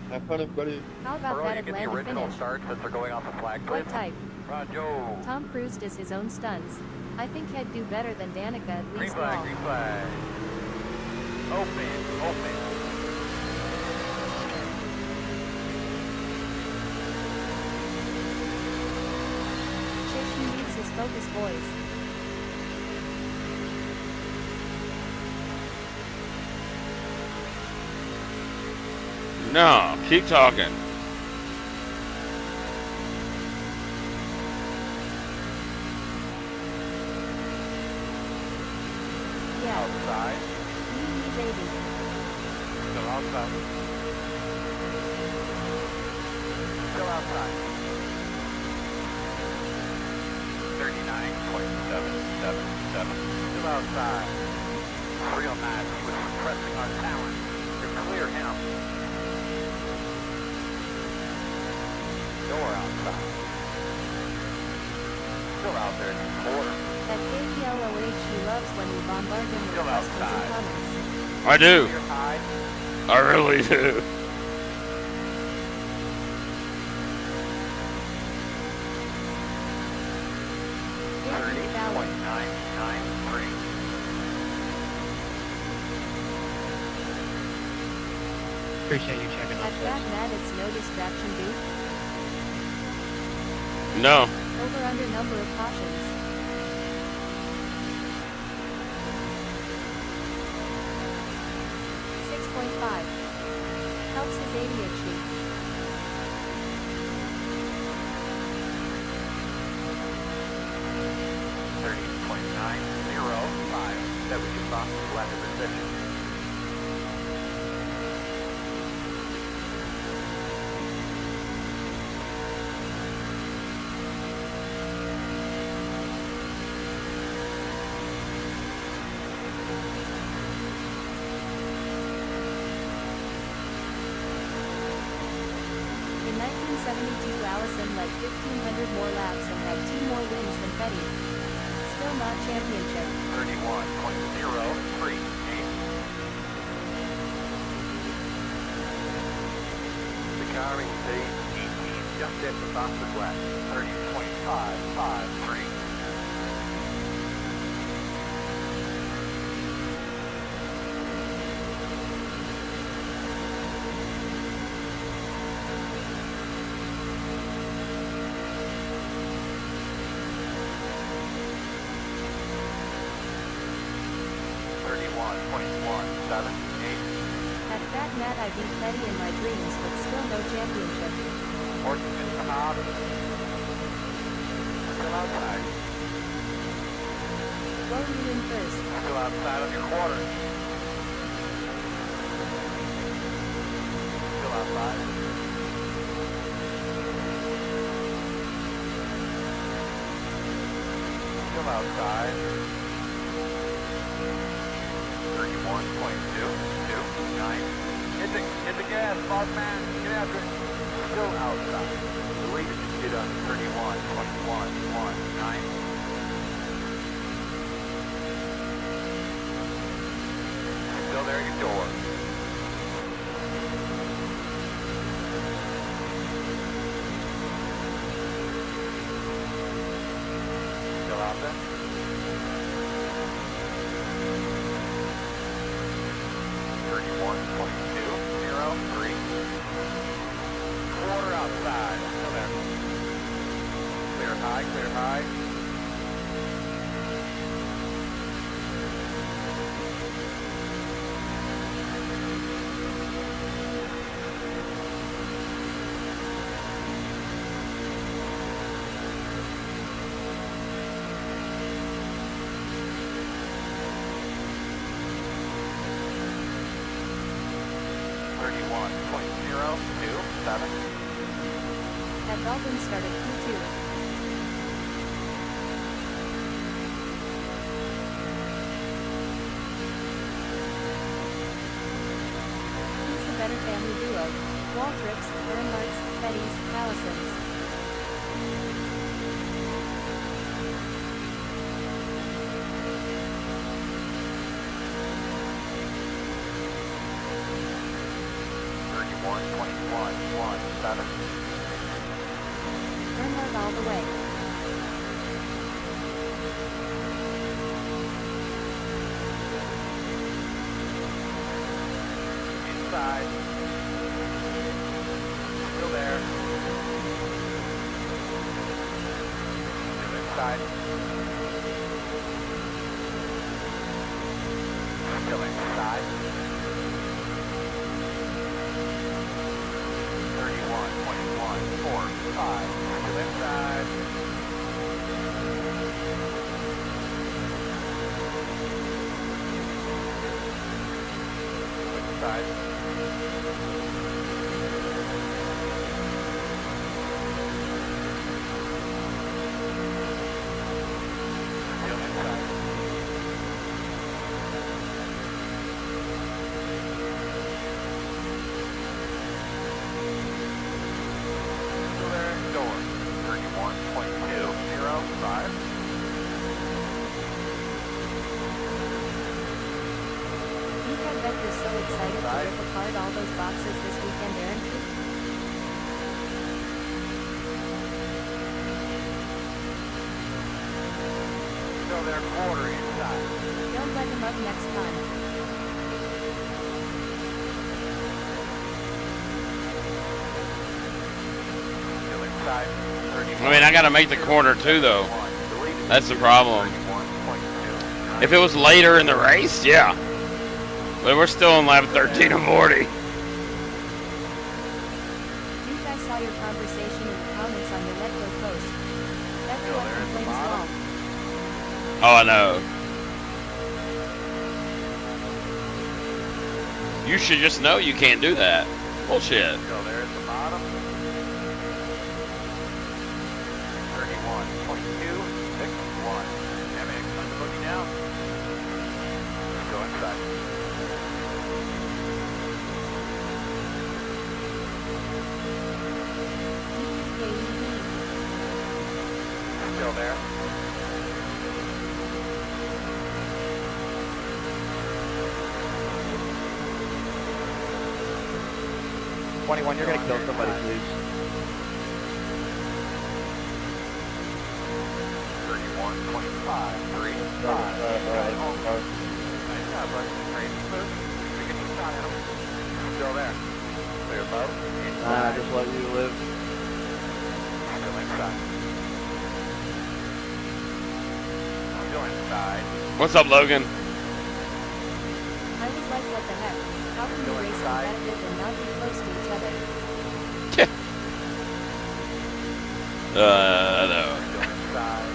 Have fun, everybody. How about Burrow, that you get the Atlanta original finish? start since they're going off the flag What grid. type? Roger. Tom Cruise does his own stunts. I think he'd do better than Danica at Green least flag, all. green flag. Open. Chick needs his focus voice. No, keep talking. Yeah. Outside. Baby. Still outside. Still outside. 39.777. Still outside. Real nice. He was pressing our talent to clear him. Door outside. Still out there in the quarter. At KELOH, he loves when we bombard him with Still questions outside. and comments. I do. Clear high. I really do. Anthony Fallon. 30.993. Appreciate you checking At Fat Matt, it's no distraction, dude. No. Over under number of cautions. 6.5. Helps his ADHD. That we just lost the left position. In 1972, Allison led 1,500 more laps and had 2 more wins than Petty. Still not championship. 31.038. The car in stage 18 just at the fastest lap. 30.553. At Fat Matt, I beat Petty in my dreams, but still no championship. Horses just come out. Still outside. Go you in first. Still outside of your quarter. Still Still outside. Still outside. 31.229. Hit the gas, boss man. Get after it. Still outside. The lead is get on 31.119. Still there at your door. Still out there? 31.203. Quarter outside. Still there. Clear high, clear high. At Dalton started Q2. Who's the better family duo? Waltrips, Earnhardts, Bettys, Allisons. Earnhardt all the way. Inside. Still there. Still inside. Still inside. 31.145. Still inside. Inside. Still inside. Still there at door. 31.205. You had Vector so excited to rip apart all those boxes this weekend, Aaron? Still there, quarter inside. Don't let him up next time. Still inside. I mean, I got to make the corner too, though. That's the problem. If it was later in the race, yeah. But we're still in lap 13 of 40. You guys saw your conversation in the comments on your Letgo post. Vector up complains long. Oh, I know. You should just know you can't do that. Bullshit. Still there at the bottom. 31.261. MX on the boogie down. Go inside. Still there. You're gonna kill somebody, please. 31.535. Nice job, bud. Great move. We can just shot at him. Still there. Clear bow. Nah, just let you live. Still inside. Still inside. What's up, Logan? I was like, what the heck? How can you race competitive and not be close to each other? I know. Still inside.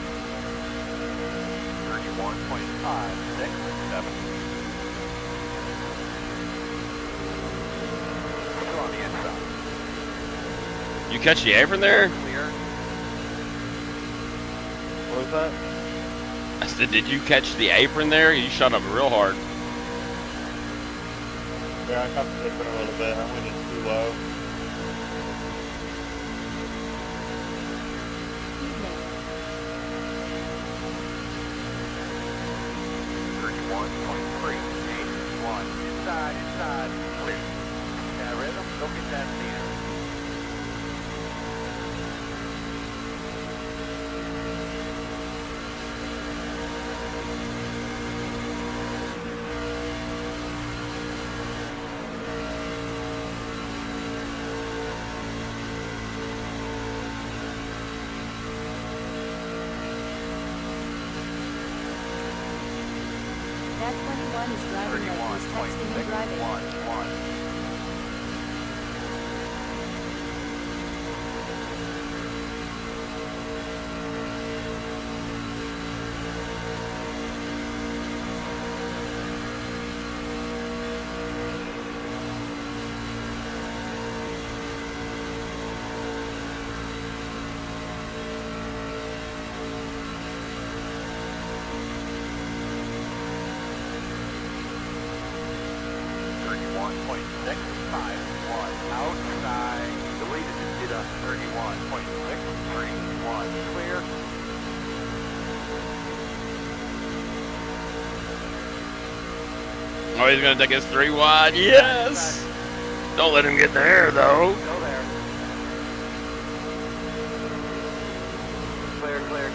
31.567. Still on the inside. You catch the apron there? Clear. What was that? I said, did you catch the apron there? You shot up real hard. Yeah, I caught the apron a little bit. I went in too low. Evening. 31.3. 81. Inside. Clear. Yeah, rhythm. Go get that in. That 21 is driving like he's texting and driving. 31.611. Outside, deleted it on 31.631. Clear. Oh, he's gonna take us 3 wide. Yes. Don't let him get there though. Go there.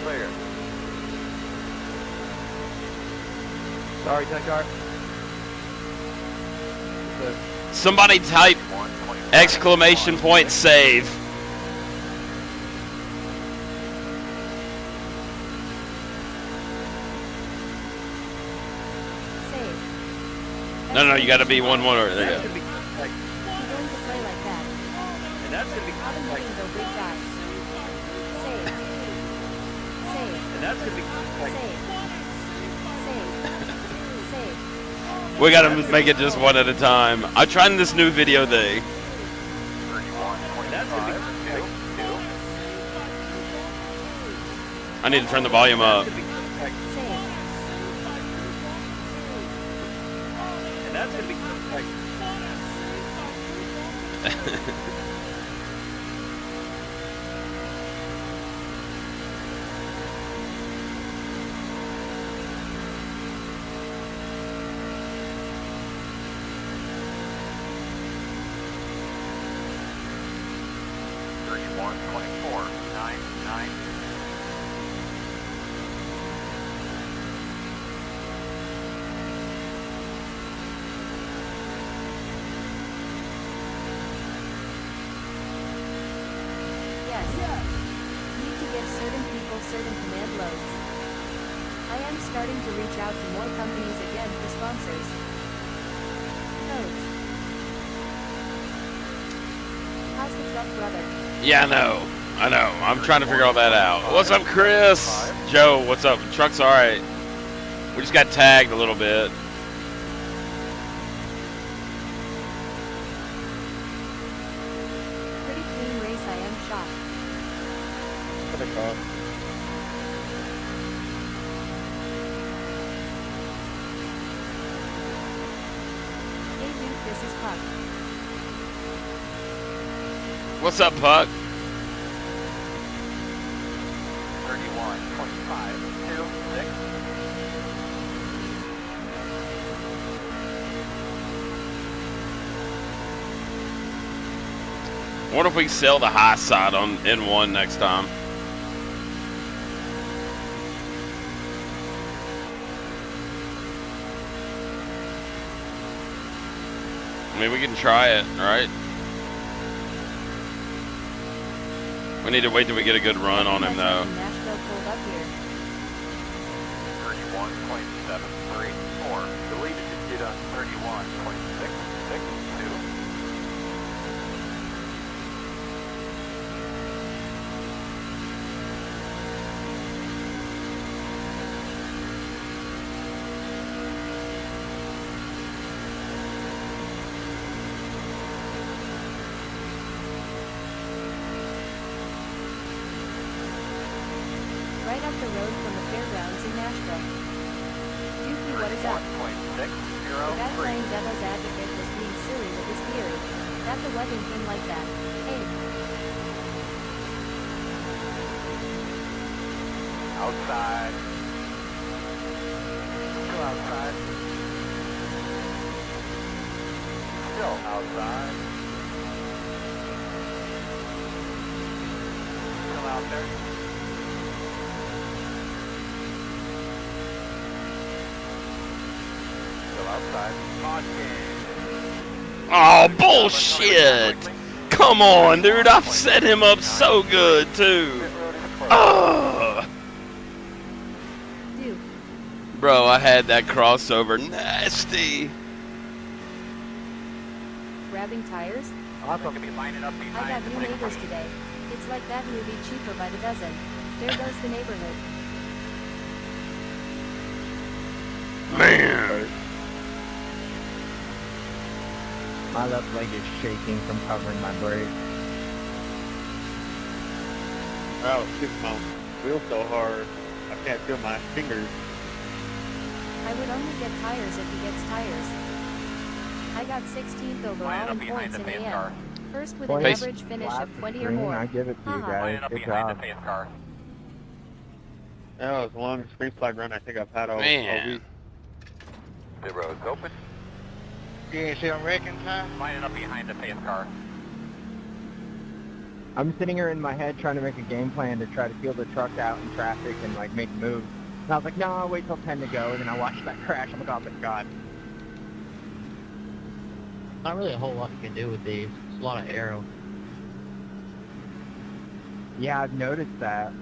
Clear. Sorry, tech car. Somebody type exclamation point save. Save. No, you gotta be 1-1 or there you go. If you're going to play like that, And that's gonna be have him hitting the big guy. Save. Save. and that's gonna be like Save. Save. Save. We gotta make it just one at a time. I'm trying this new video thing. that's gonna be like I need to turn the volume up. Save. And that's gonna be like Yes. Need to give certain people certain command loads. I am starting to reach out to more companies again for sponsors. Codes. How's the truck, brother? Yeah, I know. I'm trying to figure all that out. What's up, Chris? Joe, what's up? Truck's alright. We just got tagged a little bit. Pretty clean race, I am shocked. Tech car. Hey dude, this is Puck. What's up, Puck? 31.526. I wonder if we can sell the high side on N1 next time. I mean, we can try it, right? We need to wait till we get a good run on him, though. Nashville pulled up here. 31.734. Deleted it on 31.662. right up the road from the fairgrounds in Nashville. Dookie, what is up? 1.603. The guy playing devil's advocate was being silly with his theory that the wedding came like that. Hey, Outside. Still outside. Still outside. Still out there. Still outside. Oh, bullshit! Come on, dude. I've set him up so good, too. Oh. Duke. Bro, I had that crossover nasty. Grabbing tires? Awesome. Be lining up I behind got the new big neighbors tree. today. It's like that movie Cheaper by the Dozen. There goes the neighborhood. Man. My left leg is shaking from covering my brake. Oh, shoot my wheel so hard. I can't feel my fingers. I would only get tires if he gets tires. I got 16th overall in points in AM. First with an Points. average finish of 20 or Green, more. I give it to you Haha. guys. Lining up Good behind job. the face car. That was the longest green flag run I think I've had all Man. week. The road's open. You ain't see I'm wrecking time? Lining up behind the face car. I'm sitting here in my head trying to make a game plan to try to feel the truck out in traffic and like make moves. And I was like, no, I'll wait till 10 to go. And then I watched that crash. I'm like, oh my god. Not really a whole lot you can do with these. It's a lot of aero. Yeah, I've noticed that.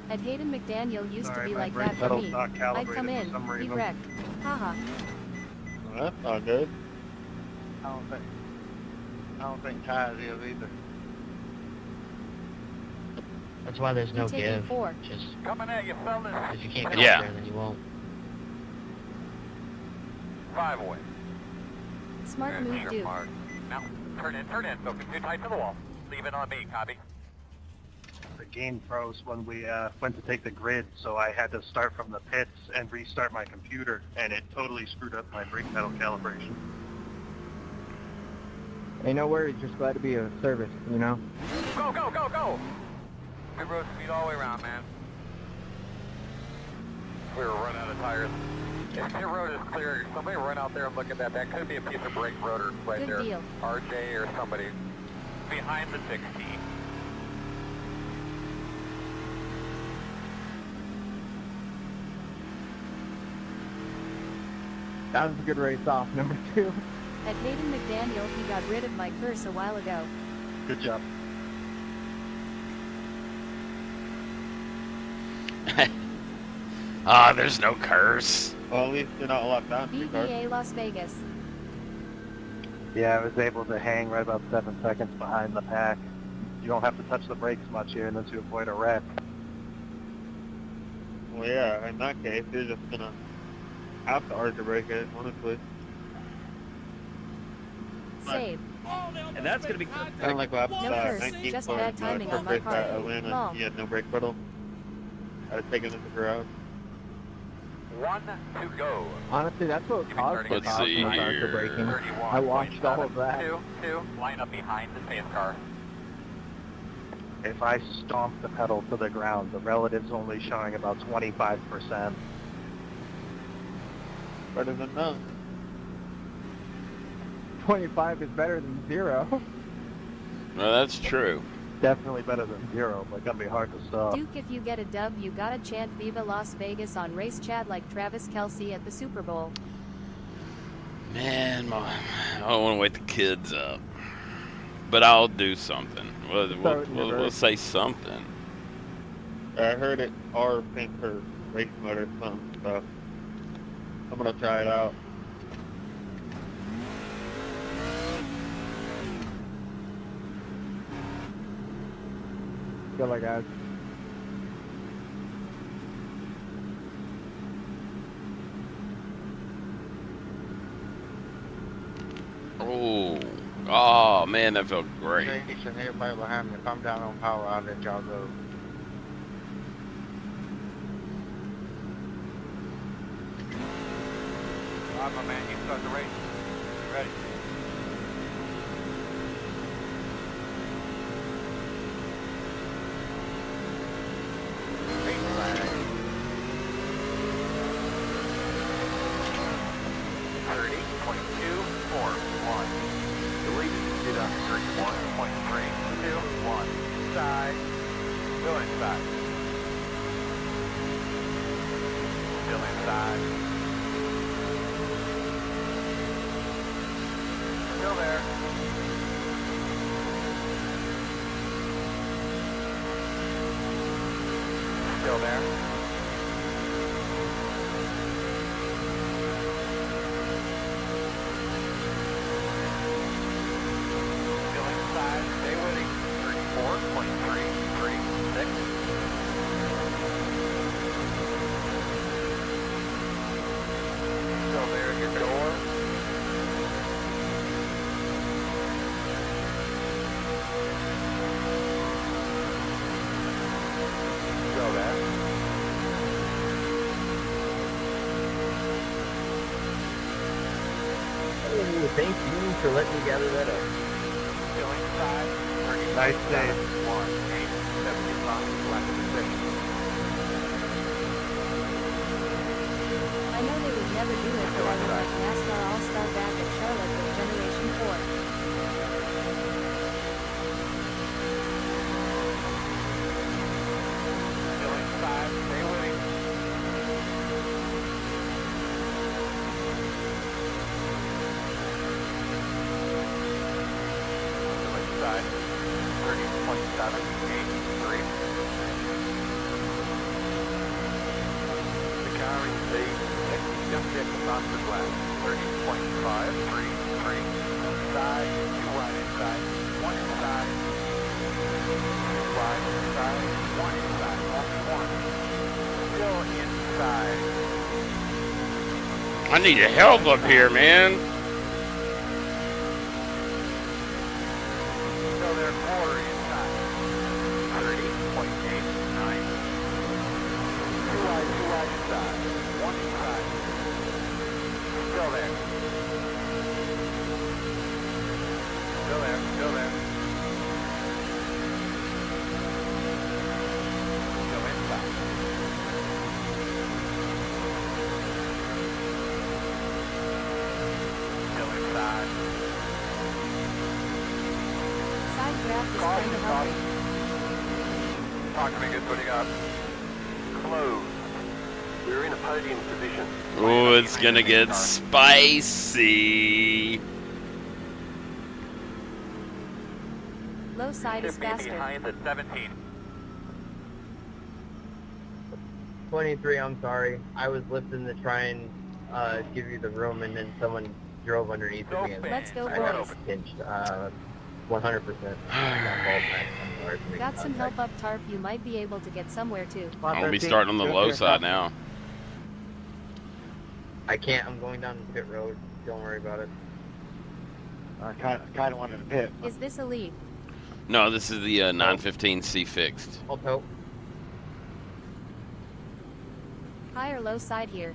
At Hayden McDaniel used Sorry, to be my like brake that for pedal's me. not I'd calibrated come for in, some he'd reason. wreck. Haha. Well, that's not good. I don't think Ty's is either. That's why there's no You take give. E4. Just Coming at you, fellas. if you can't get Yeah. out there, then you won't. 5 away. Smart There's move, your Duke. mark. Now, turn in. Don't get too tight to the wall. Leave it on me, copy. The game froze when we went to take the grid, so I had to start from the pits and restart my computer, and it totally screwed up my brake pedal calibration. Ain't no worries, just glad to be of service, you know? Go, go, go, go! Good road speed all the way around, man. We were running out of tires. If your road is clear, somebody run out there and look at that. That could be a piece of brake rotor right Good there. deal. RJ or somebody behind the 60. That was a good race off, number 2. At Hayden McDaniel, he got rid of my curse a while ago. Good job. Ah, there's no curse. Well, at least you're not locked down too hard. BVA Las Vegas. Yeah, I was able to hang right about 7 seconds behind the pack. You don't have to touch the brakes much here and then to avoid a wreck. Well, yeah, in that case, you're just gonna have to arc to break it, honestly. Save. And that's going to be Kind of like what happened No to curse, 19 just for bad timing on my race part. at Atlanta. Lol. He had no brake pedal. Had to take it in the garage. 1 to go. Honestly, that's what caused the Let's see my here. breaking. I watched all of that. 2, line up behind the face car. If I stomp the pedal to the ground, the relative's only showing about 25%. Better than none. 25 is better than 0. No, that's true. Definitely better than 0, but gonna be hard to stop. Duke, if you get a dub, you gotta chant Viva Las Vegas on race chat like Travis Kelce at the Super Bowl. Man, I don't want to wake the kids up. But I'll do something. We'll say something. I heard it are pink for race mode or something, so I'm gonna try it out. Good luck, guys. Oh man, that felt great. Jason, everybody behind me, if I'm down on power, I'll let y'all go. All right, my man, you start the race. Ready? Green flag. 30.241. Delete. Get up. 31.321. Side. Go inside. Still inside. Still there. Still there. Still inside. Stay waiting. 34.336. Still there at your door. Still there. Oh, thank you for letting me gather that up. Still inside. Nice save. 1.875 left position. I know they would never do it, but I would like NASCAR All-Star back at Charlotte with Generation 4. Still inside. Stay waiting. Still inside. 30.783. The car is safe. Just hit the fastest lap. 30.533. Inside. 2 wide inside. 1 inside. 2 wide inside. 1 inside. Only 1. Still inside. I need your help up here, man. Still there, quarter inside. 30.89. 2 wide inside. 1 inside. Still there. Still there, still there. Still inside. Still inside. Side draft is Caution, kind of caution. hungry. Talk to me, good putting up. Closed. We're in a podium position. Oh, it's gonna get spicy. Low side is Should be faster. behind the 17. 23, I'm sorry. I was lifting to try and give you the room, and then someone drove underneath of me. And Let's go, I got boys. pinched. 100%. I'm sorry for making Got some contact. help up tarp, you might be able to get somewhere too. I'm gonna be starting on the low side now. I can't. I'm going down the pit road. Don't worry about it. I kind of wanted to pit. Is this a lead? No, this is the 915C fixed. I'll tow. High or low side here?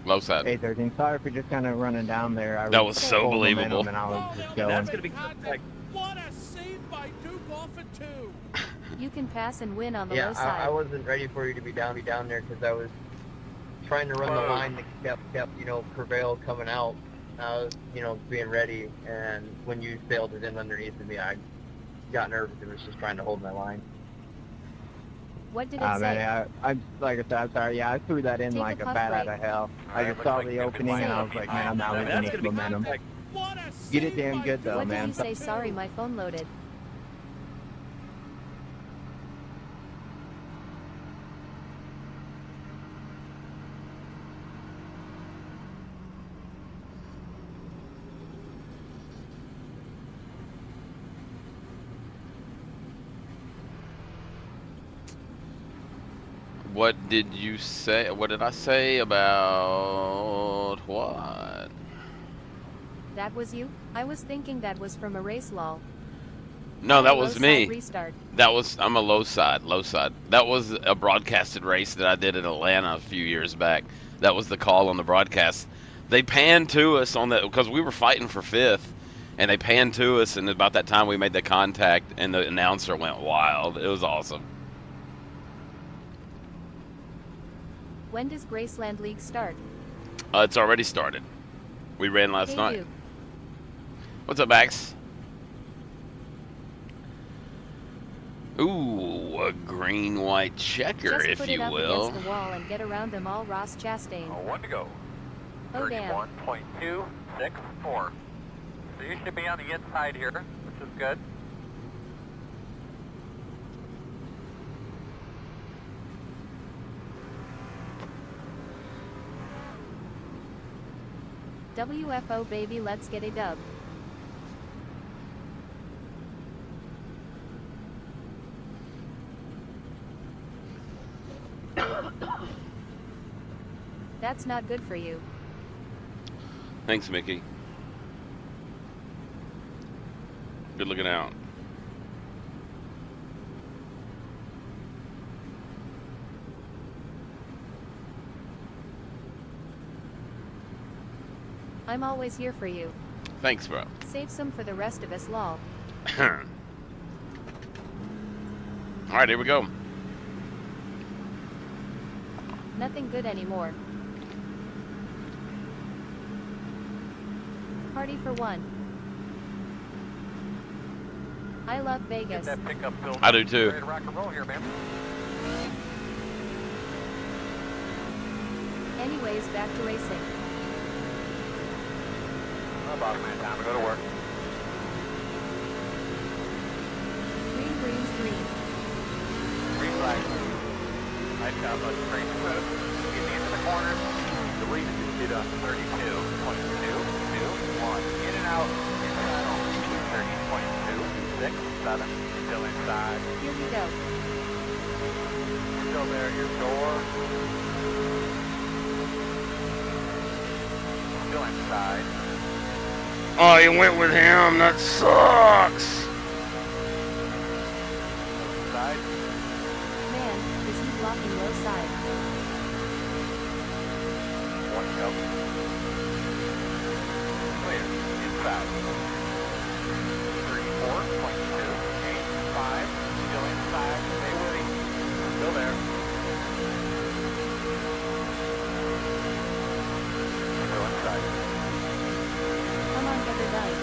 Low side. 813. Sorry for just kind of running down there. That was so full believable. momentum And I was just going. That's gonna be like What a save by Duke off at 2. You can pass and win on the Yeah, low side. I wasn't ready for you to be down there because I was trying to run the line that kept prevail coming out. I was, being ready, and when you sailed it in underneath of me, I got nervous and was just trying to hold my line. What did it say? Man, I like I said, I'm sorry. Yeah, I threw that in Take like a a puff bat out break. of hell. I Alright, just looks saw like the you have opening, and I was like, man, I'm not that's losing gonna any be momentum. like What a You did save damn by good, though, What man. did he say? Sorry, my phone loaded. What did you say? What did I say about what? That was you? I was thinking that was from a race lol. No, that Low was side me. Restart. I'm a low side. That was a broadcasted race that I did in Atlanta a few years back. That was the call on the broadcast. They panned to us on that because we were fighting for fifth, and they panned to us, and about that time we made the contact, and the announcer went wild. It was awesome. When does Graceland League start? It's already started. We ran last Hey, night. Duke. What's up, Max? Ooh, a green-white checker, Just if put you it up will. against the wall and get around them all, Ross Chastain. One to go. Oh, damn. 31.264. So you should be on the inside here, which is good. WFO baby, let's get a dub. That's not good for you. Thanks, Mickey. Good looking out. I'm always here for you. Thanks, bro. Save some for the rest of us, lol. All right, here we go. Nothing good anymore. Party for one. I love Vegas. That pickup built. I do too. Ready to rock and roll here, man. Anyways, back to racing. About a minute, time to go to work. Green, green, green. Green flag. Nice job, bud. Green flag. Get into the corner. The lead is going to be done. 32.221. In and out. Inside on 30.267. Still inside. Here we go. Still there. Your door. Still inside. Oh, you went with him. That sucks. Side. Man, is he blocking low side? One go. Clear. Inside. 34.285. Still inside. Stay with him. Still there. Still inside. Come on, get it done.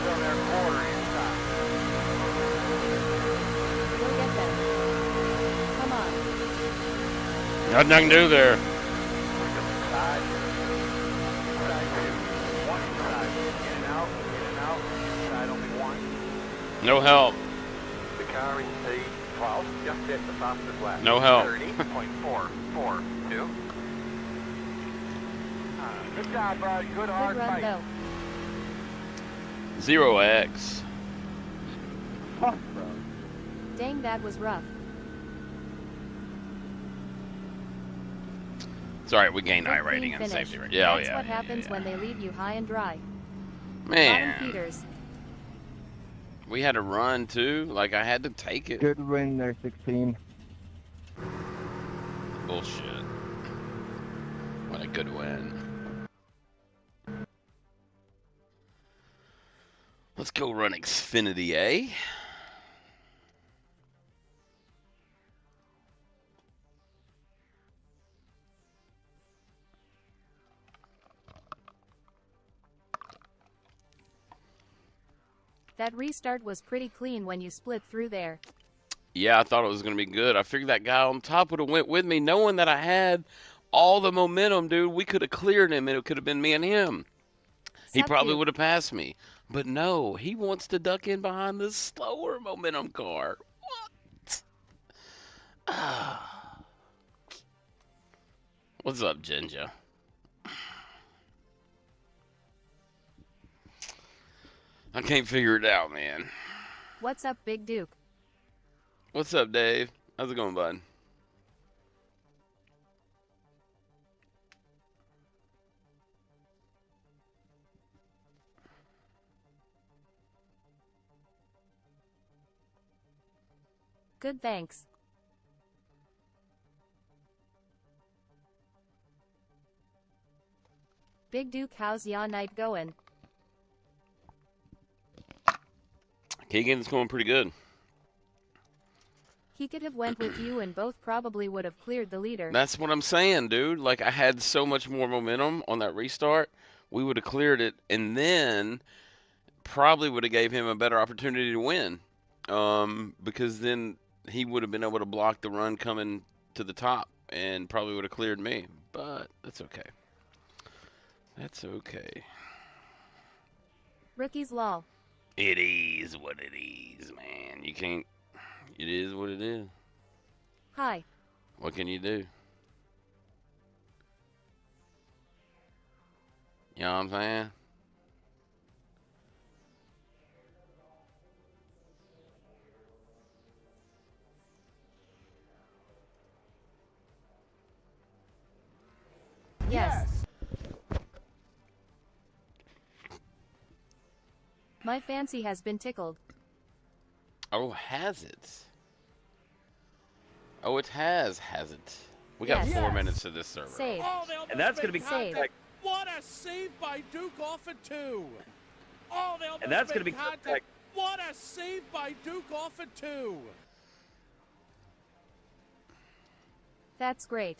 Still there. Quarter inside. Go get them. Come on. Nothing I can do there. Inside. Inside two. One inside. In and out. In and out. Inside only one. No help. The car in C12 just hit the fastest lap. No help. 30.442. Good job, bud. Good Good hard run, fight. though. 0x. Dang, that was rough. It's alright, we gained Good high clean rating and finish. safety rating. Yeah, That's what yeah, happens when they leave you high and dry. Man, Bottom feeders. we had to run too. Like, I had to take it. Good win there, 16. Bullshit. What a good win. Let's go run Xfinity A. That restart was pretty clean when you split through there. Yeah, I thought it was going to be good. I figured that guy on top would have went with me, knowing that I had all the momentum, dude. We could have cleared him, and it could have been me and him. He Sup, probably dude? would have passed me. But no, he wants to duck in behind the slower momentum car. What? What's up, Ginger? I can't figure it out, man. What's up, Big Duke? What's up, Dave? How's it going, bud? Good, thanks. Big Duke, how's ya night going? Keegan's going pretty good. He could have went with you and both probably would have cleared the leader. That's what I'm saying, dude. Like, I had so much more momentum on that restart. We would have cleared it, and then probably would have gave him a better opportunity to win. Because then he would have been able to block the run coming to the top and probably would have cleared me. But that's okay. That's okay. Rookies lol. It is what it is, man. You can't... It is what it is. Hi. What can you do? You know what I'm saying? Yes. My fancy has been tickled. Oh, has it? Oh, it has it? We got Yes. 4 minutes to this server. Save. Oh, they'll And that's move going to in be Save. contact. What a save by Duke off of 2. Oh, they'll And that's move going to in be contact. What a save by Duke off of 2. That's great.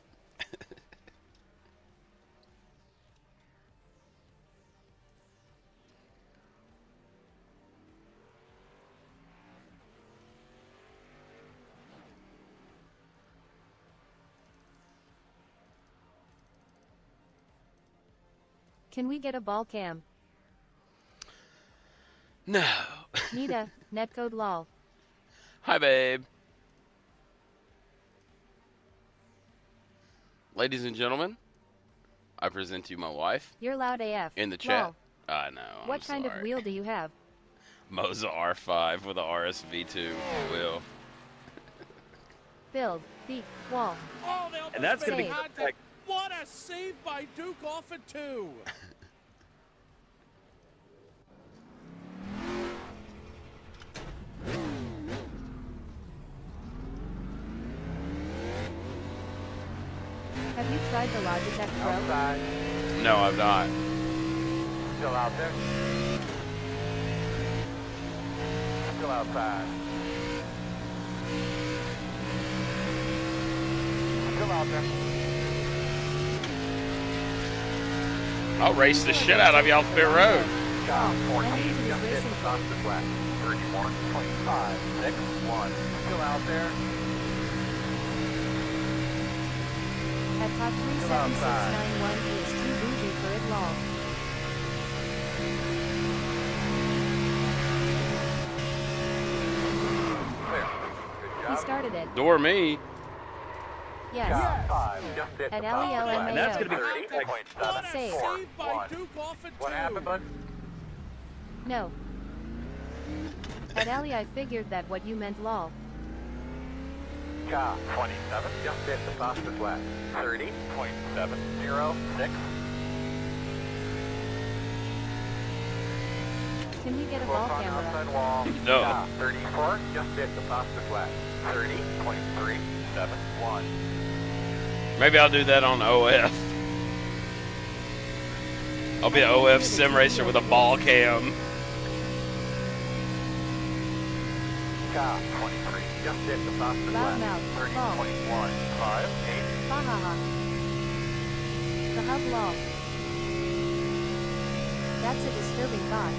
Can we get a ball cam? No. Nita, netcode lol. Hi, babe. Ladies and gentlemen, I present to you my wife You're loud AF. in the chat. Lol. I know. What kind of sorry. wheel do you have? Moza R5 with a RSV2 wheel. Build. The wall. Oh, they'll And that's move going to in be Save. contact. What a save by Duke off of 2. Have you tried the Logitech Pro? Outside. No, I'm not. Still out there. Still outside. Still out there. I'll race the shit out of you off Pit Road. Job I 14, need to be just hit racing. across the flat. 31, 25, 6, 1. Still out there. At top 37691 he is too bougie for it lol. Clear. Good He job. started it. Door me. Yes. Job 5, just hit At the top of the flat. And that's LELMAO. going to be What 30.7. a Save. save by 1. Duke off of 2. What happened, bud? No. At Ali I figured that what you meant lol. Job 27, just hit the top of the flat. 30.706. Can we get a Close ball on camera? outside wall. No. Job 34, just hit the top of the flat. 30.371. Maybe I'll do that on OF. I'll be an OF sim racer with a ball cam. Job 23, just hit the top of the flat. Loudmouth. Lol. 30.158. Bahaha. The hub lol. That's a disturbing thought.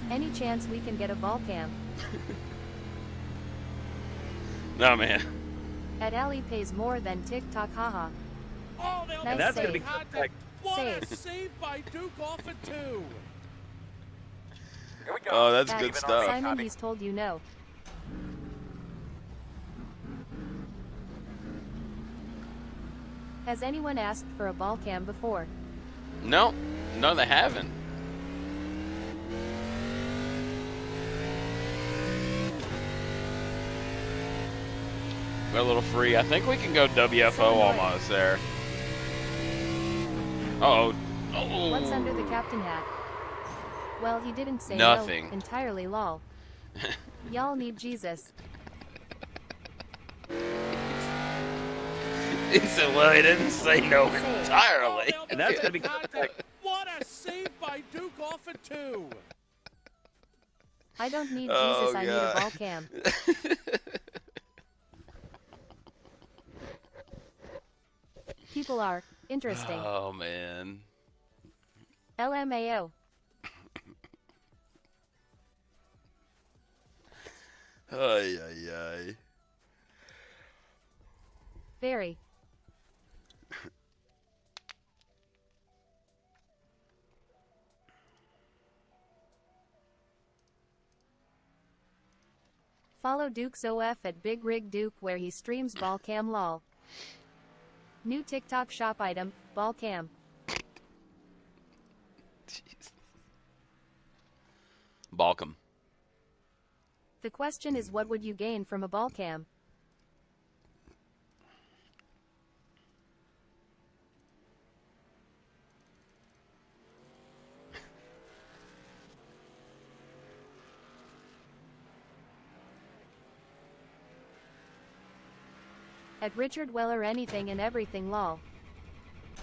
Any chance we can get a ball cam? No, man. At Ali pays more than TikTok haha. Oh, they'll Nice move that's going in to be contact. What a Save. save by Duke off of 2. Here we go. Oh, that's Back. good stuff. Simon, he's told you no. Has anyone asked for a ball cam before? No, no, they haven't. Got a little free. I think we can go WFO almost there. Uh-oh. Oh. What's under the captain hat? Well, he didn't say Nothing. no entirely, lol. Y'all need Jesus. He said, well, he didn't say no entirely. And that's going to be contact. What a save by Duke off of 2. I don't need Oh, Jesus, I need a God. ball cam. People are interesting. Oh, man. LMAO. Ay, ay, ay. Very. Follow Duke's OF at Big Rig Duke where he streams ball cam lol. New TikTok shop item, ball cam. Balcom. The question is, what would you gain from a ball cam? At Richard Weller anything and everything lol.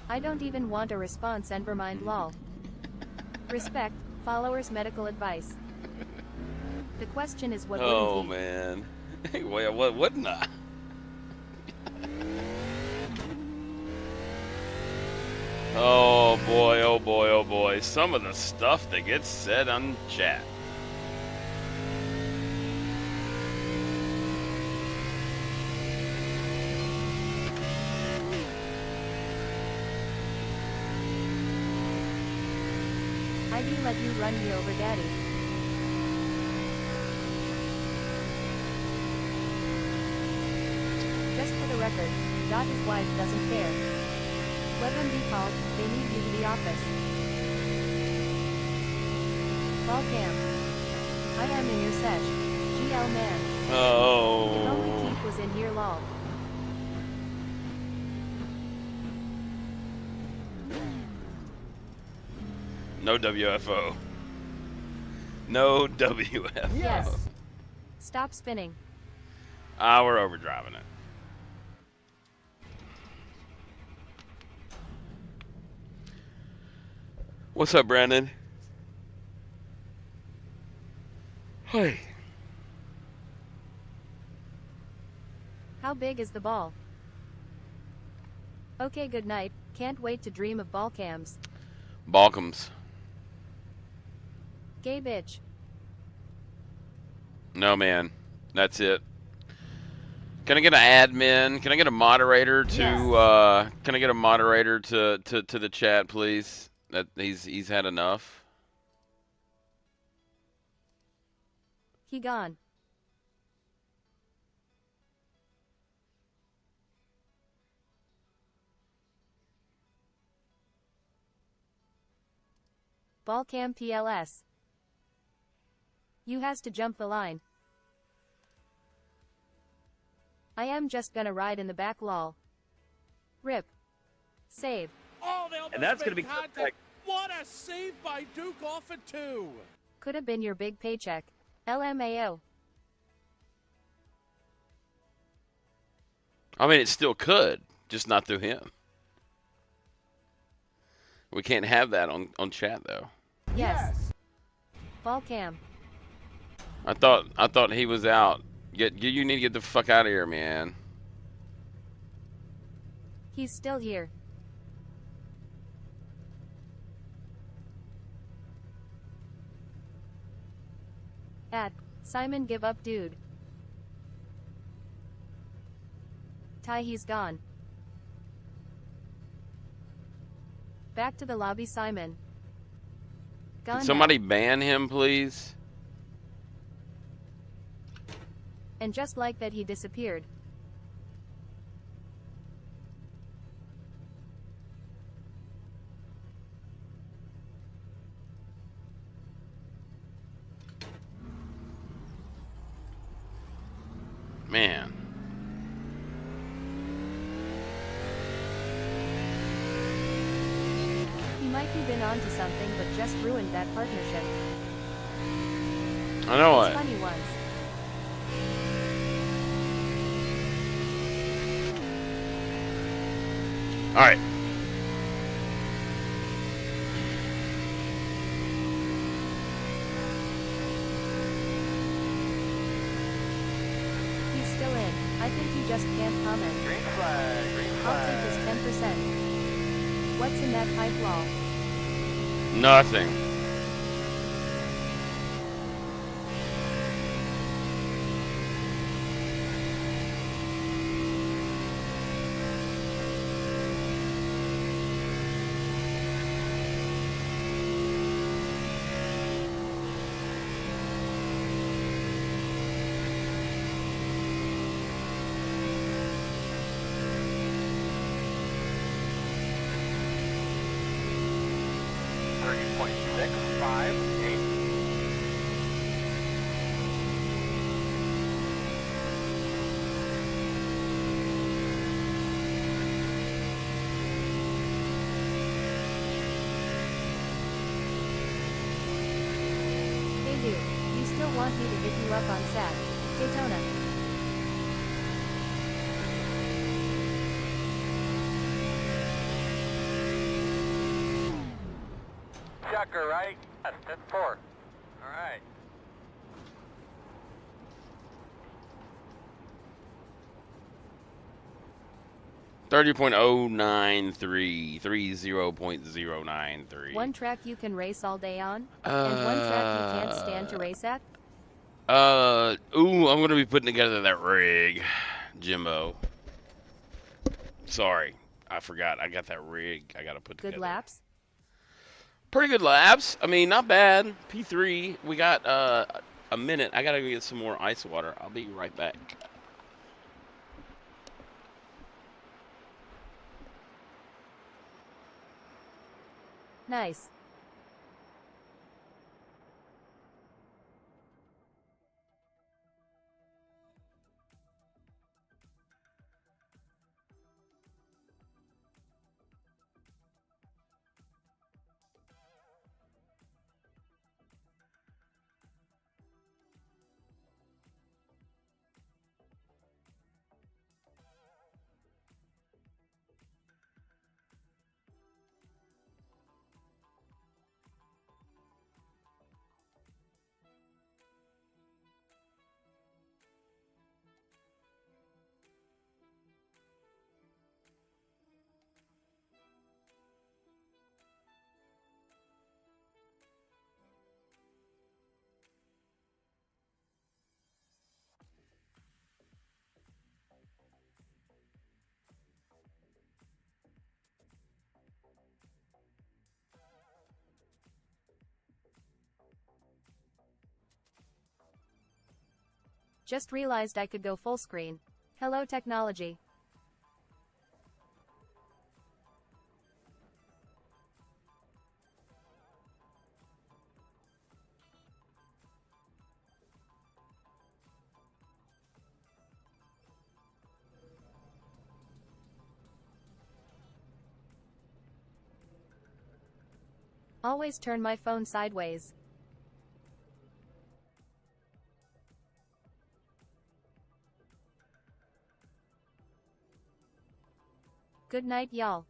I don't even want a response, never mind lol. Respect, followers medical advice. The question is, what Oh, wouldn't he? man. Well, what wouldn't I? Oh, boy, oh, boy, oh, boy. Some of the stuff that gets said on chat. I do let you run me over, daddy. Just for the record, his wife doesn't care. Let them be called, they need you to the office. Ball cam. I am in your sesh. GL man. Oh. If only Keith was in here lol. No WFO. No WFO. Yes. Stop spinning. Ah, we're overdriving it. What's up, Brandon? Hey. How big is the ball? Okay, good night. Can't wait to dream of ball cams. Balkums. Gay bitch. No, man. That's it. Can I get an admin? Can I get a moderator to can I get a moderator to the chat, please? That he's had enough. He gone. Ball cam PLS. You has to jump the line. I am just gonna ride in the back lol. Rip. Save. Oh, they'll And that's going to be contact. contact. What a save by Duke off of 2. Could have been your big paycheck. LMAO. I mean, it still could, just not through him. We can't have that on chat though. Yes. Ball cam. I thought he was out. You need to get the fuck out of here, man. He's still here. At Simon give up dude. Ty, he's gone. Back to the lobby, Simon. Gone Can now. somebody ban him, please? And just like that, he disappeared. Man. He might have been onto something, but just ruined that partnership. I know It's it. funny ones. All right. He's still in. I think you just can't comment. Green flag, green I'll take his 10%. What's in that pipe law? Nothing. Hey dude, you still want me to hit you up on SAT? Daytona. Chucker, right? That's 10-4. All right. $30.093, 30.093. One track you can race all day on? And one track you can't stand to race at? Ooh, I'm gonna be putting together that rig, Jimbo. Sorry, I forgot. I got that rig. I gotta put Good together. laps? Pretty good laps. I mean, not bad. P3. We got a minute. I gotta go get some more ice water. I'll be right back. Nice. Just realized I could go full screen. Hello technology. Always turn my phone sideways. Good night, y'all.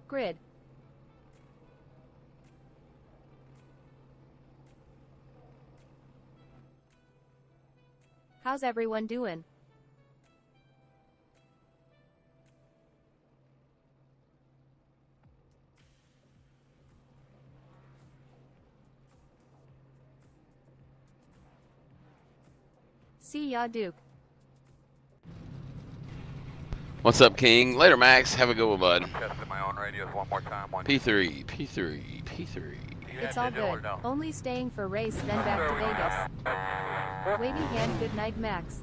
Grid. How's everyone doing? See ya, Duke. What's up, King? Later, Max. Have a good one, bud. Testing my own radios one more time. P3, P3, P3. It's all good. Only staying for race, then back to Vegas. Waving hand, good night, Max.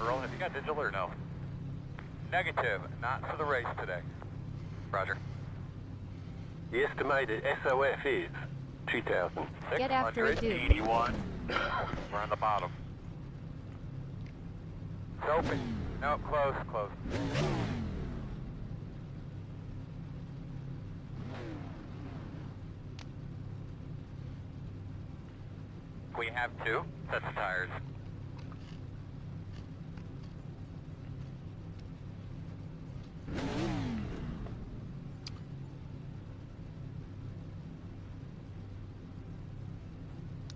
Earl, have you got digital or no? Negative. Not for the race today. Roger. The estimated SOF is 2,000. Get after it, dude. 81. We're on the bottom. It's open. No, close, close. We have 2 sets of tires.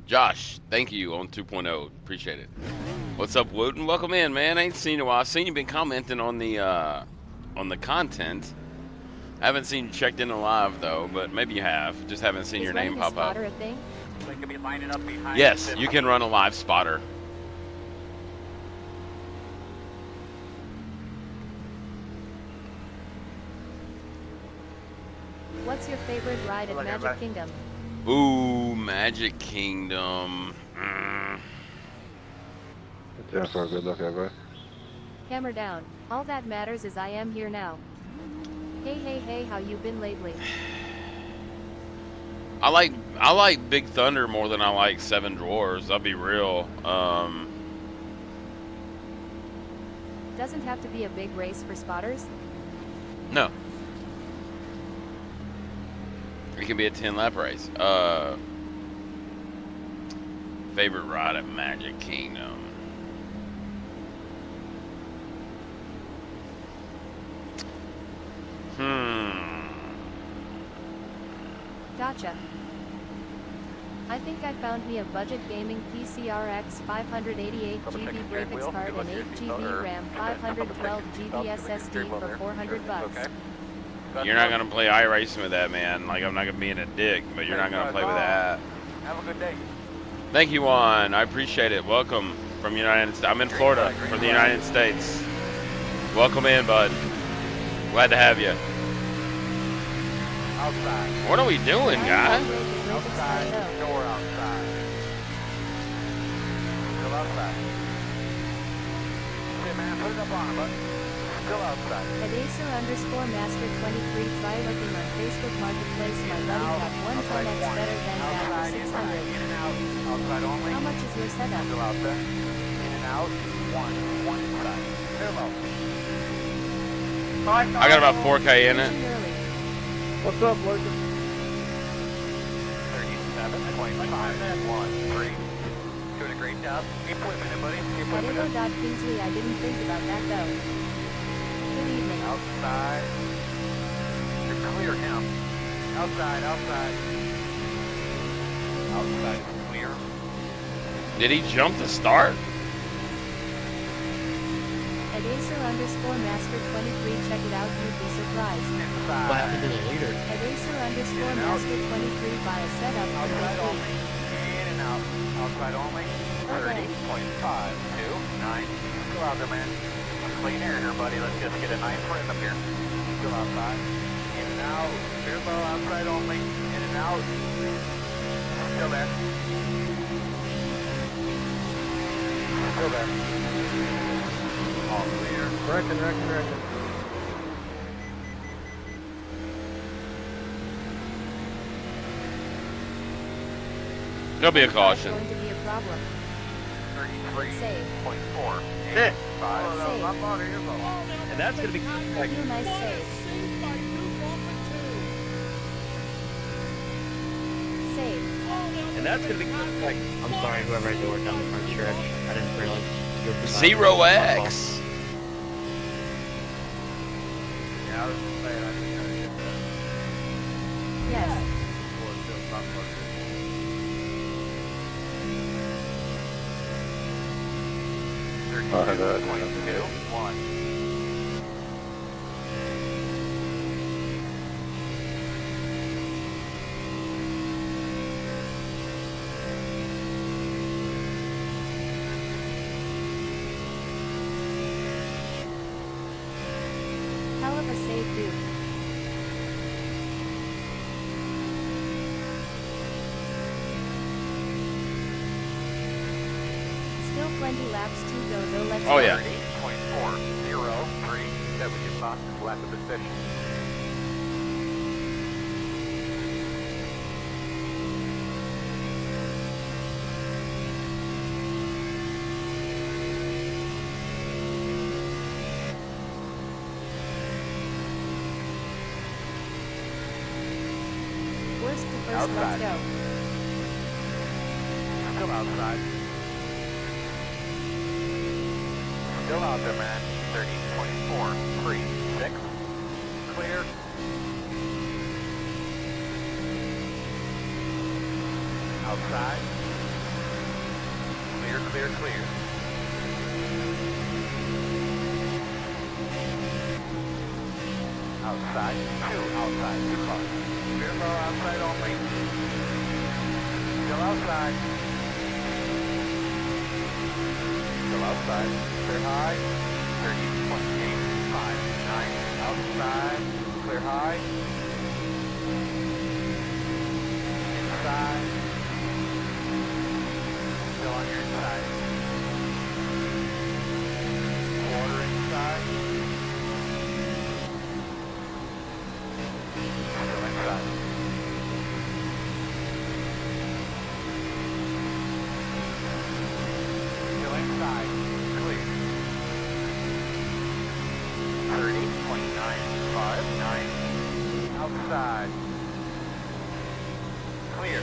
Josh, thank you on 2.0. Appreciate it. What's up, Wooten? Welcome in, man. I ain't seen you in a while. I've seen you been commenting on the content. I haven't seen you checked in live though, but maybe you have. Just haven't seen your name pop up. A thing? They could be lining up behind Yes, you can run a live spotter. What's your favorite ride at Magic Kingdom? Ooh, Magic Kingdom. Yeah, for a good look, everybody. Hammer down. All that matters is I am here now. Hey, how you been lately? I like Big Thunder more than I like Seven Dwarfs. I'll be real. Doesn't have to be a big race for spotters? No. It can be a 10-lap race. Favorite ride at Magic Kingdom. Gotcha. I think I found me a budget gaming PCRX 588 GB graphics card and 8 GB RAM, 512 GB SSD for $400. You're not gonna play iRacing with that, man. Like, I'm not gonna be in a dick, but you're not gonna play with that. Have a good day. Thank you, Juan. I appreciate it. Welcome from United States. I'm in Florida for the United States. Welcome in, bud. Glad to have you. Outside. What are we doing, guys? Outside. Door outside. Still outside. Okay, man, put it up on, bud. Still outside. At Acer_Master23, try looking on Facebook Marketplace. My buddy got one 10x better than that for 600. In and out. Outside only. How much is your setup? Still out there. In and out. One inside. Parallel. I got about 4K in it. What's up, Lucas? 37, 25, 1, 3. Doing a great job. Keep whipping it, buddy. Keep At whipping it. Kingsley, I didn't think about that though. Good evening. Outside. You're clear now. Outside, outside. Outside is clear. Did he jump the start? At Acer_Master23, check it out, you'd be surprised. What happened to the leader? At Acer_Master23, buy a setup for Outside free. only. In and out. Outside only. 30.529. Still out there, man. Clean air here, buddy. Let's just get a nice rhythm up here. Still outside. In and out. Clear low. Outside only. In and out. Still there. Still there. All clear. Reckon. There'll be a caution. Going to be a problem. 33.4. Save. 5. Save. And that's going to be like, Do a nice save. Save. and that's going to be like, I'm sorry, whoever had to work on the front stretch. I didn't realize you were beside 0x. Yeah, I was just saying, I think I should get that. Yes. Before it feels not much. 32.21. Hell of a save, dude. Still plenty laps to go though, let's Oh, go. yeah. 38.403. That was your fastest lap of the session. Worst to first, Outside. let's go. Still Still outside. Still out there, man. 30.4, 3, 6. Clear. Outside. Clear, clear, clear. Outside. 2 outside. 2 cars. Clear low outside only. Still outside. Still outside. Clear high. 30.859. Outside. Clear high. Inside. Still on your inside. Quarter inside. Still inside. Still inside. Clear. 30.959. Outside. Clear.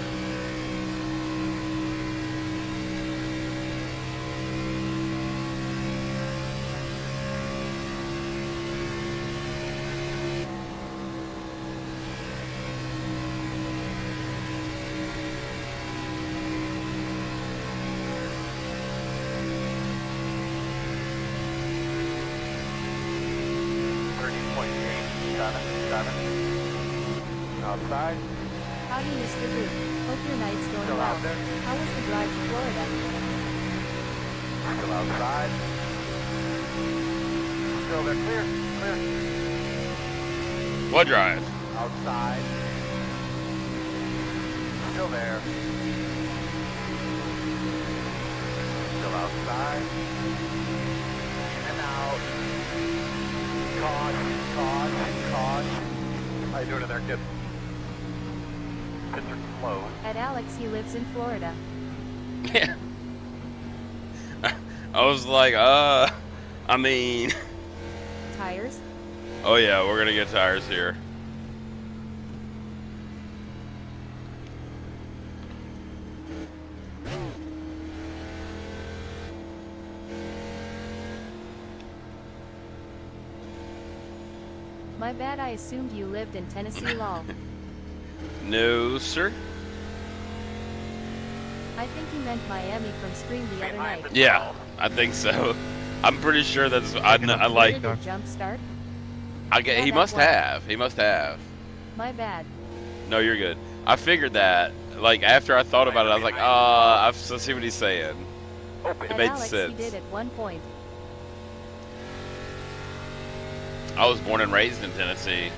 Outside. Howdy, Mr. Boot. Hope your night's going Still well. out there. How was the drive to Florida? Still outside. Still there. Clear. Clear. What drive? Outside. Still there. Still outside. In and out. Caution, caution, caution. How you doing in there, kid? Pits are closed. At Alex, he lives in Florida. Yeah. I was like, I mean, Tires? oh yeah, we're gonna get tires here. My bad, I assumed you lived in Tennessee, lol. No, sir. I think he meant Miami from Scream the other night. Yeah, I think so. I'm pretty sure that's I Where like. did the jump start? I get. He that must was- have. He must have. My bad. No, you're good. I figured that. Like after I thought about it, I was like, I see what he's saying. It At made Alex, sense. he did at one point. I was born and raised in Tennessee.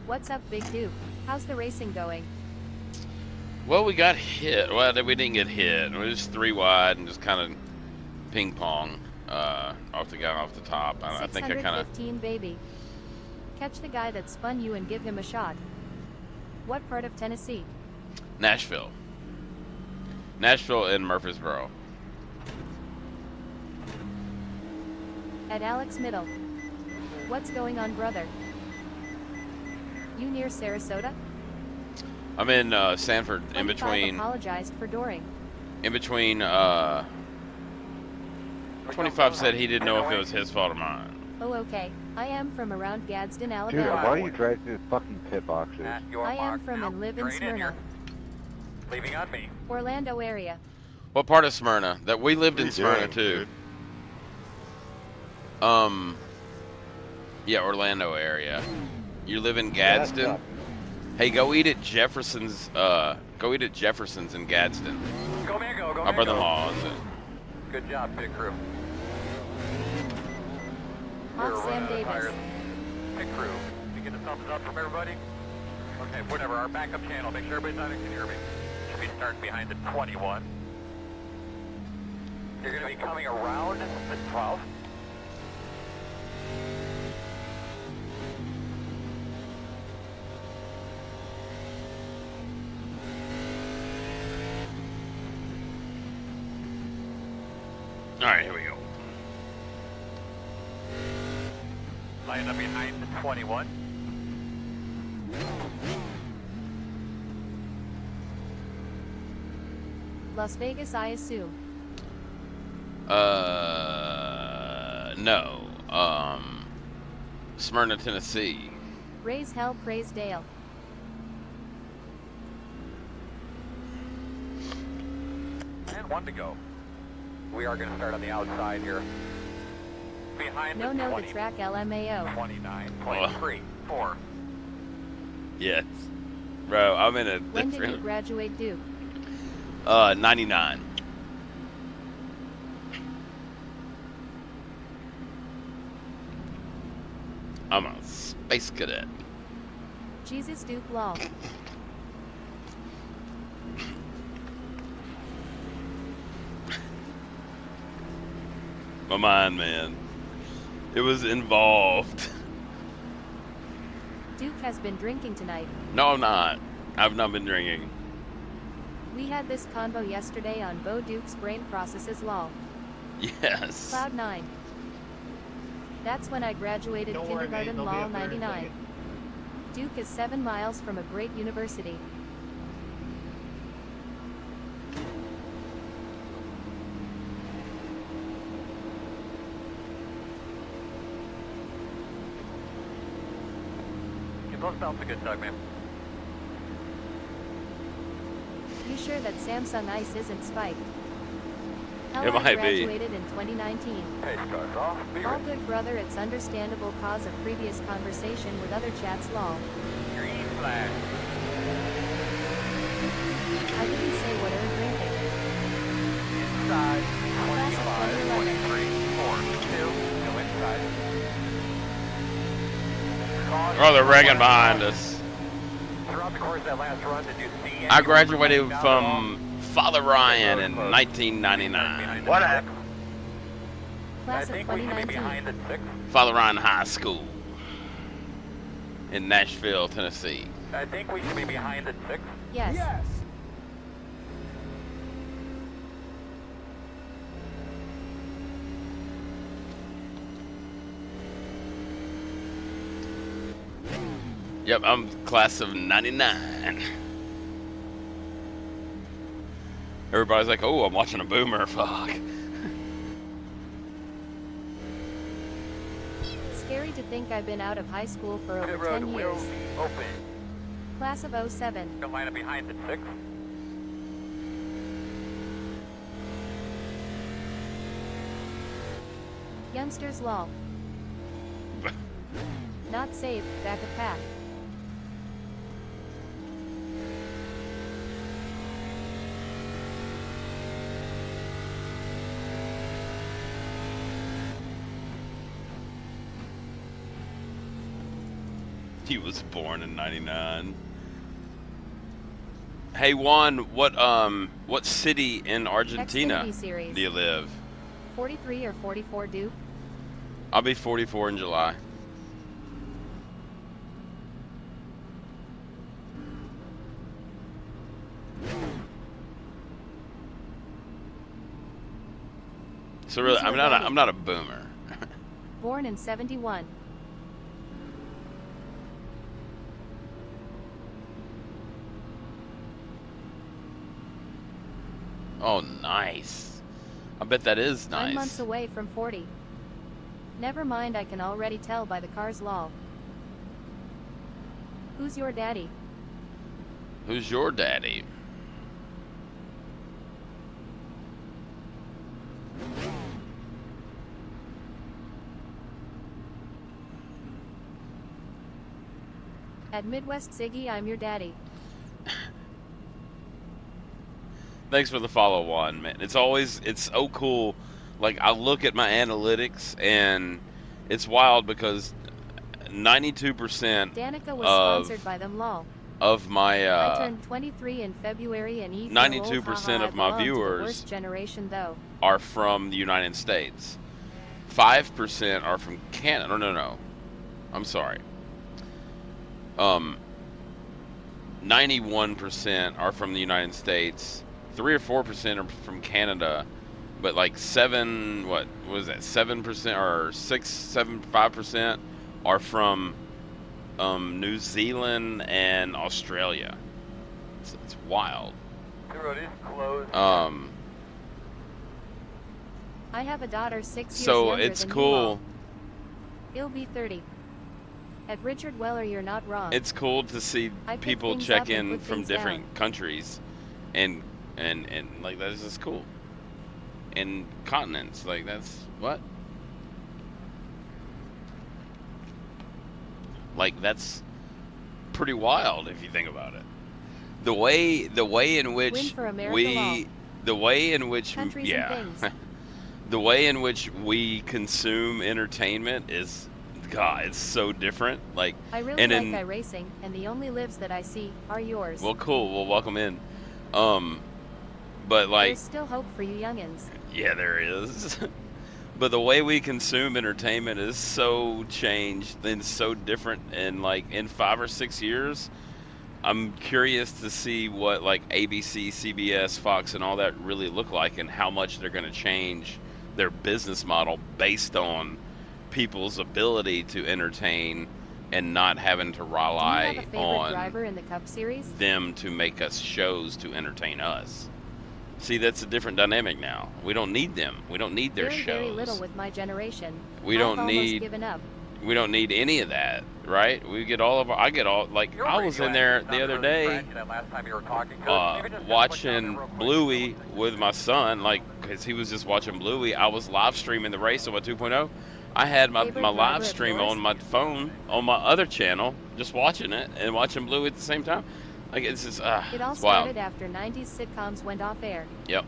What's up, Big Duke? How's the racing going? Well, we got hit. Well, we didn't get hit. We were just 3 wide and just kind of ping pong off the guy off the top. I think I kind of. 615, baby. Catch the guy that spun you and give him a shot. What part of Tennessee? Nashville and Murfreesboro. At Alex Middle. What's going on, brother? You near Sarasota? I'm in Sanford, in 25 between. apologized for Doring. In between. 25 said he didn't know if it was his fault or mine. Oh, okay. I am from around Gadsden, Dude, Alabama. why do you drive through fucking pit boxes? I am from and live in Smyrna, Leaving on me. Orlando area. What part of Smyrna? That we lived in Pretty Smyrna dang, too. Yeah, Orlando area. You live in Gadsden? Hey, go eat at Jefferson's. Go eat at Jefferson's in Gadsden. Go man, go. Go My man, brother-in-law owns it. Good job, pit crew. Hot Sam Davis. Pit crew. You get a thumbs up from everybody? Okay, whatever. Our backup channel. Make sure everybody's on it. Can you hear me? Should be starting behind the 21. You're going to be coming around the 12. Alright, here we go. Line up behind the 21. Las Vegas, I assume. No. Smyrna, Tennessee. Raise hell, praise Dale. And 1 to go. We are going to start on the outside here. Behind No, the no, 20, the track LMAO. 29.3, 4. Yes. Bro, I'm in a When did you different... graduate Duke? 99. I'm a space cadet. Jesus Duke lol. My mind, man. It was involved. Duke has been drinking tonight. No, I'm not. I've not been drinking. We had this convo yesterday on Bo Duke's brain processes lol. Yes. Cloud 9. That's when I graduated Don't worry, man, kindergarten they'll be lol up there in a 99. second. Duke is 7 miles from a great university. Get those belts a good tug, man. You sure that Samsung Ice isn't spiked? Hell, It I might be. graduated in 2019. Pace cars off. Be All ready. good, brother. It's understandable cause of previous conversation with other chats lol. Green flag. I didn't say what are drinking. Inside. Class of 25, 2011. 23, 4, 2. Go inside. Caution, Oh, they're ragging behind us. Throughout the course of that last run, did you see any I graduated down the hall? from Father Ryan in 1999. What happened? I Class of think we should be 2019. behind at 6. Father Ryan High School in Nashville, Tennessee. I think we should be behind at 6. Yes. Yep, I'm class of 99. Everybody's like, oh, I'm watching a boomer. Fuck. Scary to think I've been out of high school for Pit over road 10 will years. be open. Class of 07. Don't line up behind at 6. Youngsters lol. Not safe, back a pack. He was born in 99. Hey Juan, what city in Argentina Xfinity series. do you live? 43 or 44 Duke? I'll be 44 in July. So really, Who's your daddy? I'm not a boomer. Born in 71. Oh, nice. I bet that is 9 months nice. away from 40. Never mind, I can already tell by the car's lol. Who's your daddy? Who's your daddy? At Midwest Ziggy, I'm your daddy. Thanks for the follow, Juan, man. It's so cool. Like, I look at my analytics, and it's wild because 92% Danica was of sponsored by them lol. my I turned 23 in February and 92% of my viewers worst generation though. are from the United States. 5% are from Canada. No. I'm sorry. 91% are from the United States. 3 or 4% are from Canada, but like 7% or 5% are from New Zealand and Australia. It's wild. The road is closed. I have a daughter 6 years So younger it's than you cool. all. He'll be 30. At Richard Weller, you're not wrong. It's cool to see I pick people things check up and in put from things different down. countries, and like that is just cool. And continents, like that's what. Like that's pretty wild if you think about it. The way in Win which for America we, the way in which Countries yeah, and things. the way in which we consume entertainment is, God, it's so different. Like, I really and like in, iRacing, and the only lives that I see are yours. well, cool. We'll welcome in. But like, There's still hope for you youngins. yeah, there is. But the way we consume entertainment is so changed and so different. And like in 5 or 6 years, I'm curious to see what like ABC, CBS, Fox, and all that really look like, and how much they're going to change their business model based on people's ability to entertain and not having to Do you rely have a favorite on driver in the Cup Series? them to make us shows to entertain us. See, that's a different dynamic now. We don't need them. We don't need their Very, shows. very little with my generation. We I've don't almost need. given up. We don't need any of that, right? We get all of our. I get all like I was in there the other day, watching Bluey with my son, like because he was just watching Bluey. I was live streaming the race on my 2.0. I had my Favorite live driver of stream yours? on my phone on my other channel, just watching it and watching Bluey at the same time. Like it's just It all it's wild. started after 90s sitcoms went off air. Yep.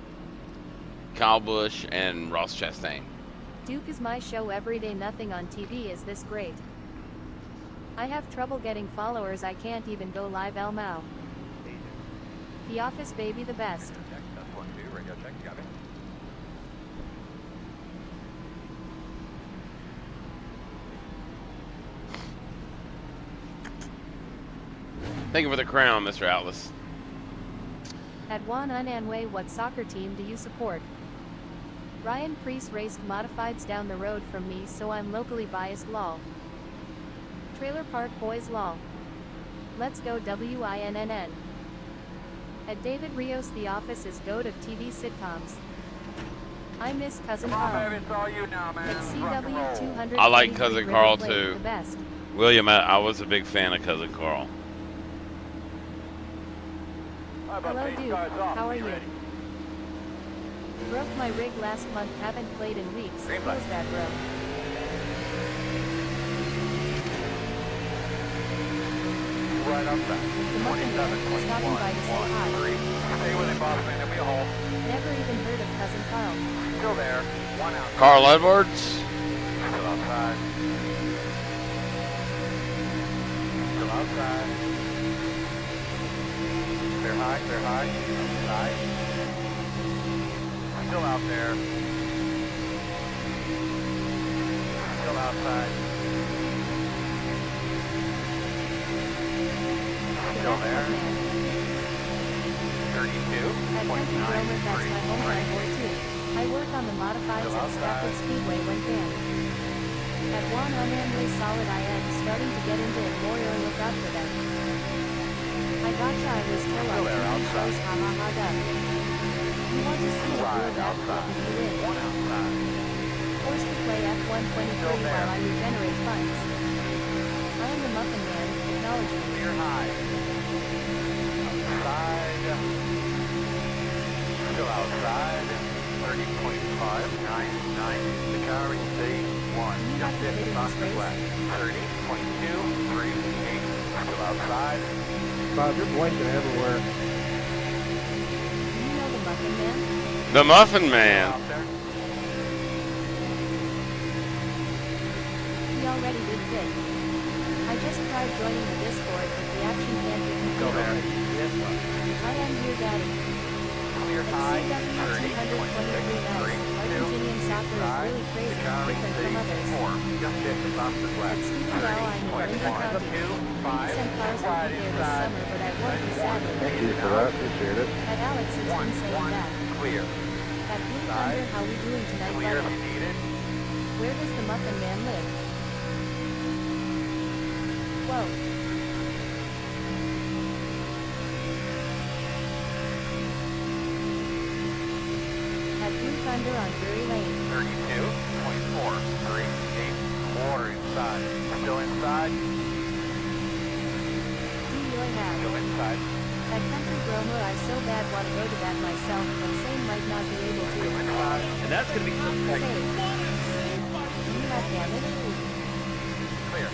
Kyle Busch and Ross Chastain. Duke is my show every day. Nothing on TV is this great. I have trouble getting followers. I can't even go live. El Mao. The Office, baby, the best. Thank you for the crown, Mr. Atlas. At Juan Ananwe, what soccer team do you support? Ryan Preece raced modifieds down the road from me, so I'm locally biased. Lol. Trailer Park Boys lol. Let's go WINNN. At David Rios, The Office is GOAT of TV sitcoms. I miss Cousin Carl. At CW 200. I like Cousin Carl too. The best. William, I was a big fan of Cousin Carl. Hello, Duke. How are you? Broke my rig last month. Haven't played in weeks. Feels bad, bro. Right up back. The Muffin Man, stopping by to say hi. Stay with him, boss man. There'll be a hole. Never even heard of Cousin Carl. Still there. One out. Carl Edwards. Still outside. Still outside. Clear high, clear high. Outside. Still out there. Still outside. Still there. 32. At Country Roamer, that's my homeland boy too. I work on the modifieds at Stafford Speedway when can. At Juan Ananwe Solid, I am starting to get into it more. Or look out for them. I gotcha. I was still on TV shows. Ha ha ha duh. You want to see a real bad flip if you win. Forced to play F123 while I regenerate funds. I am the Muffin Man. Acknowledge me. Clear high. Outside. Still outside. 30.599. The car is C1. Just hit the box flat. 30.238. Still outside. Bob, you're blinking everywhere. Do you know the Muffin Man? The Muffin Man. He already did fit. I just tried joining the Discord, but the action can't be completed. I am here, Daddy. Clear At high. CW 223 nice. Argentinian soccer is really crazy, different from others. Just hit the box flat. At Stupid Owl, I'm in Lincoln County. 90% cars will be there this summer, but I won't be Saturday. Thank you for that. Appreciate it. At Alex, it's been saying that. Clear. At Blue Thunder, how we doing tonight, Clear if buddy? you need it. Where does the Muffin Man live? Whoa. At Blue Thunder on Drury Lane. 32.438. Quarter inside. Still inside. DUI have. Still inside. At Country Bromo I so bad want to go to that myself, but Same might not be able to. And that's going to be like, Save. You have damage? Clear.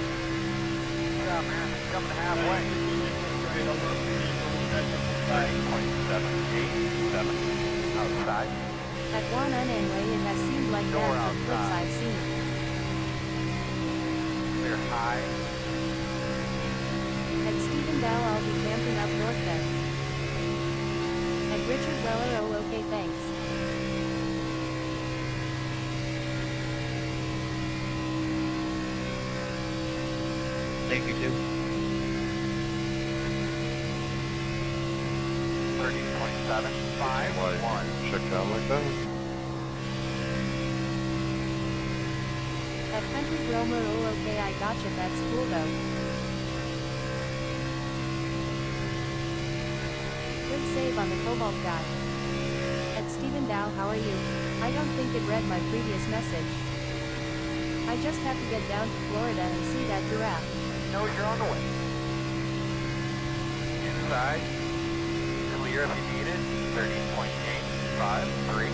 Yeah, man. Coming halfway. 9.787. Outside. At Juan Anyway it has seemed like Door that for outside. flips I've seen. Clear high. At Stephen Dow I'll be camping up north then. At Richard Weller oh okay thanks. Thank you, too. 30.751. Check down like that. At Country Bromo oh okay I gotcha that's cool though. Good save on the Cobalt guy. At Stephen Dow how are you? I don't think it read my previous message. I just have to get down to Florida and see that giraffe. No, you're on the way. Inside. Clear if you need it. 30.853.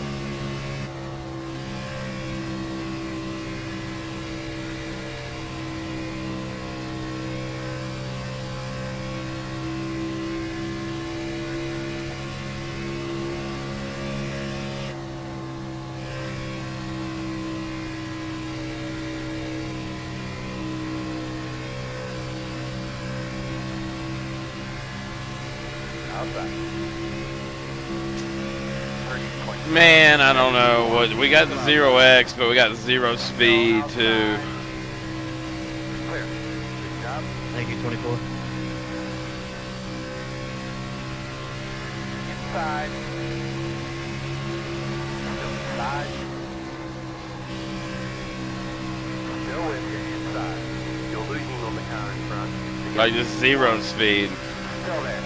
Outside. 30.7. Man, I don't know what we got the 0x, but we got 0 speed too. Clear. Good job. Thank you, 24. Inside. Still inside. Still with you inside. You're losing on the car in front. Like just 0 speed. Still there.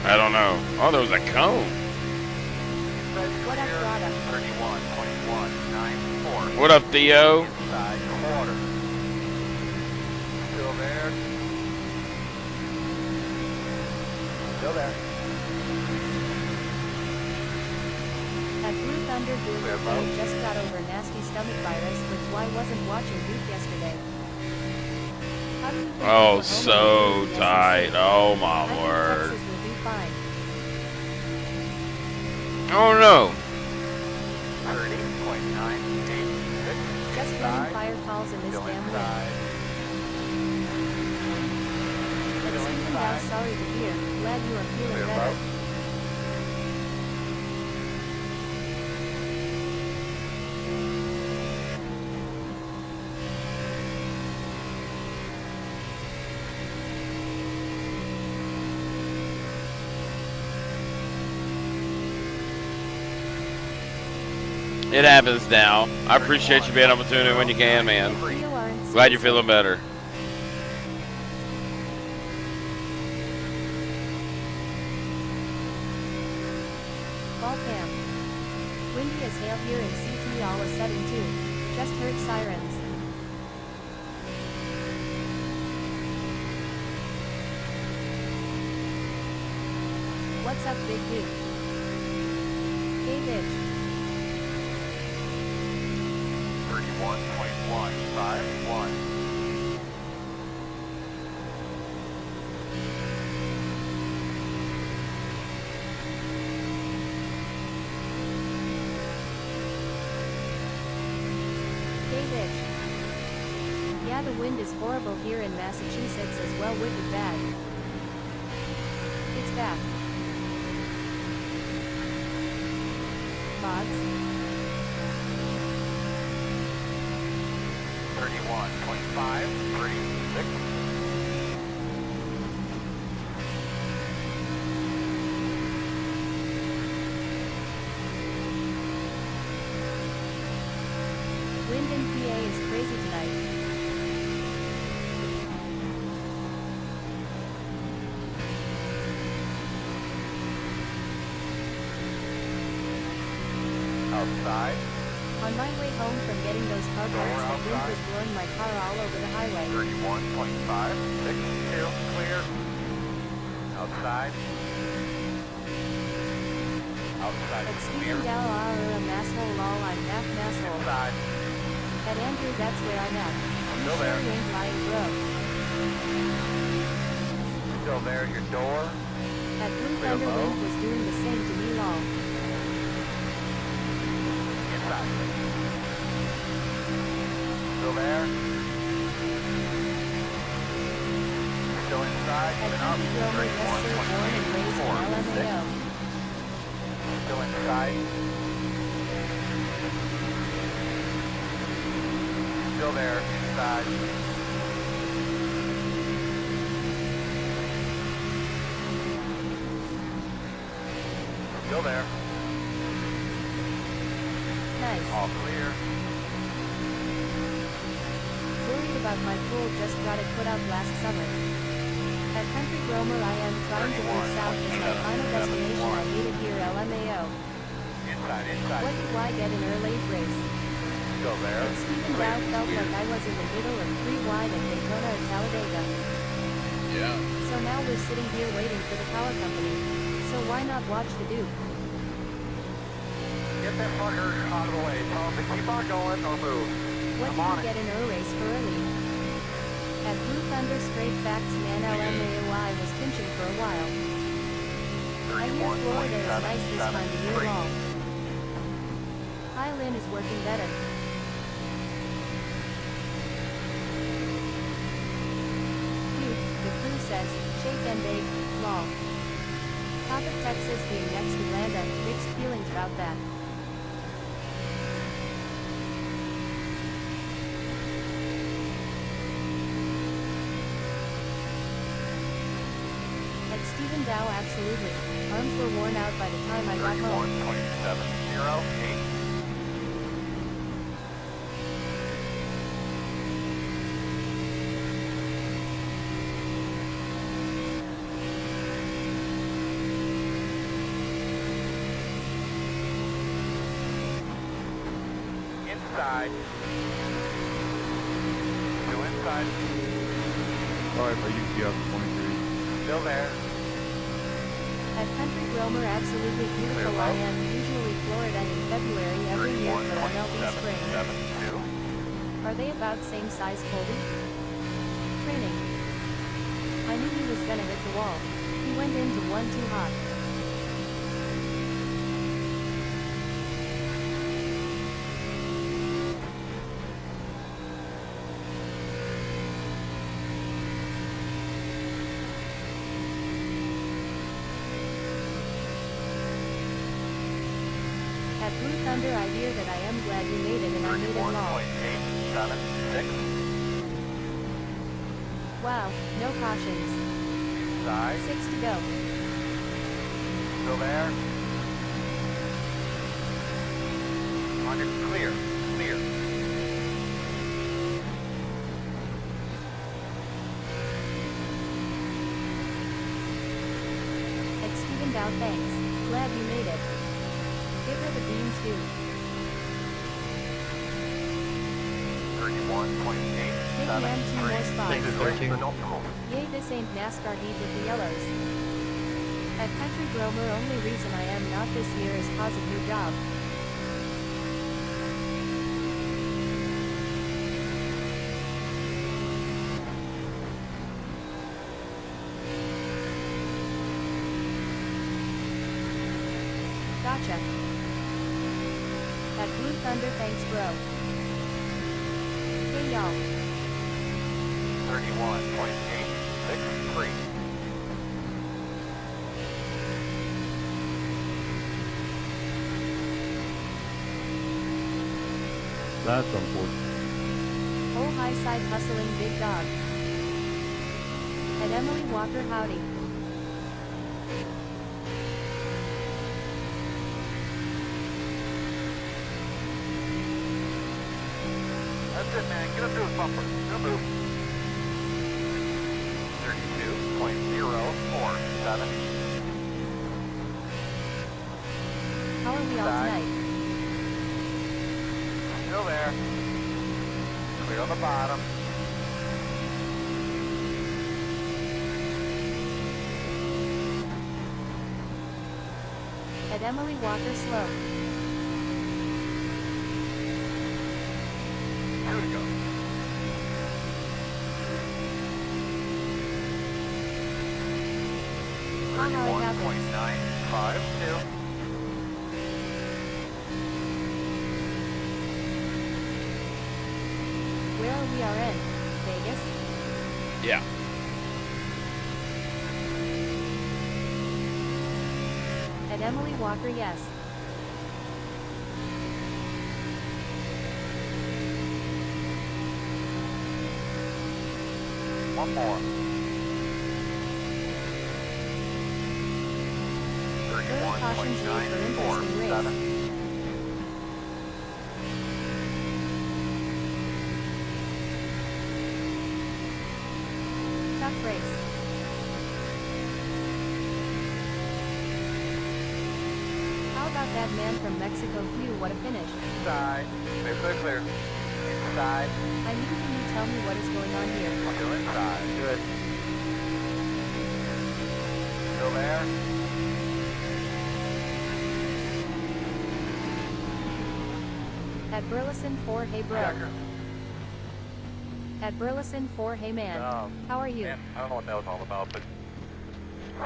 I don't know. Oh, there was a cone. What up, Rada? 31.194. What up, Theo? Inside quarter. Still there. Still there. At Blue Thunder Clear Google boat. just got over nasty stomach virus, which why wasn't watching Duke yesterday. How do you think Oh, Oklahoma so will do the tight. SEC? Oh my I think word. Texas will do fine. Oh no. 30.986. Just running fire calls in this Still damn wind. inside. But Still Stephen Dow, inside. sorry to hear. Glad you are feeling Clear better. boat. It happens now. I appreciate you being able to tune in when you can, man. Theo Arns, Glad you're feeling better. Ball cam. Windy as hail here in CT all of a sudden too. Just heard sirens. What's up, big dude? Hey, bitch. 31.151. Hey, bitch. Yeah, the wind is horrible here in Massachusetts as well, wicked bad. It's back. Bods? 31.536. Wind in PA is crazy tonight. Outside. On my way home from getting those car parts, the wind was blowing my car all over the highway. 31.562. Clear. Outside. Outside. At Clear. Stephen Dalla masshole lol, I'm half masshole. Inside. At Andrew, that's where I'm at. You Still sure there. ain't lying, bro. Still there. Your door. At Blue Clear Thunder, low. wind was doing the same to me lol. Inside. Still there. Still inside. At Even up. Andy Gromer, yes sir, born and raised in LMAO. Still inside. Still there. Inside. Still there. Nice. All clear. Worried about my pool, just got it put out last summer. At Country Gromer, I am trying to move south as my final destination. I made it here, LMAO. Inside. What do I get in our late race? Still there. At Stephen Dow felt like I was in the middle of free wine at Daytona or Talladega. Yeah. So now we're sitting here waiting for the power company. So why not watch the Duke? Get that fucker out of the way. Tell him to keep on going or move. What I'm did on you it. get in our race for early? At Blue Thunder, straight facts, man, LMAO, I was pinching for a while. I hear Florida is nice this time of year long. Highland is working better. Duke, the crew says, shake and bake, lol. Top of Texas being next to Atlanta, mixed feelings about that. At Stephen Dow, absolutely. Arms were worn out by the time I got home. 31.708. Inside. Two inside. Sorry if I used you up 23. Still there. At Country Gromer, absolutely beautiful. I am usually Florida in February every year for MLB spring. 31.772. Are they about same size, Colby? Training. I knew he was gonna hit the wall. He went into one too hot. At Blue Thunder, I hear that I am glad you made it and I made it long. 31.876. Wow, no cautions. Inside. 6 to go. Still there. On your clear. Clear. At Stephen Dow, thanks. Glad you made it. Give her the beans, dude. 31.873. Big man, 2 more spots. This is racing optimal. Yay, this ain't NASCAR heat with the yellows. At Country Gromer, only reason I am not this year is cause of new job. Gotcha. At Blue Thunder, thanks bro. Hey y'all. 31.863. That's unfortunate. Oh, high side hustling big dog. At Emily Walker, howdy. That's it, man. Get up to his bumper. Good move. 32.047. How are we all Side. tonight? there. Clear on the bottom. At Emily Walker Slope. Here we go. Haha, it happens. 31.952. Where are we are in? Vegas? Yeah. At Emily Walker, yes. One more. Early cautions made for interesting race. Tough race. How about that man from Mexico? Phew, what a finish. Inside. Clear, clear, clear. Inside. I mean, can you tell me what is going on here? Still inside. Good. Still there. At Burleson 4, hey bro. Checker. At Burleson 4, hey man. How are you? Man, I don't know what that was all about, but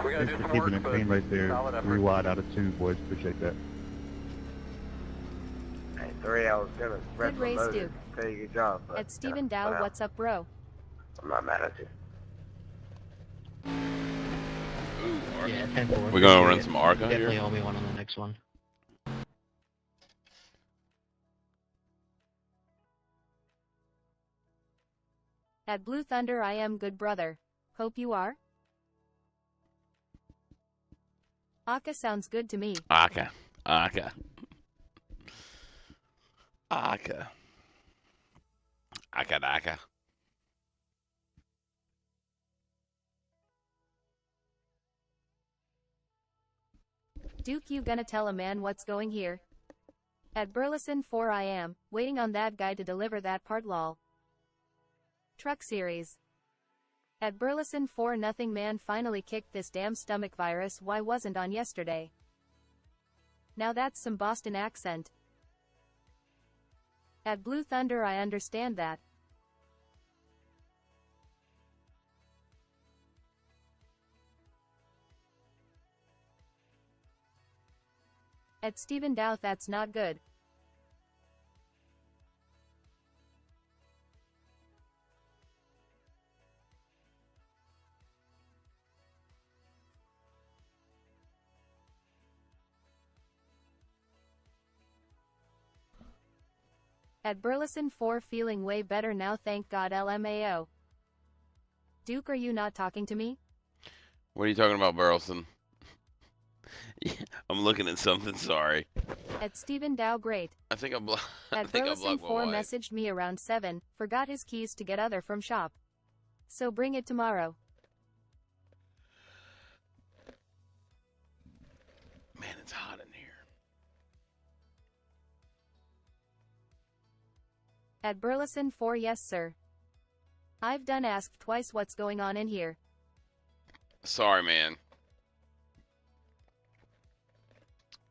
we gotta Thanks do for some keeping work, it but clean right there. solid effort. 3 wide out of 2, boys. Appreciate that. Hey, 3, I was gonna Good race, Duke. Tell you good job. But, At Steven yeah, Dow, whatever. what's up, bro? I'm not mad at you. Yeah, 10-4. We're gonna run some Arca Definitely here. owe me one on the next one. At Blue Thunder, I am good brother. Hope you are. Aka sounds good to me. Aka. Aka. Aka. Aka Daka. Duke, you gonna tell a man what's going here? At Burleson 4, I am waiting on that guy to deliver that part, lol. Truck series. At Burleson 4, nothing man finally kicked this damn stomach virus. Why wasn't on yesterday? Now that's some Boston accent. At Blue Thunder, I understand that. At Stephen Dow, that's not good. At Burleson 4, feeling way better now, thank God, LMAO. Duke, are you not talking to me? What are you talking about, Burleson? I'm looking at something, sorry. At Stephen Dow, great. I think I At think I Burleson blocked my 4 wife. messaged me around 7, forgot his keys to get other from shop. So bring it tomorrow. Man, it's hot in here. At Burleson 4, yes sir. I've done asked twice what's going on in here. Sorry, man.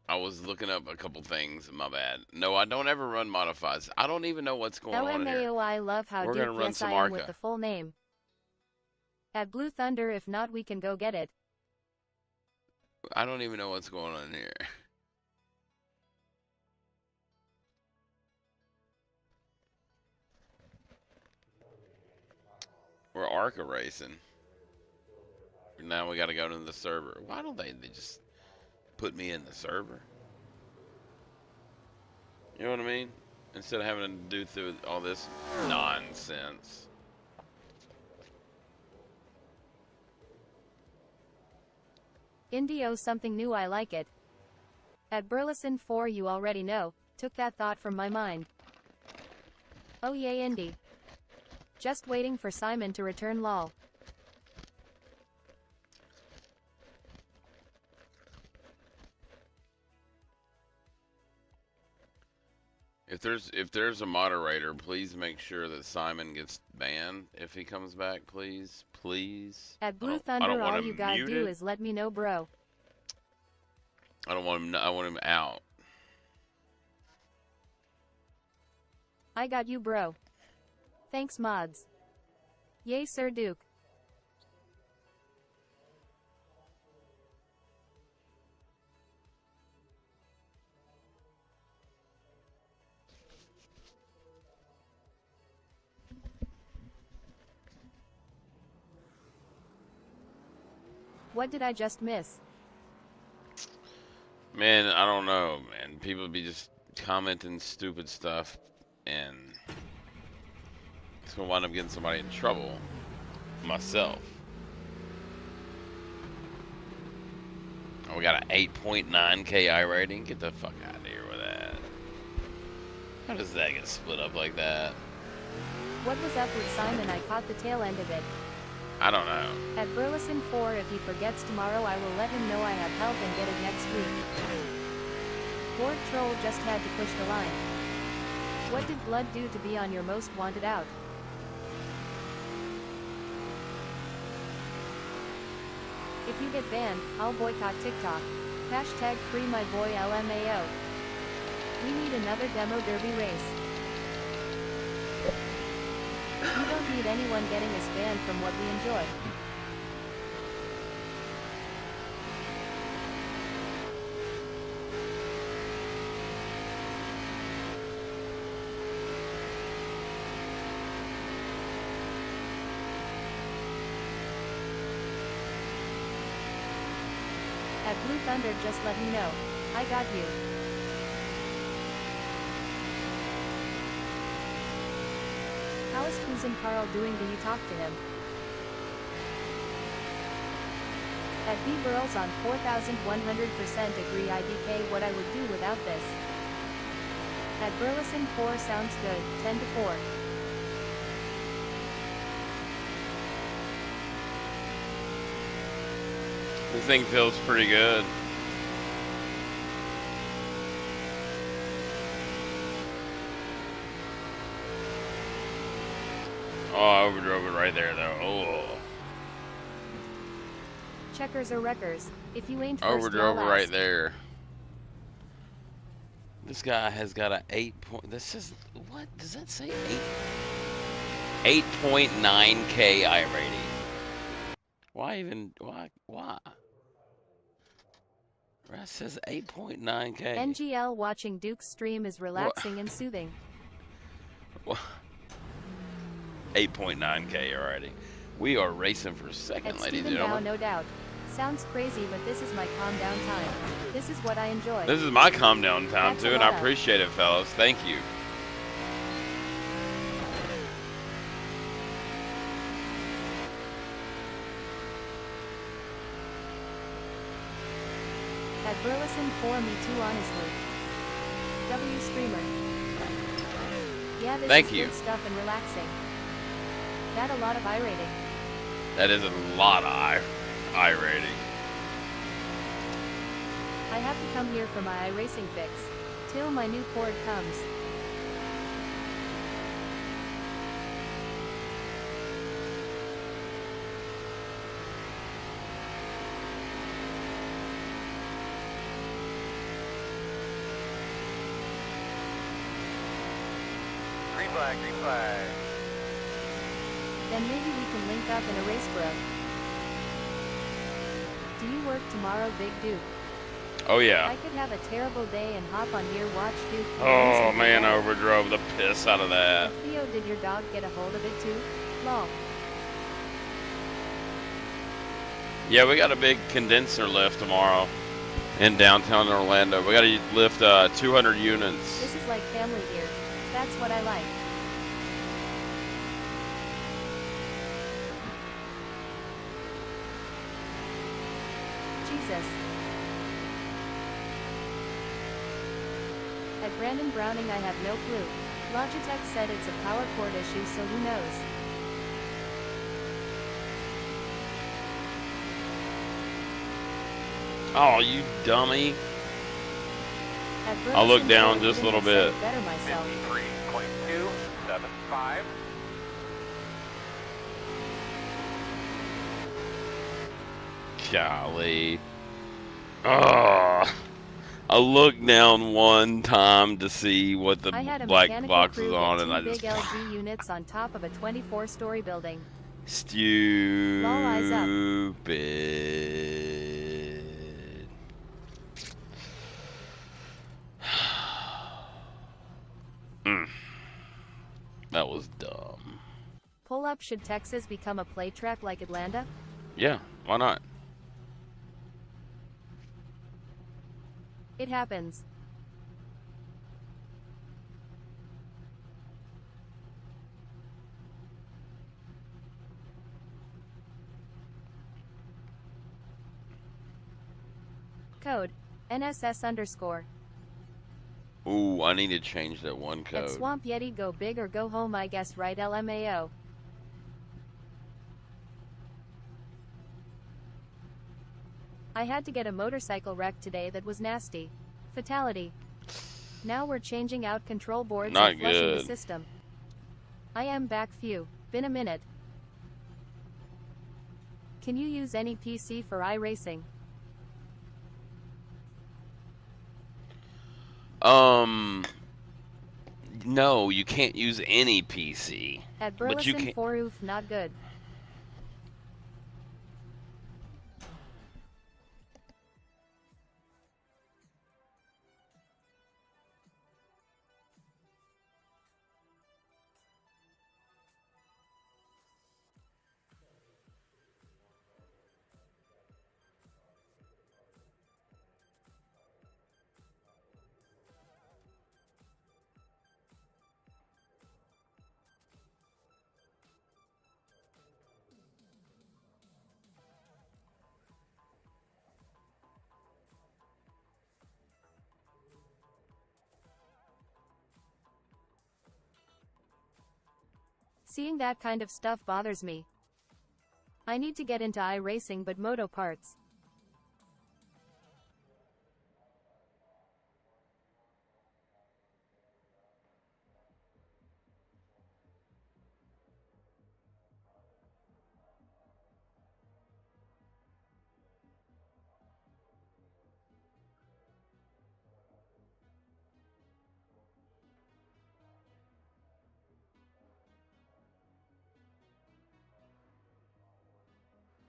I was looking up a couple things. My bad. No, I don't ever run modifies. I don't even know what's going on here. LMAO, I love how We're Duke, gonna run yes some I am with Arca. the full name. At Blue Thunder, if not we can go get it. I don't even know what's going on here. We're Arca racing. Now we got to go to the server. Why don't they just put me in the server? You know what I mean? Instead of having to do through all this nonsense. Indio, something new, I like it. At Burleson 4, you already know, took that thought from my mind. Oh yay, Indy. Just waiting for Simon to return, lol. If there's a moderator, please make sure that Simon gets banned if he comes back, please. Please. At Blue I Thunder, don't want all him you gotta do muted. is let me know, bro. I don't want him. I want him out. I got you, bro. Thanks, mods. Yay, Sir Duke. What did I just miss? Man, I don't know, man. People be just commenting stupid stuff, and it's gonna wind up getting somebody in trouble. Myself. Oh, we got an 8.9 KI rating. Get the fuck out of here with that. How does that get split up like that? What was up with Simon? I caught the tail end of it. I don't know. At Burleson 4, if he forgets tomorrow, I will let him know I have help and get it next week. Board Troll just had to push the line. What did Blood do to be on your most wanted out? If you get banned, I'll boycott TikTok. Hashtag free my boy LMAO. We need another demo derby race. You don't need anyone getting us banned from what we enjoy. At Blue Thunder, just let me know. I got you. How is Cousin Carl doing? Do you talk to him? At B Burls on 4100% agree. IDK what I would do without this. At Burleson 4 sounds good, 10 to 4. This thing feels pretty good. Oh, I overdrove it right there, though. Oh. Checkers or wreckers. If you ain't first, Overdrove it you're right last. there. This guy has got a 8 point. This is what does that say? 8.9 KI rating. Why even? Why? That says 8.9 K. NGL watching Duke's stream is relaxing and soothing. 8.9 K already. We are racing for second, At ladies and Stephen Dow, gentlemen. no doubt. Sounds crazy, but this is my calm down time. This is what I enjoy. This is my calm down time That's too, a and I lot. appreciate it, fellas. Thank you. At Burleson 4, me too, honestly. W Streamer. Yeah, this Thank is you. good stuff and relaxing. That a lot of iRating. That is a lot of I rating. I have to come here for my iRacing fix. Till my new cord comes. Green flag, green flag. Then maybe we can link up in a race, bro. Do you work tomorrow, Big Duke? Oh yeah. I could have a terrible day and hop on here, watch Duke. Oh man, I overdrove the piss out of that. Theo, did your dog get a hold of it too? Lol. Yeah, we got a big condenser lift tomorrow in downtown Orlando. We got to lift 200 units. This is like family here. That's what I like. Jesus. At Brandon Browning, I have no clue. Logitech said it's a power cord issue, so who knows? Oh, you dummy. At I'll look down just a little bit. Better myself. 53.275. Golly. Oh. I looked down one time to see what the I had a black mechanical box crew was get on, two and I big just LG units on top of a 24-story building. stupid. eyes up. That was dumb. Pull up, should Texas become a play track like Atlanta? Yeah, why not? It happens. Code NSS_. Ooh, I need to change that one At code. Swamp Yeti, go big or go home, I guess, right? LMAO. I had to get a motorcycle wreck today that was nasty. Fatality. Now we're changing out control boards Not and flushing the good. system. I am back. Phew. Been a minute. Can you use any PC for iRacing? No, you can't use any PC. At But you Burleson can't. 4 oof, not good. Seeing that kind of stuff bothers me. I need to get into iRacing but moto parts.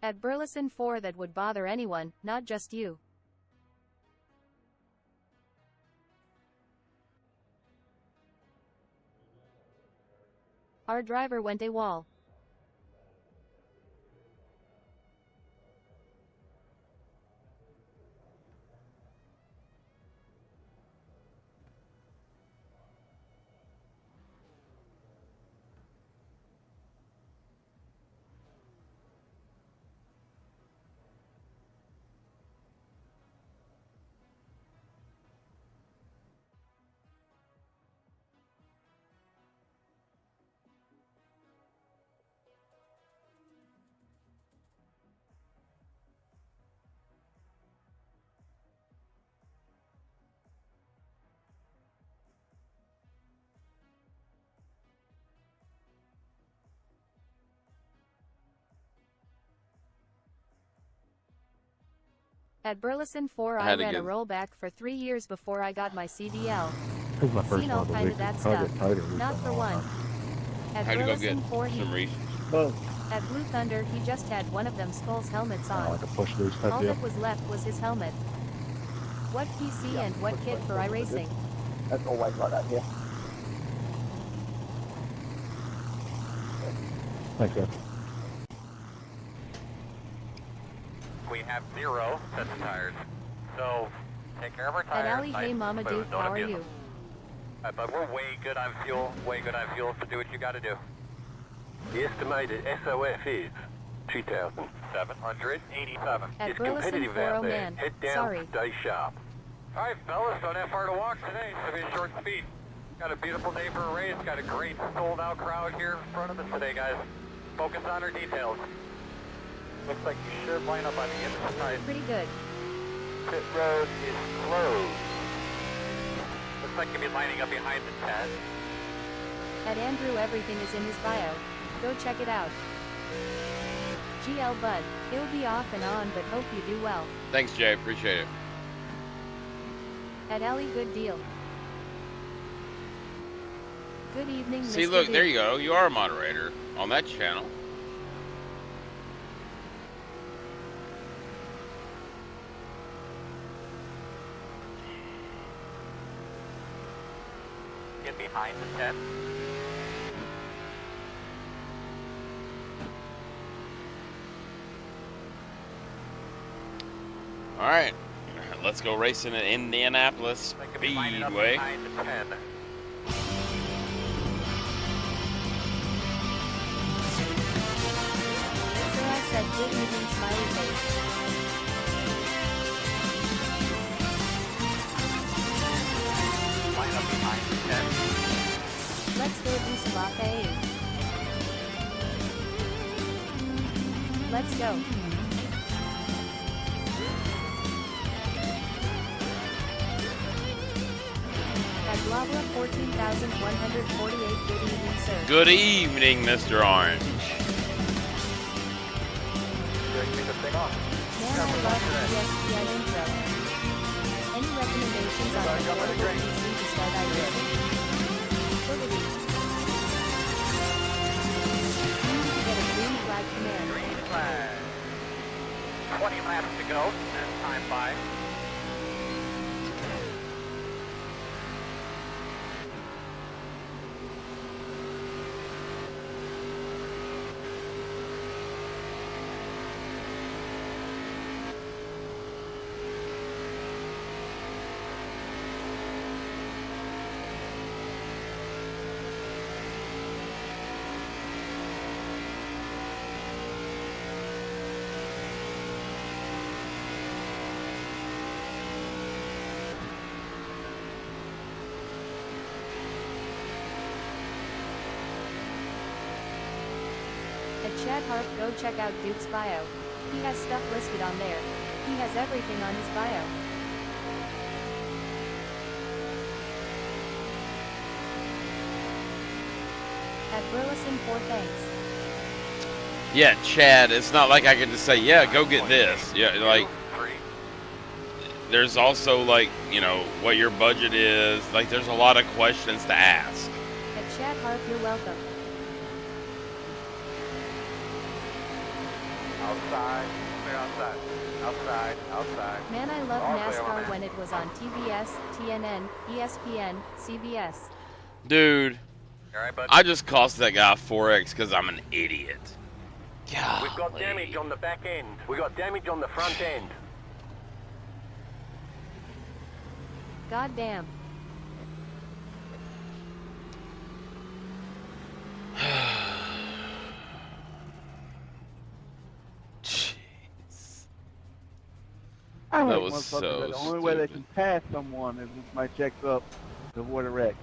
At Burleson 4 that would bother anyone, not just you. Our driver went AWOL. At Burleson 4 I I had to ran a get- rollback for 3 years before I got my CDL. This is my first Seen all one of the kind week. of that I'll stuff. get tighter. Not for one. At Had to go Burleson get 4 some he... Reese's. At Blue Thunder he just had one of them Skulls helmets on. Like a push loose type All deal. that was left was his helmet. What PC and what kit for iRacing? That's always like that here. Thanks, guys. We have 0 sets of tires. So, take care of our At tires. Ali, hey nice, Mama smooth, Duke, don't how are abuse you? them. But we're way good on fuel, so do what you gotta do. The estimated SOF is 2,787. At It's Burleson competitive 4 out oh there. man. Head down, Sorry. stay sharp. All right, fellas, don't have far to walk today. It's gonna be a short speed. Got a beautiful day for a race. Got a great sold-out crowd here in front of us today, guys. Focus on our details. Looks like you should line up on the inside. Pretty good. Pit road is closed. like you'll be lining up behind the 10. At Andrew, everything is in his bio. Go check it out. GL Bud, he'll be off and on, but hope you do well. Thanks, Jay. Appreciate it. At Ellie, good deal. Good evening, See, Mr. look, Duke. there you go. You are a moderator on that channel. Get behind the 10. All right, let's go racing at Indianapolis Like you'll be lining up Speedway. behind the 10. Sarah said good evening, smiley face. Line up behind the 10. Let's go do some lattes. Let's go. At Blabla 14,148, good evening, sir. Good evening, Mr. Orange. Take the thing off. Man, I love the ESPN intro. Any recommendations on a portable PC to start out using? Boogity. You need to get a green flag command. Green flag. 20 laps to go. And time 5. At Chad Harp, go check out Duke's bio. He has stuff listed on there. He has everything on his bio. At Burleson, 4 thanks. Yeah, Chad, it's not like I can just say, yeah, go get this. Yeah, like, there's also, like, you know, what your budget is. Like, there's a lot of questions to ask. At Chad Harp, you're welcome. Outside. Clear outside. Outside. Outside. Man, I love All clear, NASCAR man. when it was on TBS, TNN, ESPN, CBS. Dude, All right, bud. I just cost that guy 4X because I'm an idiot. We've got damage on the back end. We got damage on the front end. God damn. I That hate was motherfuckers so that the only way they stupid. can pass someone is with my checks up to avoid a wreck.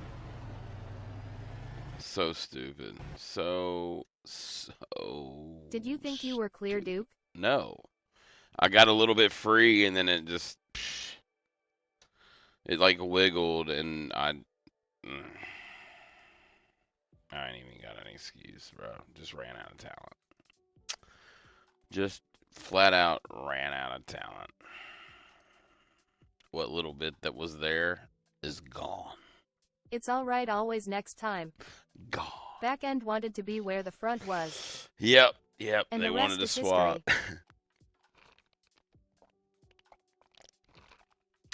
So stupid. So. Did you think you were clear, Duke? No. I got a little bit free and then it just. It like wiggled and I ain't even got an excuse, bro. Just ran out of talent. Just flat out ran out of talent. What little bit that was there is gone. It's alright, always next time. Gone. Back end wanted to be where the front was. Yep. And They the wanted rest to is swap. history.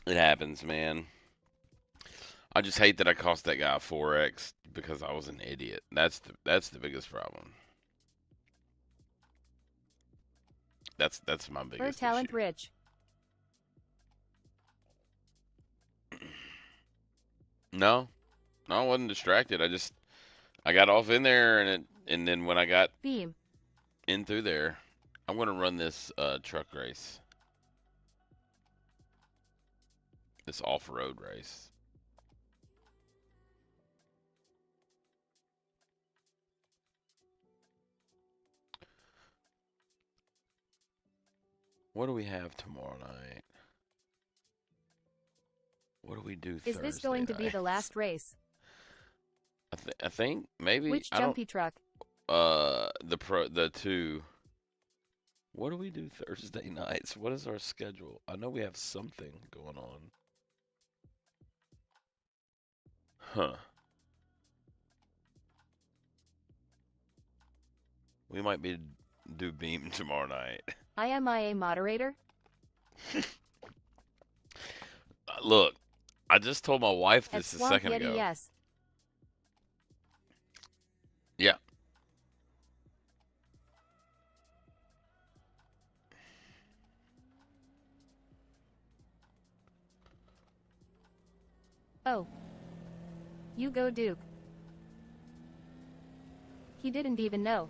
It happens, man. I just hate that I cost that guy a 4X because I was an idiot. That's the biggest problem. That's my For biggest talent issue. rich. No, I wasn't distracted. I got off in there and then when I got Beam. in through there, I'm gonna run this truck race. This off-road race. What do we have tomorrow night? What do we do Is this going to be the last race? I think maybe. Which I don't- jumpy truck? the two. What do we do Thursday nights? What is our schedule? I know we have something going on. Huh. We might be do Beam tomorrow night. IMIA moderator? Look, I just told my wife At this a Swamp second Yeti, ago. yes. Yeah. Oh. You go, Duke. He didn't even know.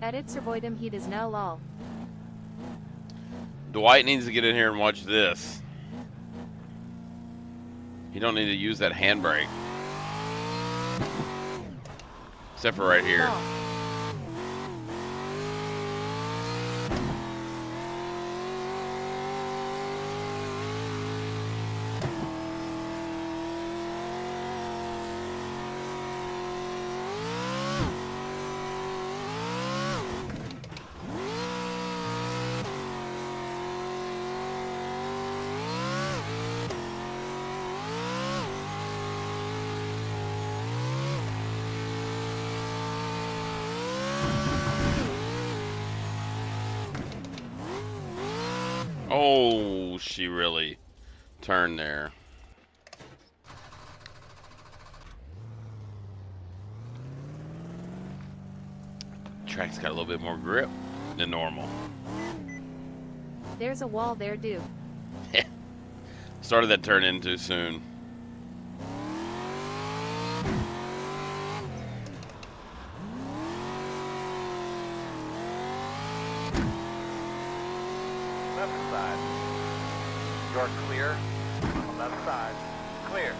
At Itzerboydum he does now lol. Dwight needs to get in here and watch this. You don't need to use that handbrake. Except for right here. Oh, she really turned there. Track's got a little bit more grip than normal. There's a wall there, Duke. Started that turn in too soon. Left side. You're clear. Left side. Clear.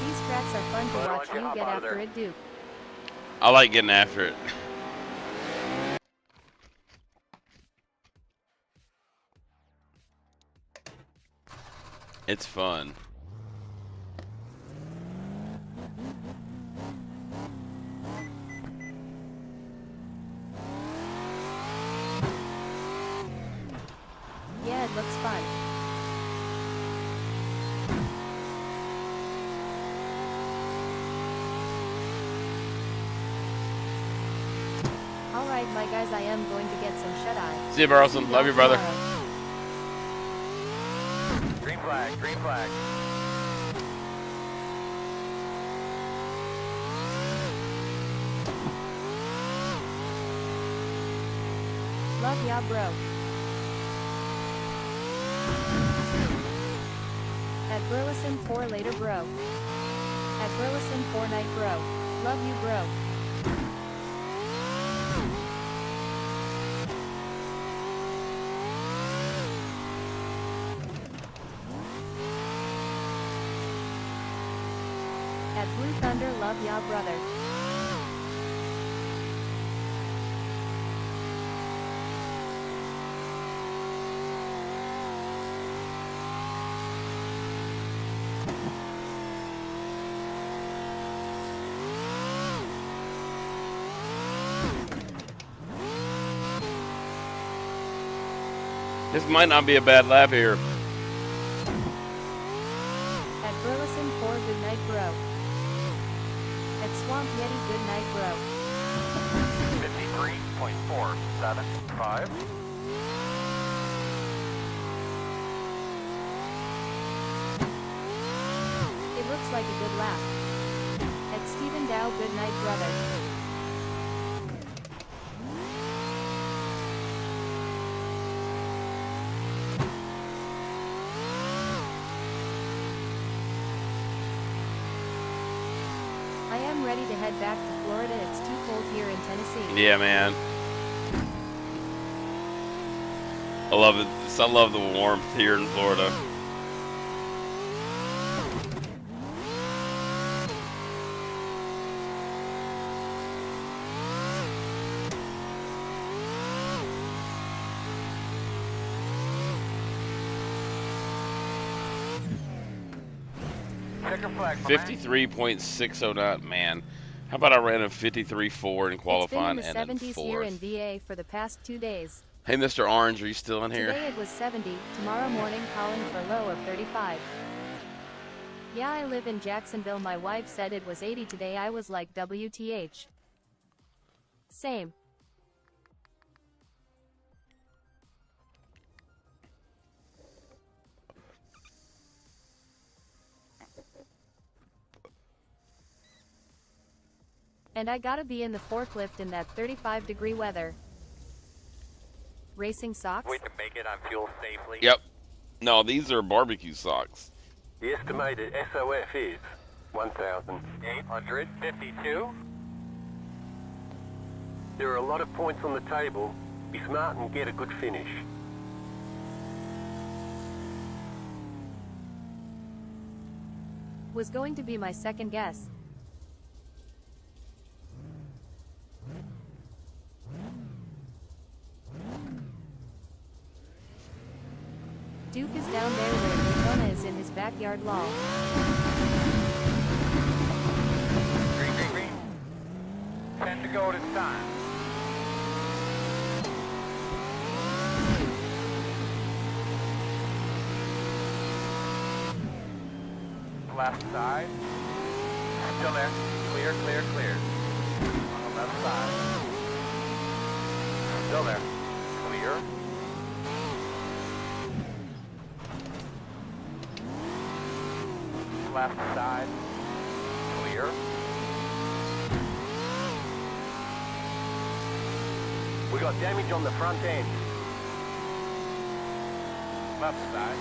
These tracks are fun to Well, watch. why don't you You hop get out of after there? it, Duke. I like getting after it. It's fun. Yeah, it looks fun. Alright, my guys, I am going to get some shut-eye. See you, Burleson. Love you, brother. Green flag. Green flag. Love ya, bro. At Burleson 4 later, bro. At Burleson 4 night, bro. Love you, bro. At Blue Thunder, love ya, brother. This might not be a bad lap here. At Burleson 4, good night, bro. At Swamp Yeti, good night, bro. 53.475. It looks like a good lap. At Stephen Dow, good night, brother. getting ready to head back to Florida. It's too cold here in Tennessee. Yeah, man. I love it. I love the warmth here in Florida. Checker flag. 53.609. Man, how about I ran a 53.4 in qualifying It's been in and the in 70s here fourth? in VA for the past 2 days. Hey, Mr. Orange, are you still in here? Today it was 70, tomorrow morning calling for low of 35. Yeah, I live in Jacksonville. My wife said it was 80 today. I was like, WTH. Same. And I gotta be in the forklift in that 35-degree weather. Racing socks? Way to make it on fuel safely. Yep. No, these are barbecue socks. The estimated SOF is 1,852. There are a lot of points on the table. Be smart and get a good finish. Was going to be my second guess. Duke is down there where Daytona is in his backyard lol. Green, green, green. 10 to go this time. Left side. Still there. Clear, clear, clear. On the left side. Still there. Clear. Left side. Clear. We got damage on the front end. Left side.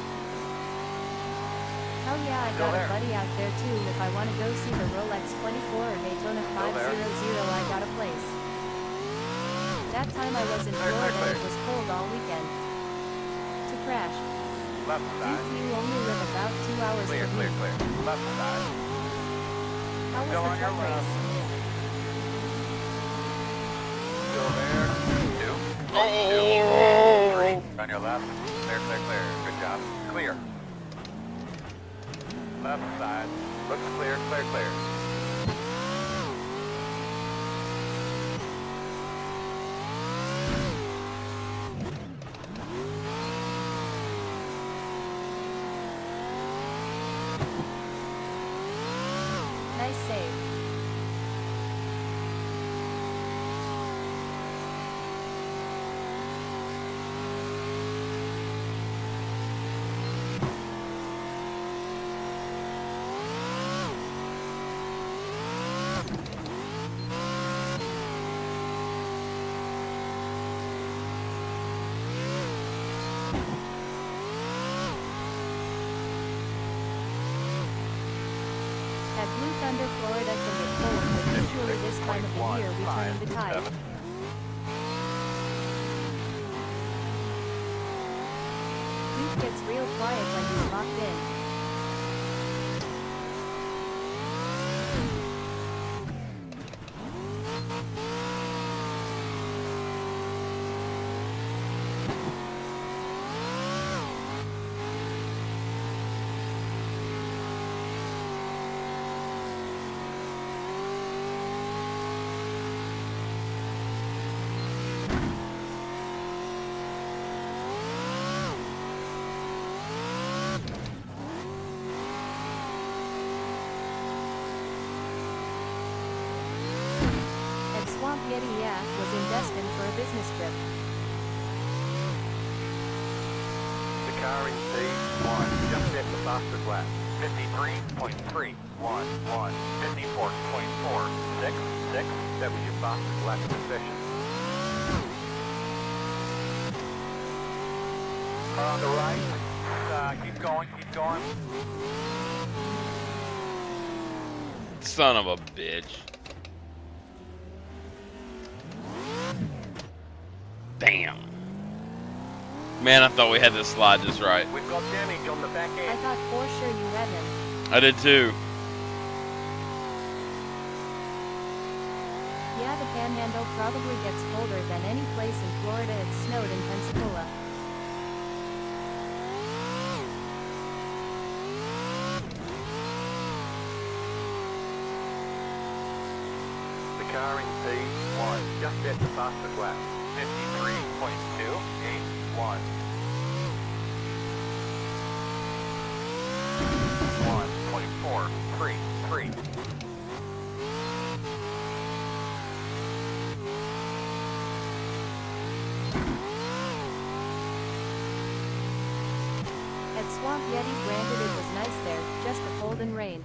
Oh yeah, I Still got there. a buddy out there too. If I want to go see the Rolex 24 or Daytona 500, I got a place. That time I was in Clear, Florida, clear, clear. it was cold all weekend. To crash. Left side. Duke, you only live about 2 hours Clear, from clear, me. clear. Left side. How was Still the on your truck left. race? Still there. 2. Oh! 3. On your left. Clear, clear, clear. Good job. Clear. Left side. Looks clear, clear, clear. Nice save. At Blue Thunder, Florida can get cold, but usually this time of the year we turn the tide. Duke gets real quiet when he's locked in. At Swamp Yeti, yeah, was in Destin for a business trip. The car in C1 just hit the fastest lap. 53.311. 54.466. That was your fastest lap position. Car on the right. Keep going, keep going. Son of a bitch. Damn. Man, I thought we had this slide just right. We've got damage on the back I end. thought for sure you had him. I did too. Yeah, the Panhandle probably gets colder than any place in Florida. It snowed in Pensacola. The car in P1 just set the fastest lap. 53.281. 1.433. At Swamp Yeti, granted it was nice there, just the cold and rain.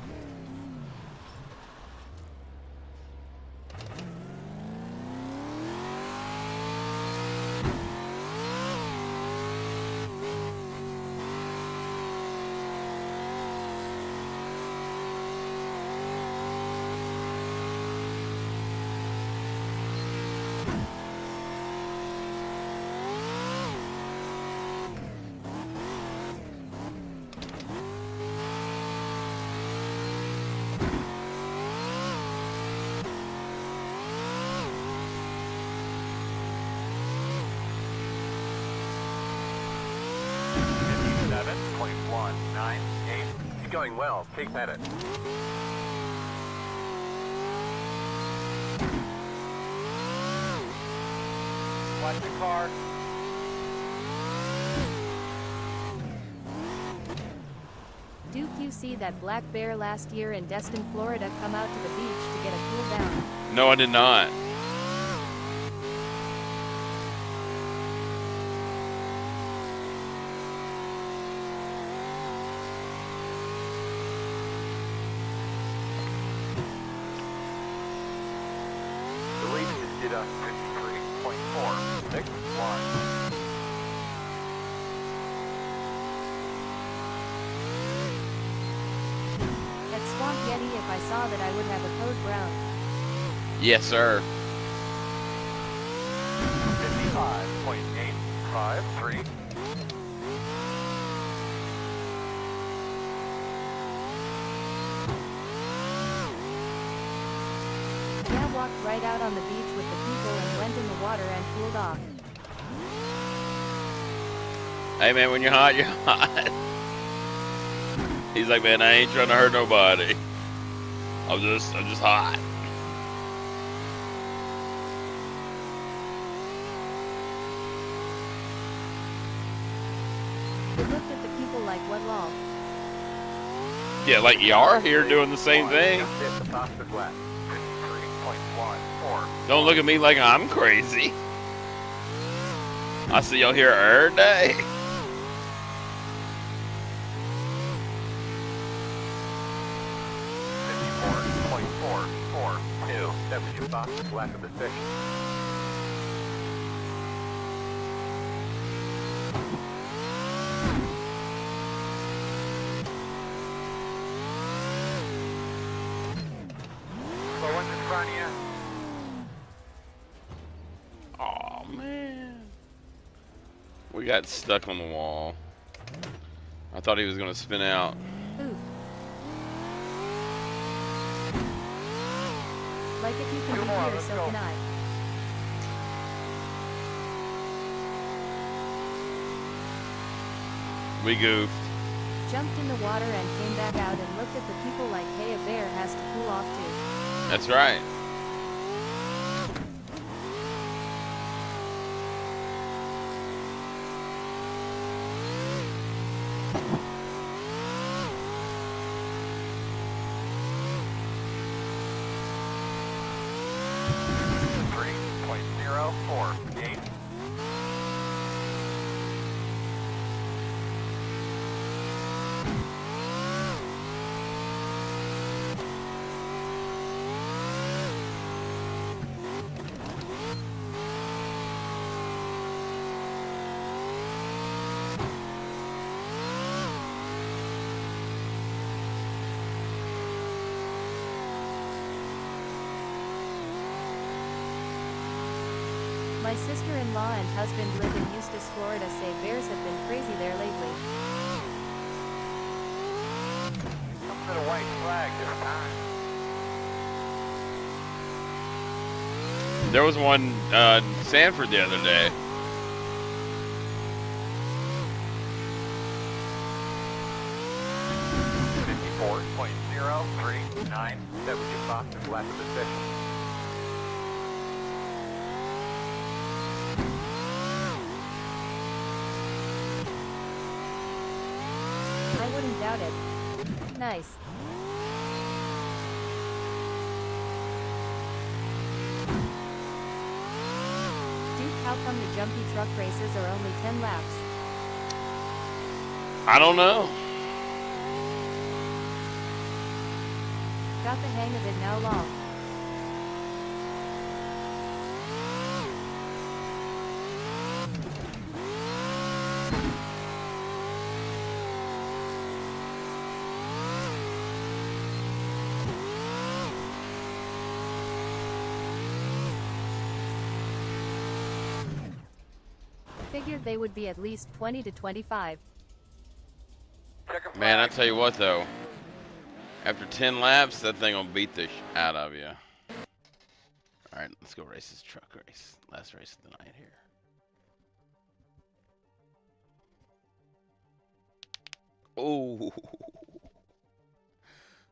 You're going well. Keep at it. Watch the car. Duke, you see that black bear last year in Destin, Florida come out to the beach to get a cool down? No, I did not. The leader just did a 53.461. At Swamp Yeti, if I saw that I would have a code brown. Yes, sir. 55.853. Yeah, walked right out on the beach with the people and went in the water and cooled off. Hey, man, when you're hot, you're hot. He's like, man, I ain't trying to hurt nobody. I'm just hot. They looked at the people like, what lol? Yeah, like you are here doing the same thing. Just set the fastest lap. 53.14. Don't look at me like I'm crazy. I see y'all here every day. That was your fastest lap of the session. Slow ones in front of you. Oh man. We got stuck on the wall. I thought he was gonna spin out. Oof. Like if you can be here, so can I. We goofed. Jumped in the water and came back out and looked at the people like, hey, a bear has to cool off too. That's right. sister-in-law and husband live in Eustis, Florida say bears have been crazy there lately. Come to the white flag this time. There was one Sanford the other day. .039. That would get Fox in last position. I wouldn't doubt it. Nice. Duke, how come the jumpy truck races are only 10 laps? I don't know. Got the hang of it now, long. Figured they would be at least 20 to 25. Man, I tell you what though. After 10 laps, that thing will beat the out of you. Alright, let's go race this truck race. Last race of the night here. Oh,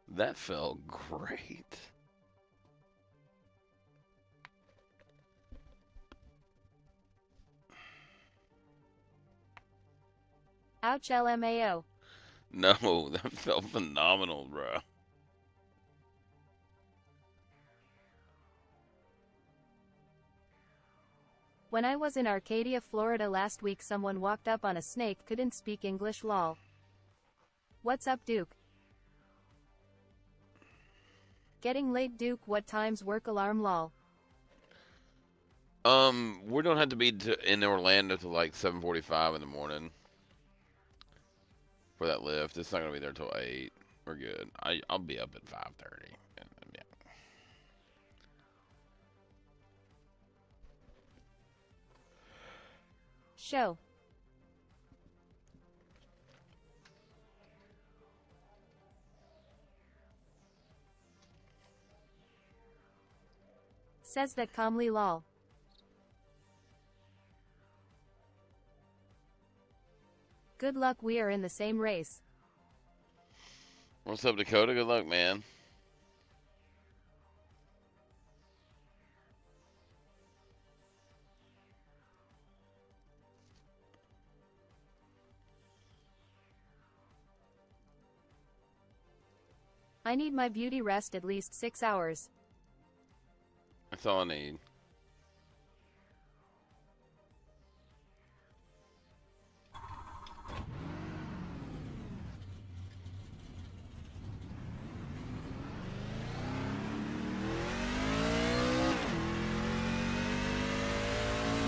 that felt great. Ouch, LMAO. No, that felt phenomenal, bro. When I was in Arcadia, Florida last week, someone walked up on a snake, couldn't speak English, lol. What's up, Duke? Getting late, Duke. What time's work alarm, lol? We don't have to be in Orlando till like 7:45 in the morning for that lift. It's not gonna be there till 8. We're good. I'll be up at 5:30. Yeah. Show. Says that calmly, lol. Good luck, we are in the same race. What's up, Dakota? Good luck, man. I need my beauty rest at least 6 hours. That's all I need.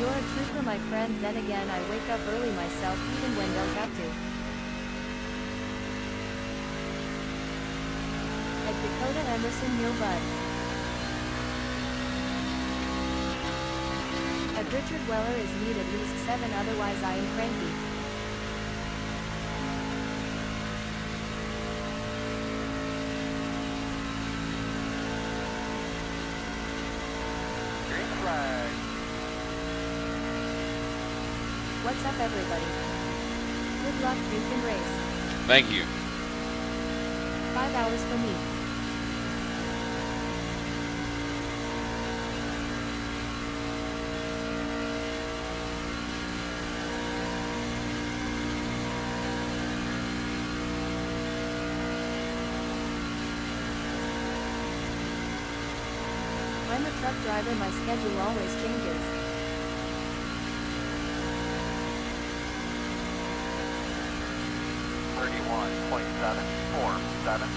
You're a trooper, my friend. Then again, I wake up early myself, even when don't have to. At Dakota Emerson, your bud. At Richard Weller is need at least 7, otherwise I am cranky. Green flag. What's up, everybody? Good luck, Duke, and race. Thank you. 5 hours for me. I'm a truck driver, my schedule always changes. .747.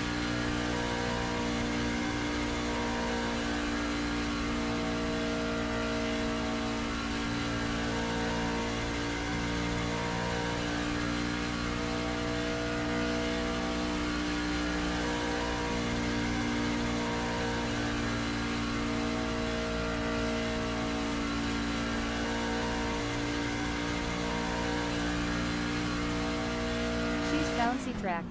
bouncy track.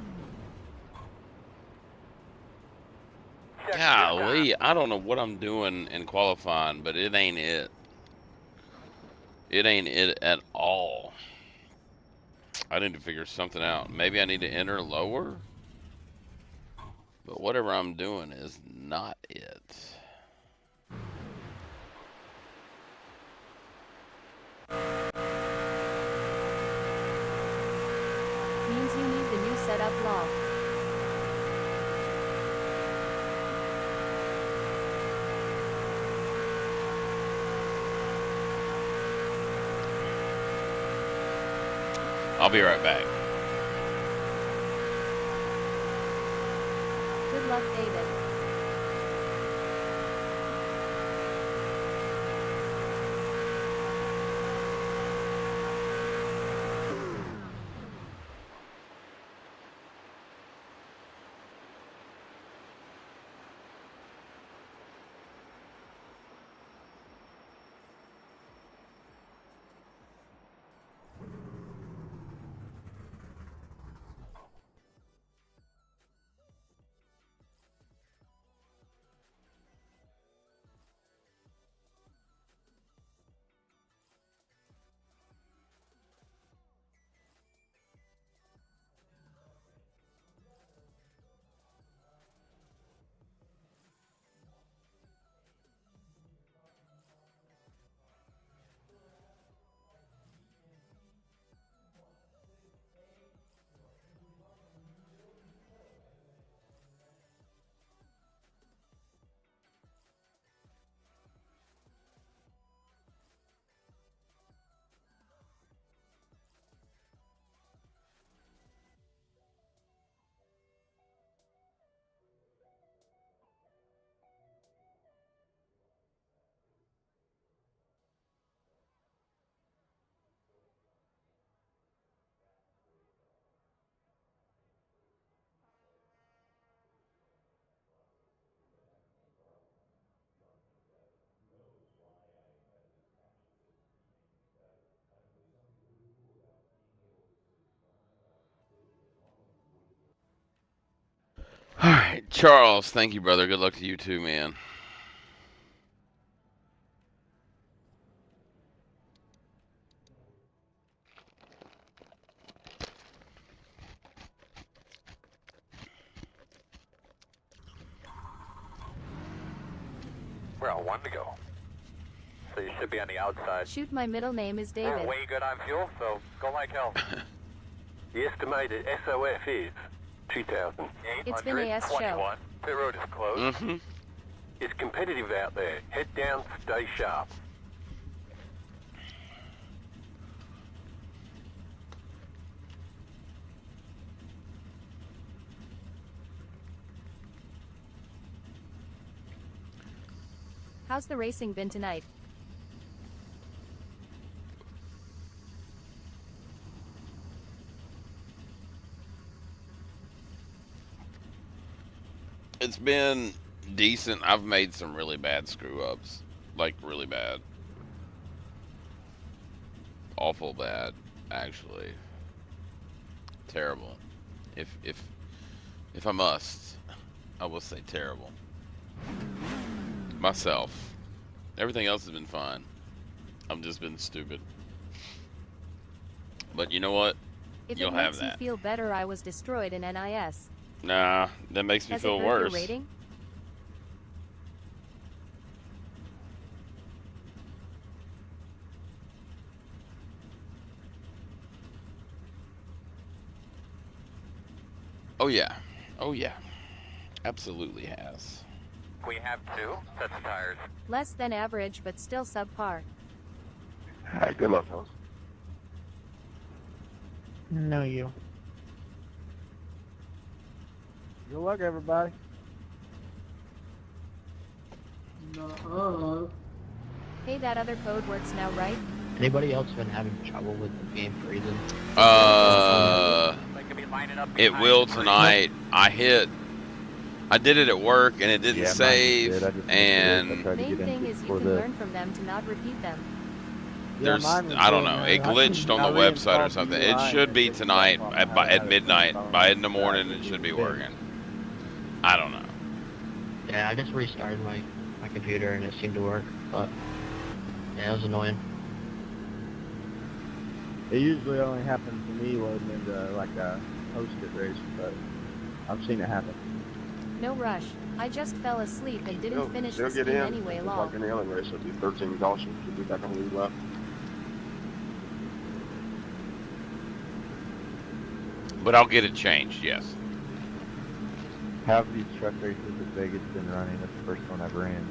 Golly, I don't know what I'm doing in qualifying, but it ain't it. It ain't it at all. I need to figure something out. Maybe I need to enter lower? But whatever I'm doing is not it. Means you need the new setup law. I'll be right back. Good luck, David. All right, Charles, thank you, brother. Good luck to you too, man. We're on 1 to go. So you should be on the outside. Shoot, my middle name is David. We're way good on fuel, so go like hell. The estimated SOF is 2,821. It's been a yes show. Pit road is closed. Mm-hmm. It's competitive out there. Head down, stay sharp. How's the racing been tonight? It's been decent. I've made some really bad screw ups, like really bad, awful bad, actually, terrible. If I must, I will say terrible. Myself. Everything else has been fine. I've just been stupid. But you know what? If You'll it have makes you that. feel better, I was destroyed in NIS. Nah, that makes me Has feel it hurt worse. your rating? Oh yeah. Oh yeah. Absolutely has. We have 2 sets of tires. Less than average, but still subpar. Alright, good luck, fellas. No, you. Good luck, everybody. Hey, that other code works now, right? Anybody else been having trouble with the game freezing? It will tonight. I did it at work and it didn't Yeah, mine save, did. I just and tried to Main get thing into it is you for can the- learn from them to not repeat them. there's mine was I don't good, know. man. It I glitched seen on the Allie website or called something. DUI It and should it be just tonight got at midnight. By in the morning, it should be working. I don't know. Yeah, I just restarted my computer and it seemed to work, but yeah, it was annoying. It usually only happens to me loading into like a hosted race, but I've seen it happen. No rush. I just fell asleep and didn't finish They'll the get scheme in. anyway, Just lol. like any other race, it'll be 13 caution. Should be back on the lead lap. But I'll get it changed. Yes. How have these truck races as Vegas been running? It's the first one I've ran.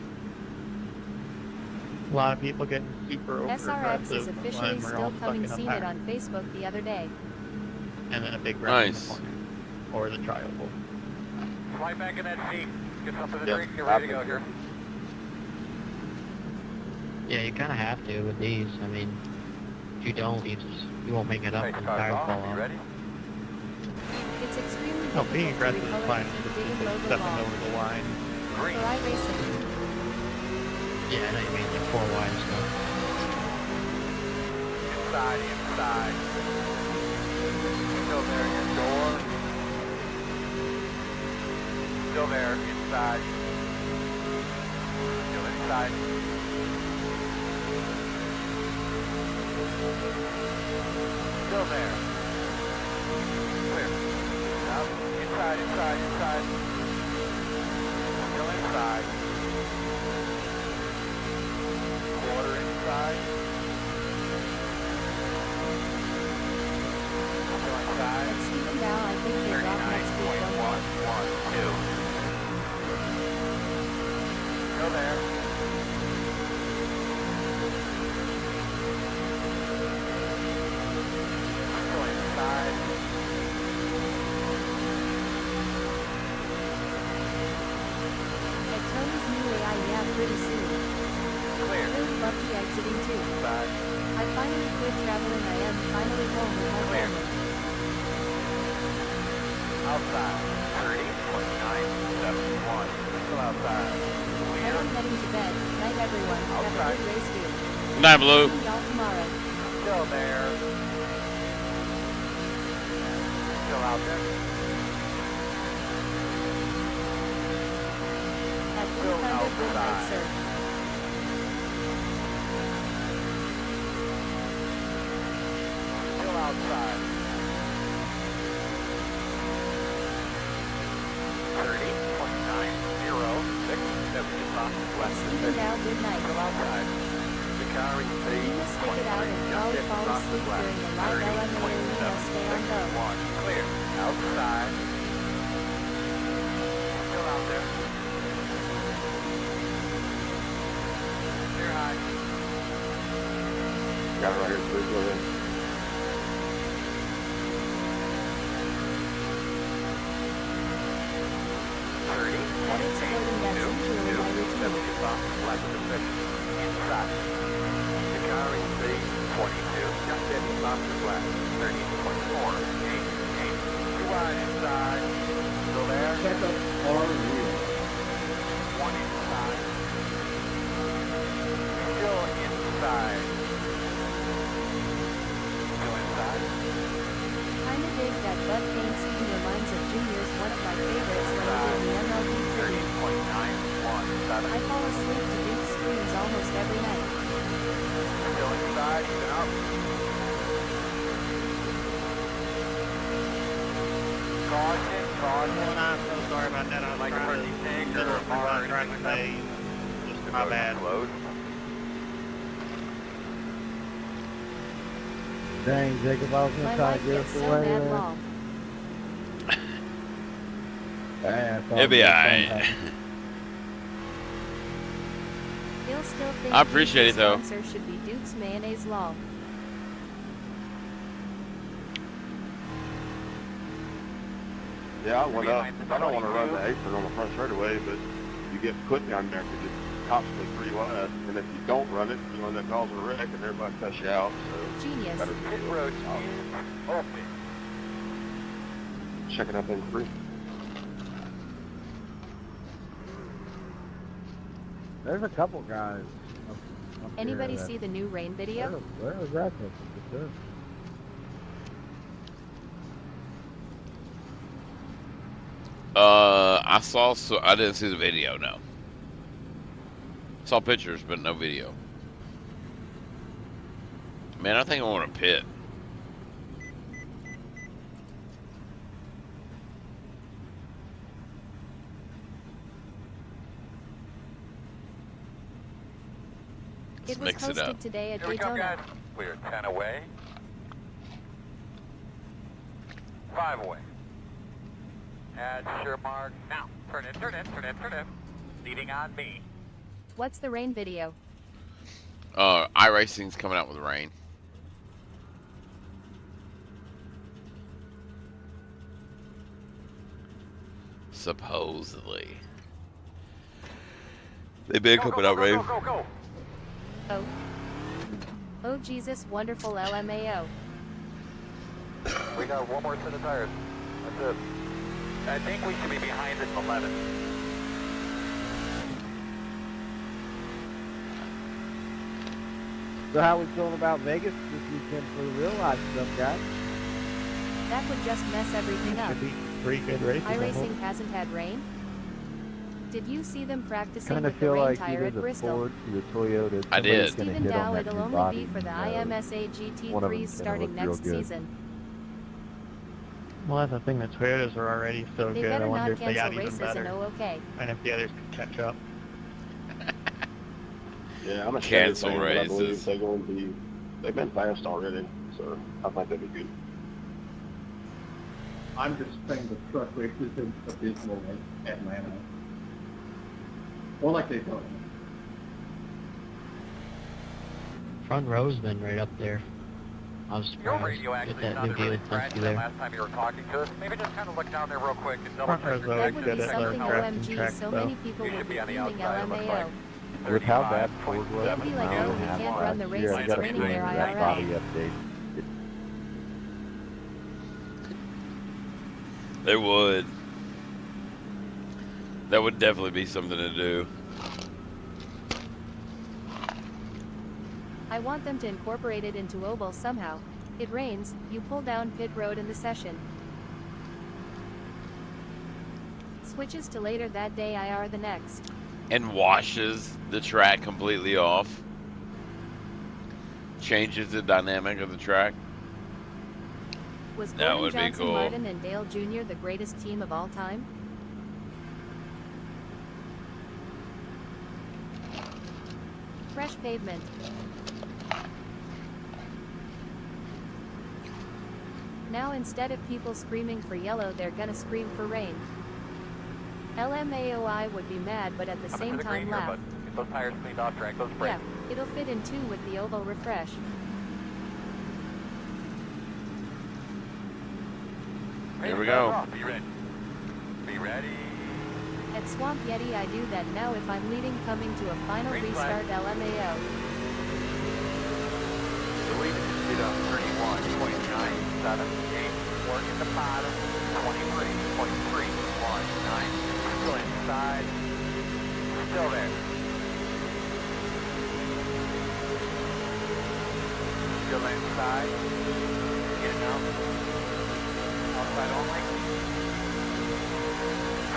A lot of people getting super over SRX is officially still coming. Seen it on Facebook the other day. And then a big wreck in the Nice. corner. Or the triangle. Slide back in that seat. Get something to Yep, drink. Get ready to go here. Yeah, you kind of have to with these. I mean, if you don't, you won't make it up Face when the cars tires off. fall You off. ready? It's extremely No, being difficult aggressive to is recover fine. if It's you just dig people low the stepping wall. over the line. Green. For iRacing. Yeah, I know you mean like 4 wide and stuff. Inside, inside. Still there, your door. Still there, inside. Still inside. Still there. Clear. Now, inside, inside, inside. Still inside. Quarter inside. Still inside. At Stephen Dow, I think they drop next week, don't they? 39.112. Still there. Still inside. At Tony's new AI, yeah, pretty soon. Clear. Really lucky exiting too. Inside. I finally quit traveling. I am finally home with my Clear. family. Outside. 30.971. Still outside. I am heading to bed. Night, everyone. Have a Outside. good race, dude. Good night, Blue. See y'all tomorrow. Still there. Still out there. At Blue Thunder, good night, sir. Still outside. 30.906. West Stephen Dow, good night. Still outside. Securing You speed. must stick it out and probably fall asleep during the live LMA. Stay on go. Clear. Outside. Still out there. Clear high. Got it right here, please go ahead. Headed to loading, that's usually my routine. Inside. Securing speed. 22. Just 50 miles to flat. 30.4. 8. Too wide inside. Still there. Check up our wheel. One inside. Still inside. Still inside. Kinda dig that Bud Paint scheme reminds of Junior's, one of my favorites when he did the MLB tribute. 30.917. I fall asleep to Duke's screens almost every night. Still inside. Even up. Caution. Caution. I'm so sorry about that. I was Like a trying turkey to pig do or a what I bar was trying to say. Just my bad. Load. Dang, Jacob, I was My gonna try life to get gets us so away. mad long. It'll be alright. He'll still think I appreciate it, though. the sponsor should be Duke's Mayonnaise Law. Yeah, I went up. I don't want to run the apron on the front straightaway, but you get put down there because it's constantly 3 wide. And if you don't run it, you end up causing a wreck and everybody cuts you out. So Genius. better Pit road is open. check it up in 3. There's a couple guys Anybody see the new rain video? Where was that taken? For sure. I saw. So I didn't see the video. No. Saw pictures, but no video. Man, I think I want to pit. It was mix it hosted up. today at Here we go, Daytona. guys. We're 10 away. 5 away. Add sure mark. Now, turn in. Leading on me. What's the rain video? iRacing's coming out with rain. Supposedly. They've been coming out rain. Go. Oh. Oh Jesus, wonderful LMAO. We got one more set of tires. That's it. I think we should be behind at 11. So how we feeling about Vegas this weekend for the real life stuff, guys? That would just mess everything up. Should be pretty good races. I hope. iRacing hasn't had rain? Did you see them practicing Kind of with the feel rain like tire either at the Bristol? Ford or the Toyota. I did. somebody's gonna Even hit Dow, on that it'll new only body, be for the you know, IMSA one of GT3 them's gonna starting look real next good. season. Well, that's the thing. The Toyotas are already so They good. I better wonder not if they cancel got even races better. and okay. And if the others could catch up. Yeah, I'm a Cancel fan, but I believe races. they're going to be. They've been fast already, so I think they'll be good. I'm just saying the truck races in abysmal at Atlanta. Or like they don't. Front row's been right up there. I was Your surprised radio with actually that new sounded really deal scratchy there. last time you were talking to us. Maybe just kind of look down there real quick and double Front check row's your always That would good be at something their drafting OMG, track, so though. many people You will should be be on the screaming outside, it looks like. LMAO. With how bad Ford was, It'll be like, oh, we can't run the last year, I races gotta training bring their that IRA. body update. They would. That would definitely be something to do. I want them to incorporate it into Oval somehow. It rains, you pull down pit road in the session. Switches to later that day IR the next. And washes the track completely off. Changes the dynamic of the track. Was That Gordon would be Johnson cool. Martin and Dale Jr. the greatest team of all time? Fresh pavement. Now instead of people screaming for yellow, they're gonna scream for rain. LMAOI would be mad, but at the Coming same to the green time here, laugh. bud. Get those tires cleaned off track. Those brakes. Yeah, it'll fit in too with the oval refresh. Here we go. Be ready. Be ready. At Swamp Yeti I do that now if I'm leading coming to a final Green restart flag. LMAO. The lead is speed up 31.978. Work in the bottom. 23.319. Still inside. Still there. Still inside. In and out. Outside only.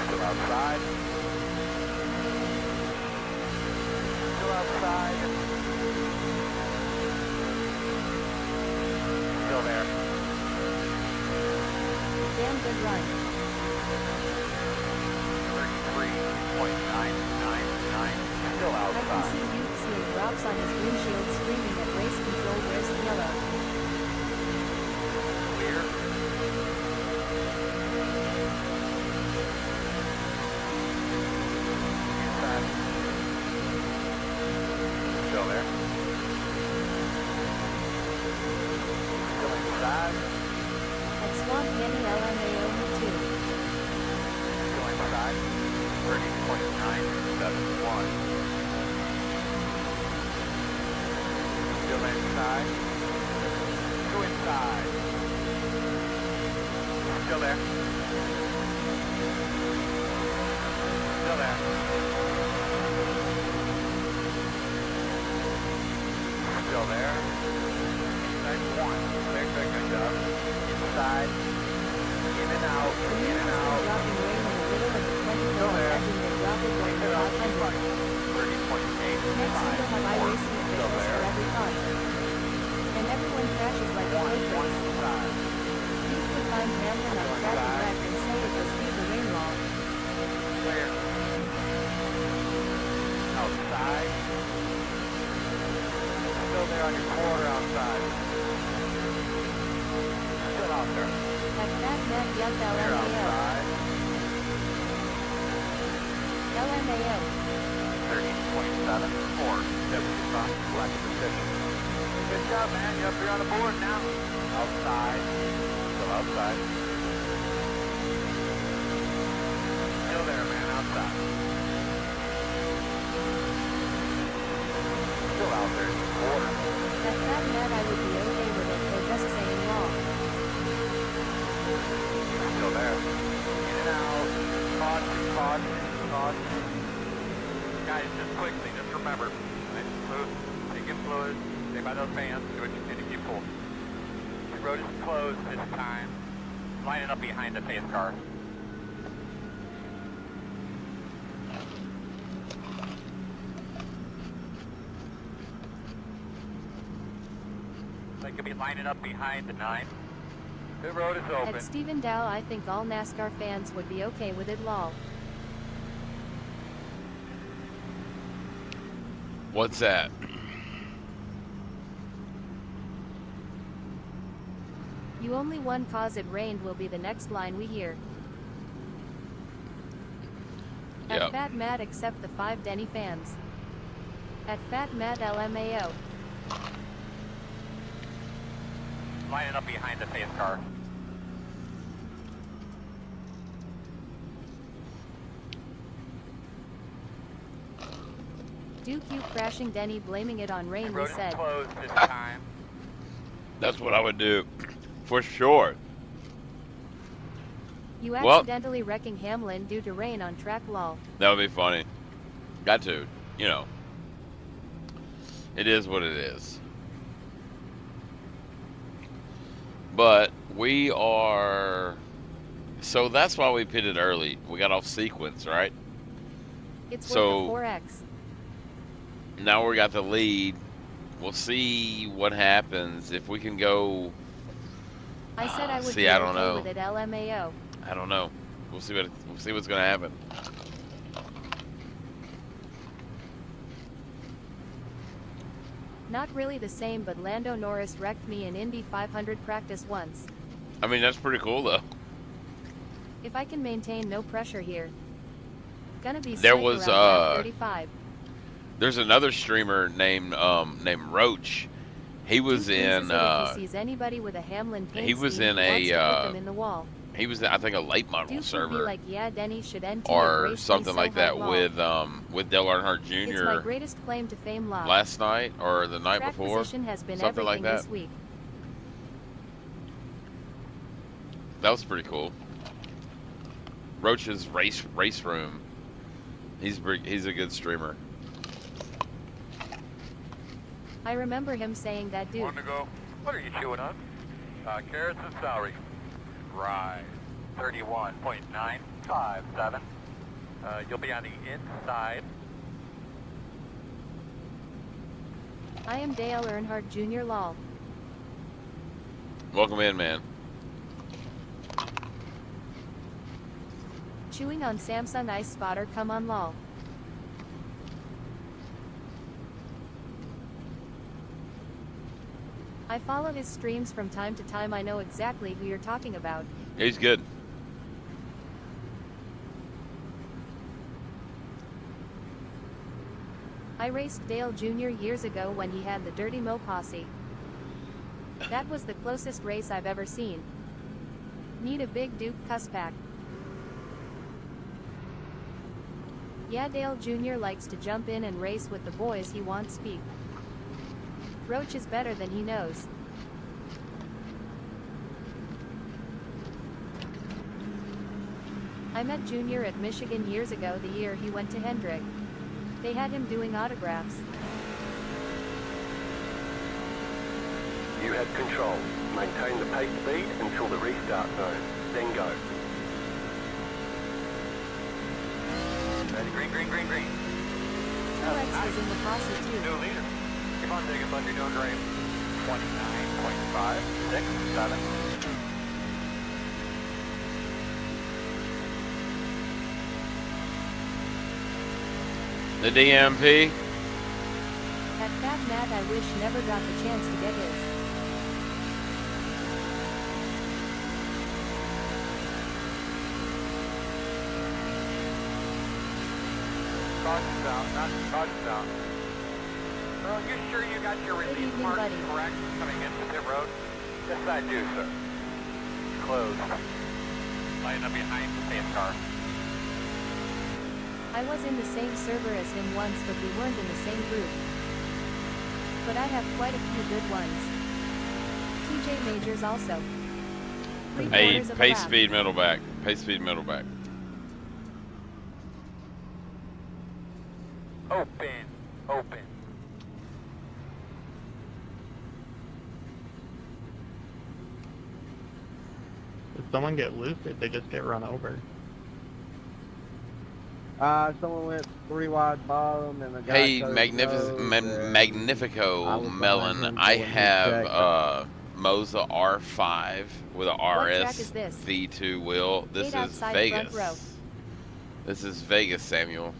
Still outside. Still outside. Still there. Damn good run. 33.999. Still I can outside. see Duke seeing drops on his windshield screaming at race control where's the yellow. Clear. Inside. Still there. Still inside. At Swamp Yeti LMAO me too. Still inside. 30.971. Still inside. Two inside. Still there. Still there. Still there. Inside one. Very good job. Inside. In and out. In and out. Still there. 30.8. Next we will have iRacing officials for every car. And everyone crashes like a road race. These would find Hamlin on track and wreck and say it was due to rain law. Clear. Outside. Still there on your quarter outside. Still out there. At Fat Matt Yup LMAO. LMAO. 13.7. 4. 75. Black position. Good job, man. You're up here on the board now. Outside. Still outside. Still there, man. Outside. Still out there. Quarter. At Fat Matt I would be okay with it, they're just saying law. Still there. In and out. Caution. Guys, just quickly, just remember, take in fluid, stay by those fans, do what you need to keep cool. The road is closed this time. Lining up behind the pace car. They could be lining up behind the 9. The road is open. At Stephen Dow I think all NASCAR fans would be okay with it lol. What's that? You only one cause it rained will be the next line we hear. At Yep. Fat Matt accept the 5 Denny fans. At Fat Matt LMAO. Lining up behind the pace car. Duke you crashing Denny blaming it on rain The we road is said. closed this time. That's what I would do. For sure. You Well- accidentally wrecking Hamlin due to rain on track lol. That would be funny. Got to. You know. It is what it is. But we are... So that's why we pitted early. We got off sequence, right? It's So- worth a 4X. Now we got the lead. We'll see what happens if we can go. I said I would See, be I don't okay know. with it LMAO. I don't know. We'll see what's gonna happen. Not really the same, but Lando Norris wrecked me in Indy 500 practice once. I mean, that's pretty cool though. If I can maintain no pressure here. Gonna be There slick was, around lap 35. There's another streamer named Roach. He was Duke in. thinks that if he sees anybody with a Hamlin paint he was scheme, in he wants a. to put them in the wall. He was, I think, a late model Duke would be server like, yeah, Denny should end or something like that with Dale Earnhardt It's my Jr. greatest claim to fame live. last night or the night Track before. position has been Something like everything that. this week. That was pretty cool. Roach's race room. He's a good streamer. I remember him saying that dude. One to go. What are you chewing on? Carrots and celery. Right. 31.957. You'll be on the inside. I am Dale Earnhardt Jr. lol. Welcome in, man. Chewing on Samsung Ice Spotter come on lol. I follow his streams from time to time. I know exactly who you're talking about. He's good. I raced Dale Jr. years ago when he had the Dirty Mo Posse. That was the closest race I've ever seen. Need a big Duke cuss pack. Yeah, Dale Jr. likes to jump in and race with the boys he wants speak. Roach is better than he knows. I met Junior at Michigan years ago, the year he went to Hendrick. They had him doing autographs. You have control. Maintain the pace speed until the restart zone. Then go. Ready, green, green, green, green. Truex is in the posse too. New leader. Keep on digging, bud. You're doing great. 29.5, 6, 7. The DMP. That fat Matt I wish never got the chance to get his. Caution's out, not caution's out. Earl, you sure you got your Good release evening, marks buddy. correct coming into pit road? Yes, I do, sir. Closed. Line up behind the safe car. I was in the same server as him once, but we weren't in the same group. But I have quite a few good ones. TJ Majors also. Hey, 3/4 of a pace lap. speed middle back. Pace speed middle back. Open. Open. If someone get loose, they just get run over. Someone went 3 wide bottom and the guy Hey, cut his Magnifico nose, and Magnifico I was behind Melon. him I pulling his have jacket. Moza R5 with a track RS is this? V2 wheel. This Gate is outside Vegas. front row. This is Vegas, Samuel.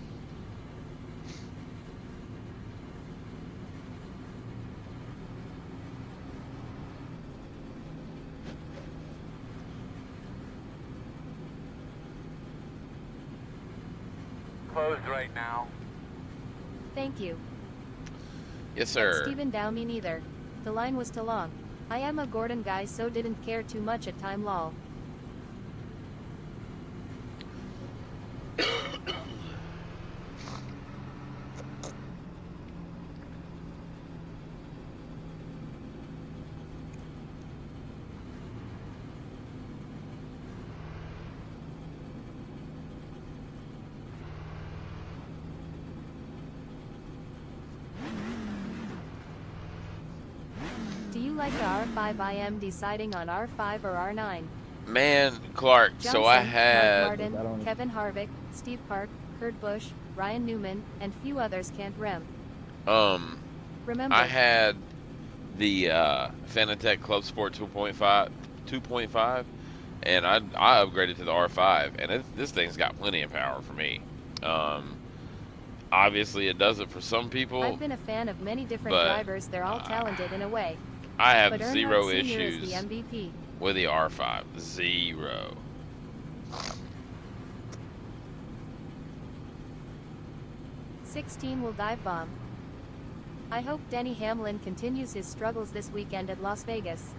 Closed right now. Thank you. Yes, sir. Stephen Dow me neither. The line was too long. I am a Gordon guy, so didn't care too much at time lol. Do you like the R5? I am deciding on R5 or R9. Man, Clark, so I Johnson, had Mark Martin, Kevin Harvick, Steve Park, Kurt Busch, Ryan Newman, and few others can't rem. Remember, I had the Fanatec Club Sport 2.5, and I upgraded to the R5, and this thing's got plenty of power for me. Obviously, it does it for some people. I've been a fan of many different but, drivers. They're all talented in a way. I have But Earnhardt zero Sr. is issues the MVP. with the R5. Zero. '16 will dive bomb. I hope Denny Hamlin continues his struggles this weekend at Las Vegas.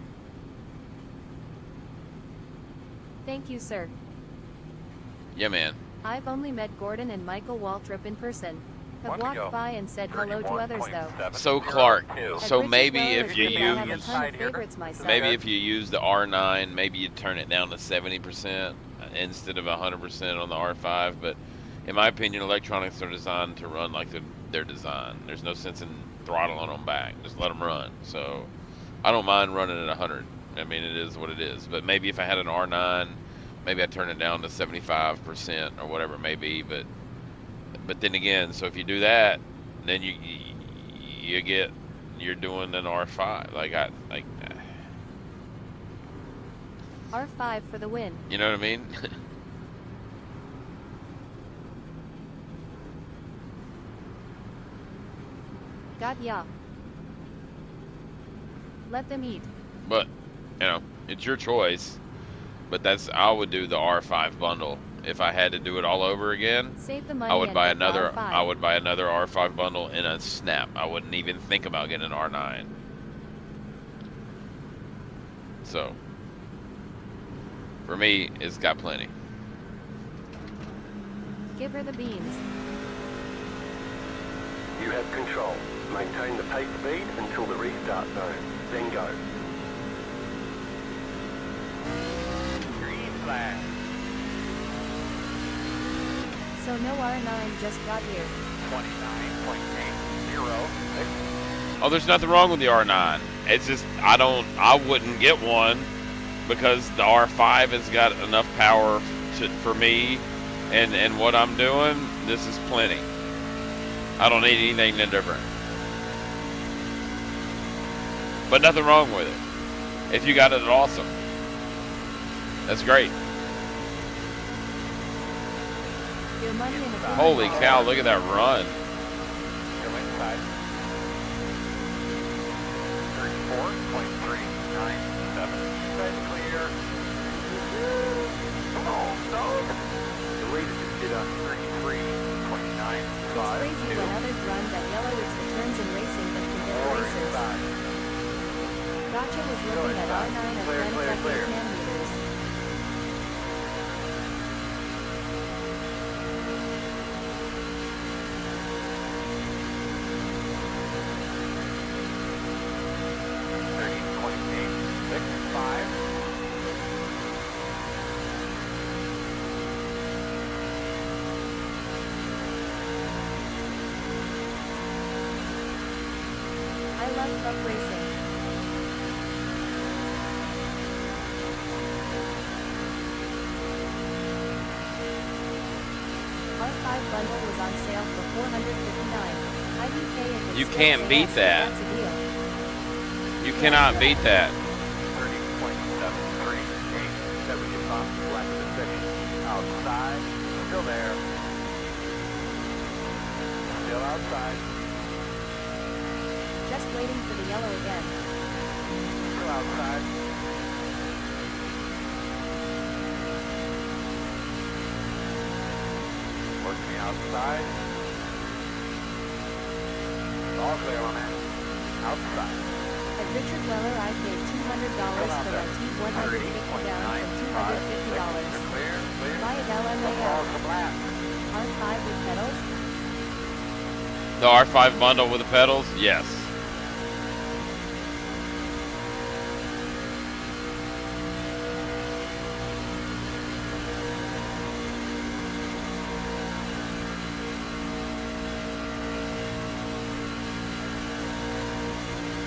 Thank you, sir. Yeah, man. I've only met Gordon and Michael Waltrip in person. Have One to walked go. by and said hello to others though. So Clark, At so Richard maybe Weller's if you group, I have a use ton of favorites myself. maybe if you use the R9, maybe you turn it down to 70% instead of 100% on the R5. But in my opinion, electronics are designed to run like they're designed. There's no sense in throttling them back. Just let them run. So I don't mind running at 100. I mean, it is what it is. But maybe if I had an R9, maybe I'd turn it down to 75% or whatever it may be. But then again, so if you do that, then you're doing an R5. R5 for the win. You know what I mean? Got ya. Let them eat. But, you know, it's your choice. But I would do the R5 bundle. If I had to do it all over again, Save the money I would and buy get the another R5. I would buy another R5 bundle in a snap. I wouldn't even think about getting an R9. So, for me, it's got plenty. Give her the beans. You have control. Maintain the pace speed until the restart zone. Then go. Green flag. So no R9 just got here. 29.806. Oh, there's nothing wrong with the R9. It's just I wouldn't get one because the R5 has got enough power for me and what I'm doing. This is plenty. I don't need anything different. But nothing wrong with it. If you got it, awesome. That's great. Your money in a Holy cow, look at that run. Go inside. 34.397. Inside clear. Come on, dog. The latest is did on 33.9. It's crazy when others run that yellow. It's the turns in racing that can get racers. Gotcha was looking at R9 of Clear. man meters. I love truck racing. R5 bundle was on sale for $459. IDK if it's You still can't there, beat so that. that's a deal. You cannot beat that. 30.738. That we just off the left of the section. Outside. Still there. Still outside. Just waiting for the yellow again. Still outside. Work me outside. All clear on that. Outside. At Richard Weller, I paid $200 for a T150 down from $250. Clear. Buy it LMAO. R5 with pedals? The R5 bundle with the pedals? Yes.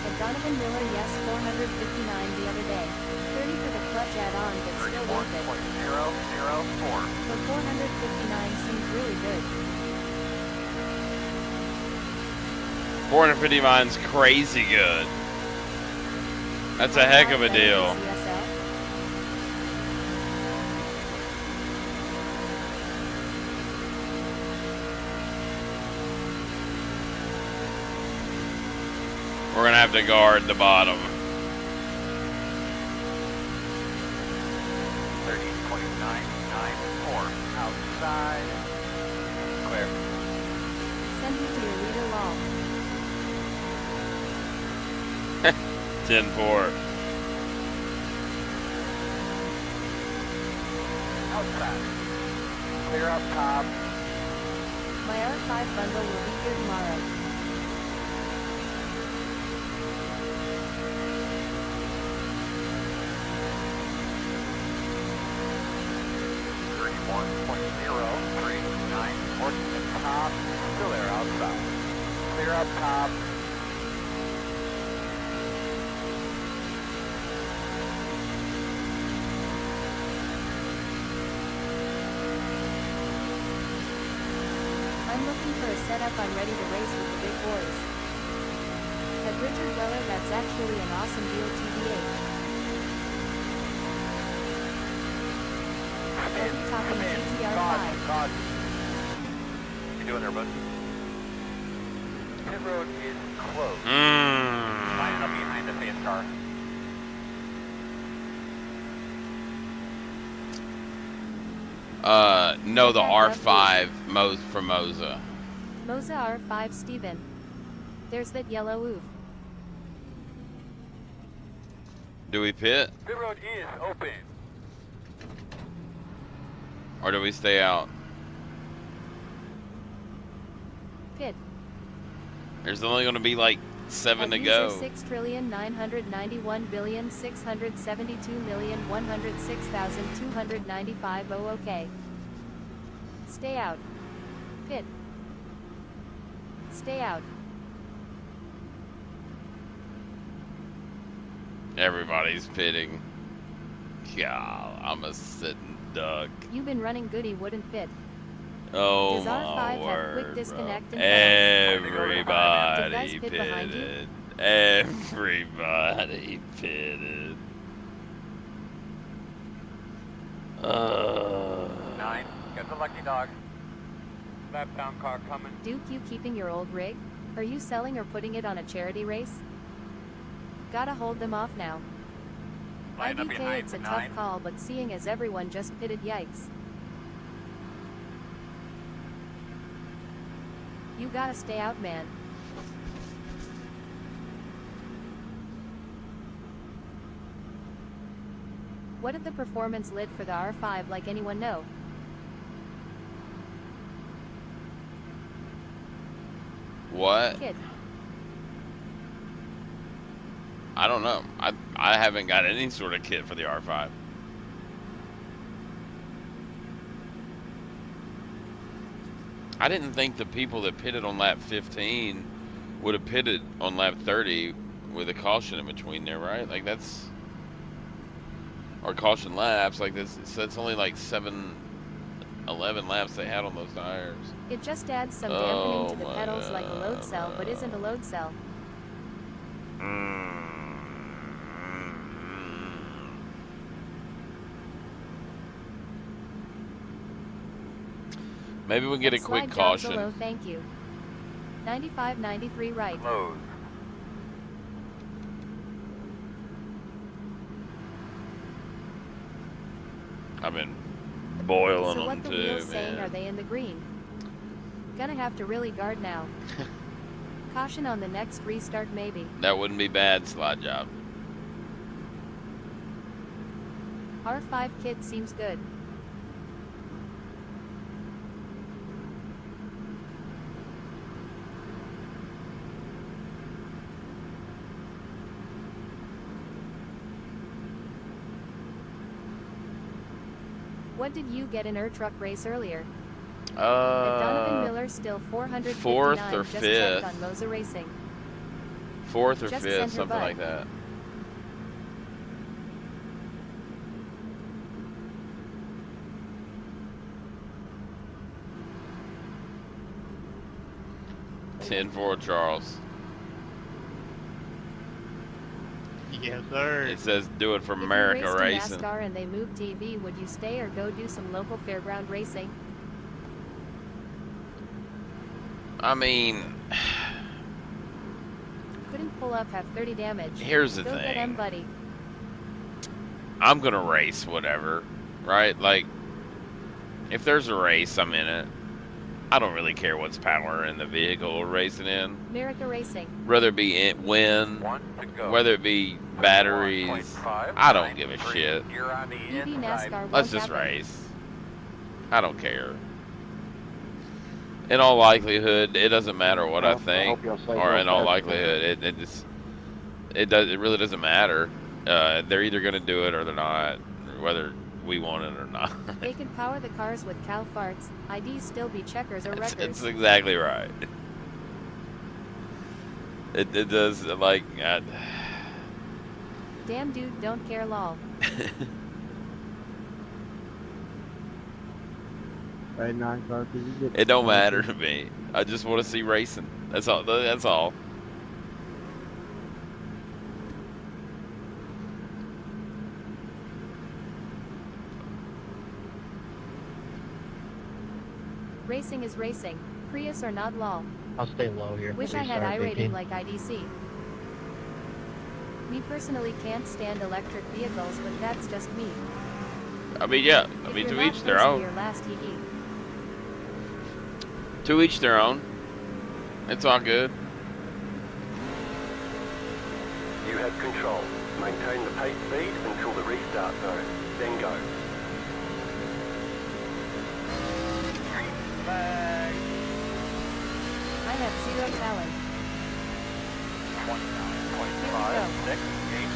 At Donovan Miller, yes, $459 the other day. $30 for the clutch add-on, but still worth it. 0.004. For $459 seems really good. 459's crazy good. That's a heck of a deal. We're gonna have to guard the bottom. 30.994. Outside. Clear. Send me to your leader wall. 10-4. Outside. Clear up top. My R5 bundle will be here tomorrow. Top. Still there outside. Clear up top. I'm looking for a setup I'm ready to race with the big boys. At Richard Weller, that's actually an awesome deal TBH. Are we talking GTR 5? You doing there, bud? Pit road is closed. Lining up behind the face car. No, the R5 from Moza. Moza R5 Steven. There's that yellow oof. Do we pit? Pit road is open. Or do we stay out? Pit. There's only going to be like 7 to go. 6,991,672,106,295. Oh, okay. Stay out. Pit. Stay out. Everybody's pitting. God, I'm a sitting duck. You've been running good, he wouldn't fit. Oh Does R5 my have word, quick disconnect bro. and Everybody Did guys pit behind you? pitted. Everybody pitted. 9. Get the lucky dog. Left-bound car coming. Duke, you keeping your old rig? Are you selling or putting it on a charity race? Gotta hold them off now. Line up IDK, behind it's a the tough 9. call, but seeing as everyone just pitted, yikes. You gotta stay out, man. What did the performance lid for the R5 like, anyone know? What? Kid. I don't know. I haven't got any sort of kit for the R5. I didn't think the people that pitted on lap 15 would have pitted on lap 30 with a caution in between there, right? Like that's, or caution laps, like this. So that's only like 11 laps they had on those tires. It just adds some dampening to the pedals like a load cell, but isn't a load cell. Maybe we can get a quick Slide job caution. below, thank you. 95-93 right. Close. I've been boiling So them what the too, wheels saying, man. are they in the green? Gonna have to really guard now. Caution on the next restart maybe. That wouldn't be bad, slide job. R5 kit seems good. What did you get in Ur Truck race earlier? At Donovan Miller still 459. Fourth or just fifth. checked on Moza Racing. Fourth or Just fifth, send her something butt. like that. Ten for Charles. Yes, sir. It says do it for If you America raced in Racing. NASCAR and they moved TV, would you stay or go do some local fairground racing? I mean, Couldn't pull up, have 30 damage. Here's the Go get thing. M, buddy. I'm gonna race whatever, right? Like, if there's a race, I'm in it. I don't really care what's power in the vehicle we're racing in. America Racing. Whether it be wind, whether it be batteries, I don't give a shit. EV NASCAR Let's won't just happen. race. I don't care. In all likelihood, it doesn't matter what I Well, I think, hope y'all say or no in all fast. likelihood, it really doesn't matter. They're either gonna do it or they're not, whether we want it or not. They can power the cars with cow farts. IDs still be checkers or wreckers. It's exactly right. It does, like, Damn dude, don't care lol. Hey, 9 car, could you get it don't matter to me. I just want to see racing. That's all. That's all. Racing is racing. Prius or not lol. I'll stay low here. Wish I had Restart, I rating 18. like IDC. Me personally can't stand electric vehicles, but that's just me. I mean, yeah. I If mean, you're to not each their close to own. your last EE. To each their own. It's all good. You have control. Maintain the pace speed until the restart zone. Then go. I have zero talent. 29.5, 6, 8.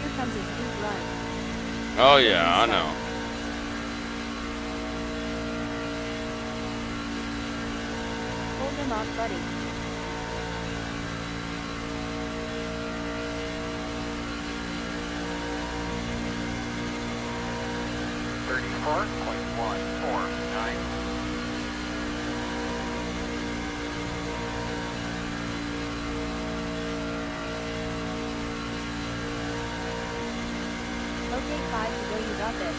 Here comes a deep run. Oh yeah, I know. Hold him off, buddy. Okay, 5 to go, you got this.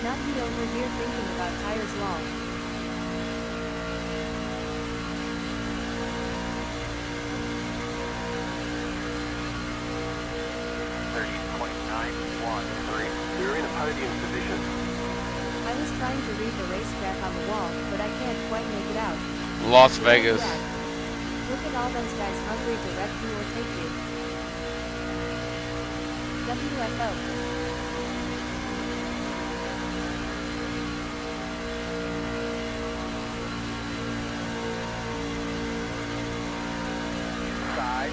Not me over here thinking about tires long. We're in a podium position. I was trying to read the racetrack on the wall, but I can't quite make it out. Las Vegas. Look at all those guys hungry to wreck you or take you. WFO. Side.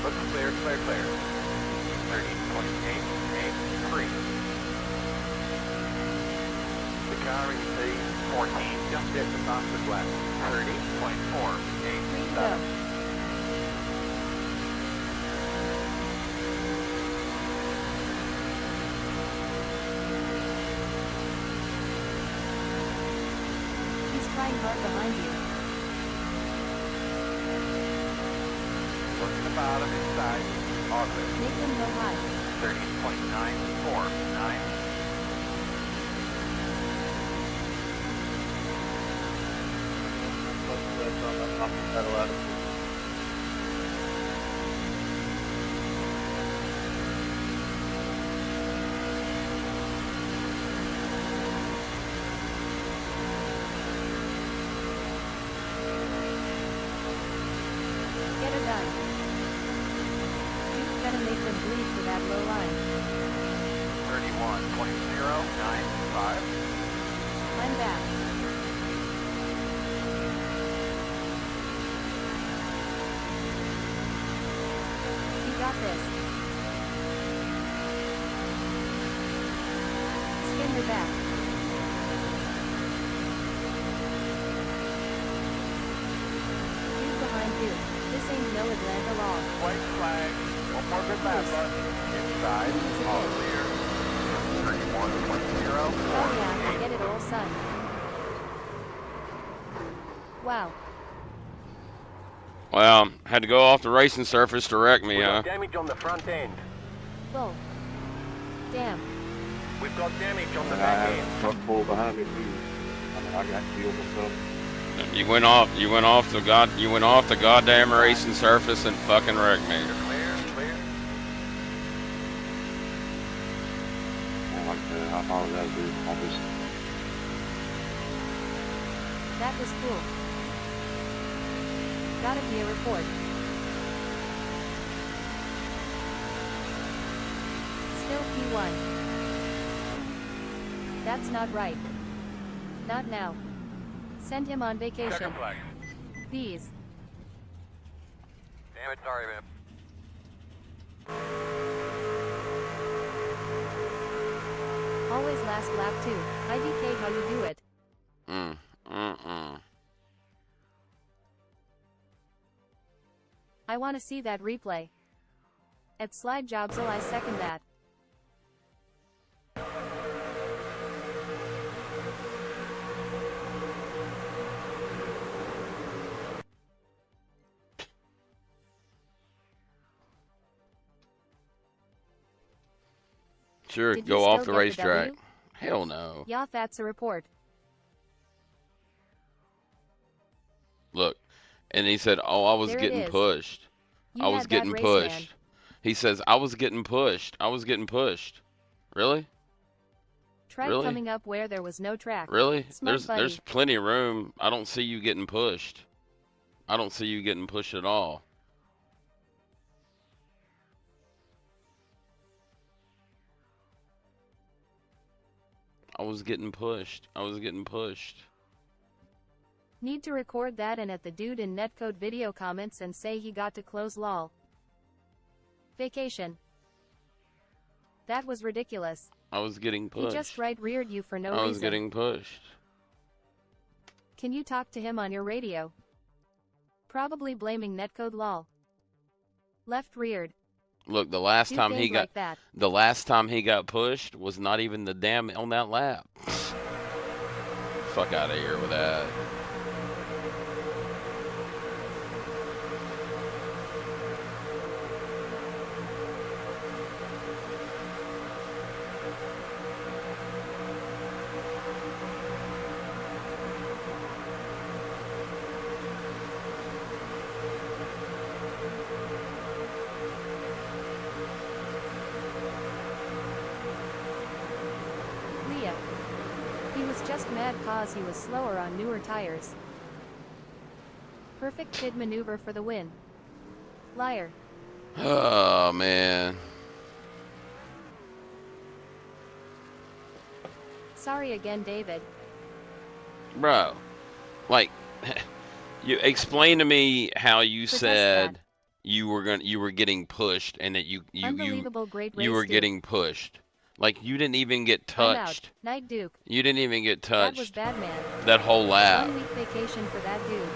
Looks clear, clear, clear. 30.883. The car in P14 just hit the fastest lap. 30.487. He's trying hard behind you. Look at the bottom inside. All clear. Make him go high. 30.949. Get her done. You're gonna make them bleed for that low line. 31.095. I'm back. You got this. Spin her back. He's behind you. This ain't no Atlanta law. White flag. One more good lap, bud. Inside. All clear. 31.0. Oh yeah, get it all, son. Wow. Well, had to go off the racing surface to wreck me, We've huh? got damage on the front end. Whoa. Damn. We've got damage on the I back had end. a truck full behind me too. I got killed myself. You went off the goddamn racing surface and fucking wrecked me. Clear, clear. And like I said, I apologize, dude. I'll just That was cool. Gotta be a report. Still P1. That's not right. Not now. Send him on vacation. Second flag. Bees. Damn it, sorry, man. Always last lap too. IDK how you do it. I wanna see that replay. At Slide Jobsel I second that. Sure, Did you go still off the get the racetrack. W? Hell no. Yeah, that's a report. Look, and he said, "Oh, I was There it getting is. pushed. You I was had that getting race, pushed." man. He says, "I was getting pushed. I was getting pushed." Really? Try Really? coming up where there was no track. Really? Smart There's buddy. plenty of room. I don't see you getting pushed. I don't see you getting pushed at all. I was getting pushed. I was getting pushed. Need to record that and at the dude in netcode video comments and say he got to close lol. Vacation. That was ridiculous. I was getting pushed. He just right-reared you for no I was reason. getting pushed. Can you talk to him on your radio? Probably blaming netcode lol. Left-reared. Look, the last Do time he things got like that. the last time he got pushed was not even the damn on that lap. Fuck out of here with that. Leah. He was just mad cause he was slower on newer tires. Perfect kid maneuver for the win. Liar. Oh man. Sorry again, David. Bro, like, you explain to me how you Protest said you were getting pushed and that you Unbelievable great you were race, dude. getting pushed. Like you didn't even get I'm out. touched. Night Duke. You didn't even get That was touched bad, man. that whole lap. 1 week vacation for that dude.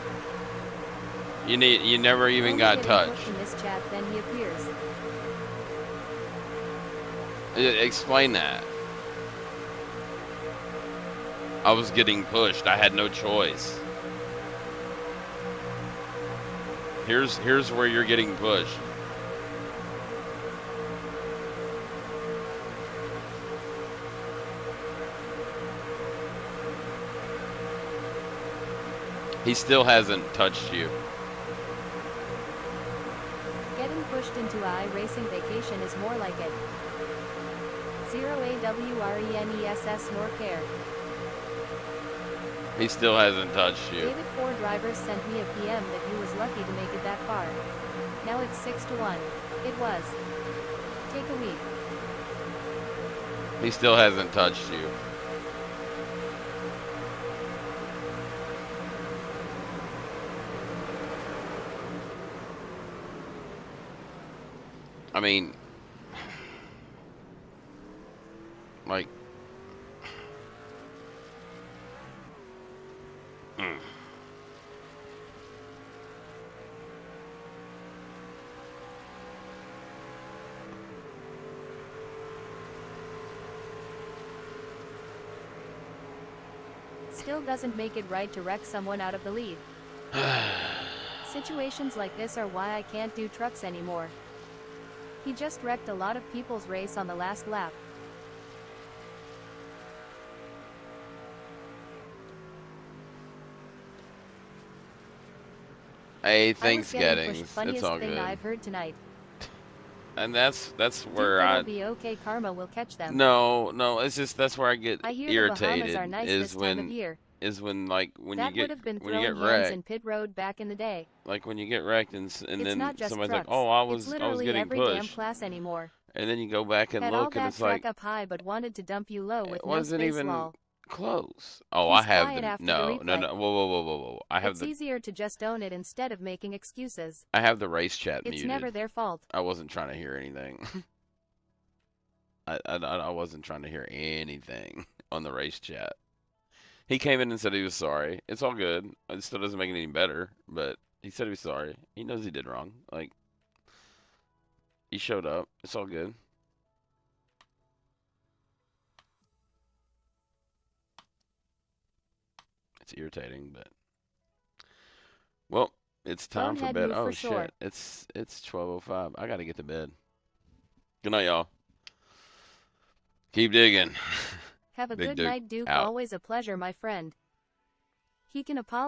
You never even Only got getting touched. pushed in this chat, then he appears. Explain that. I was getting pushed. I had no choice. Here's where you're getting pushed. He still hasn't touched you. Getting pushed into iRacing vacation is more like it. 0 nor care. He still hasn't touched you. David 4 Drivers sent me a PM that he was lucky to make it that far. Now it's 6-1. It was. Take a week. He still hasn't touched you. I mean, like, Still doesn't make it right to wreck someone out of the lead. Situations like this are why I can't do trucks anymore. He just wrecked a lot of people's race on the last lap. hey, I thanks, was getting Gettings. pushed. It's Funniest all thing good. I've heard tonight. And that's Duke, where it'll I. be okay. Karma will catch them. No, it's just that's where I get I hear the Bahamas irritated. are nice Is this time of when year. like when That you get would have been when you throwing get hands wrecked. in pit road back in the day. Like when you get wrecked and It's then not just somebody's trucks. like, "Oh, I It's was literally getting every damn pushed," class anymore. and then you go back and Had all look, and that it's track like up high but wanted to dump you low with it no wasn't space even lol. close. Oh, He's I have quiet the after the no. replay. Whoa. I have It's the easier to just own it instead of making excuses. I have the race chat It's muted. never their fault. I wasn't trying to hear anything. I wasn't trying to hear anything on the race chat. He came in and said he was sorry. It's all good. It still doesn't make it any better, but he said he was sorry. He knows he did wrong. Like, he showed up. It's all good. It's irritating, but well, it's time for Bonehead bed. move Oh for shit. sure. It's 12:05. I got to get to bed. Good night, y'all. Keep digging. Have a Big good Duke night, Duke. out. Always a pleasure, my friend. He can apologize.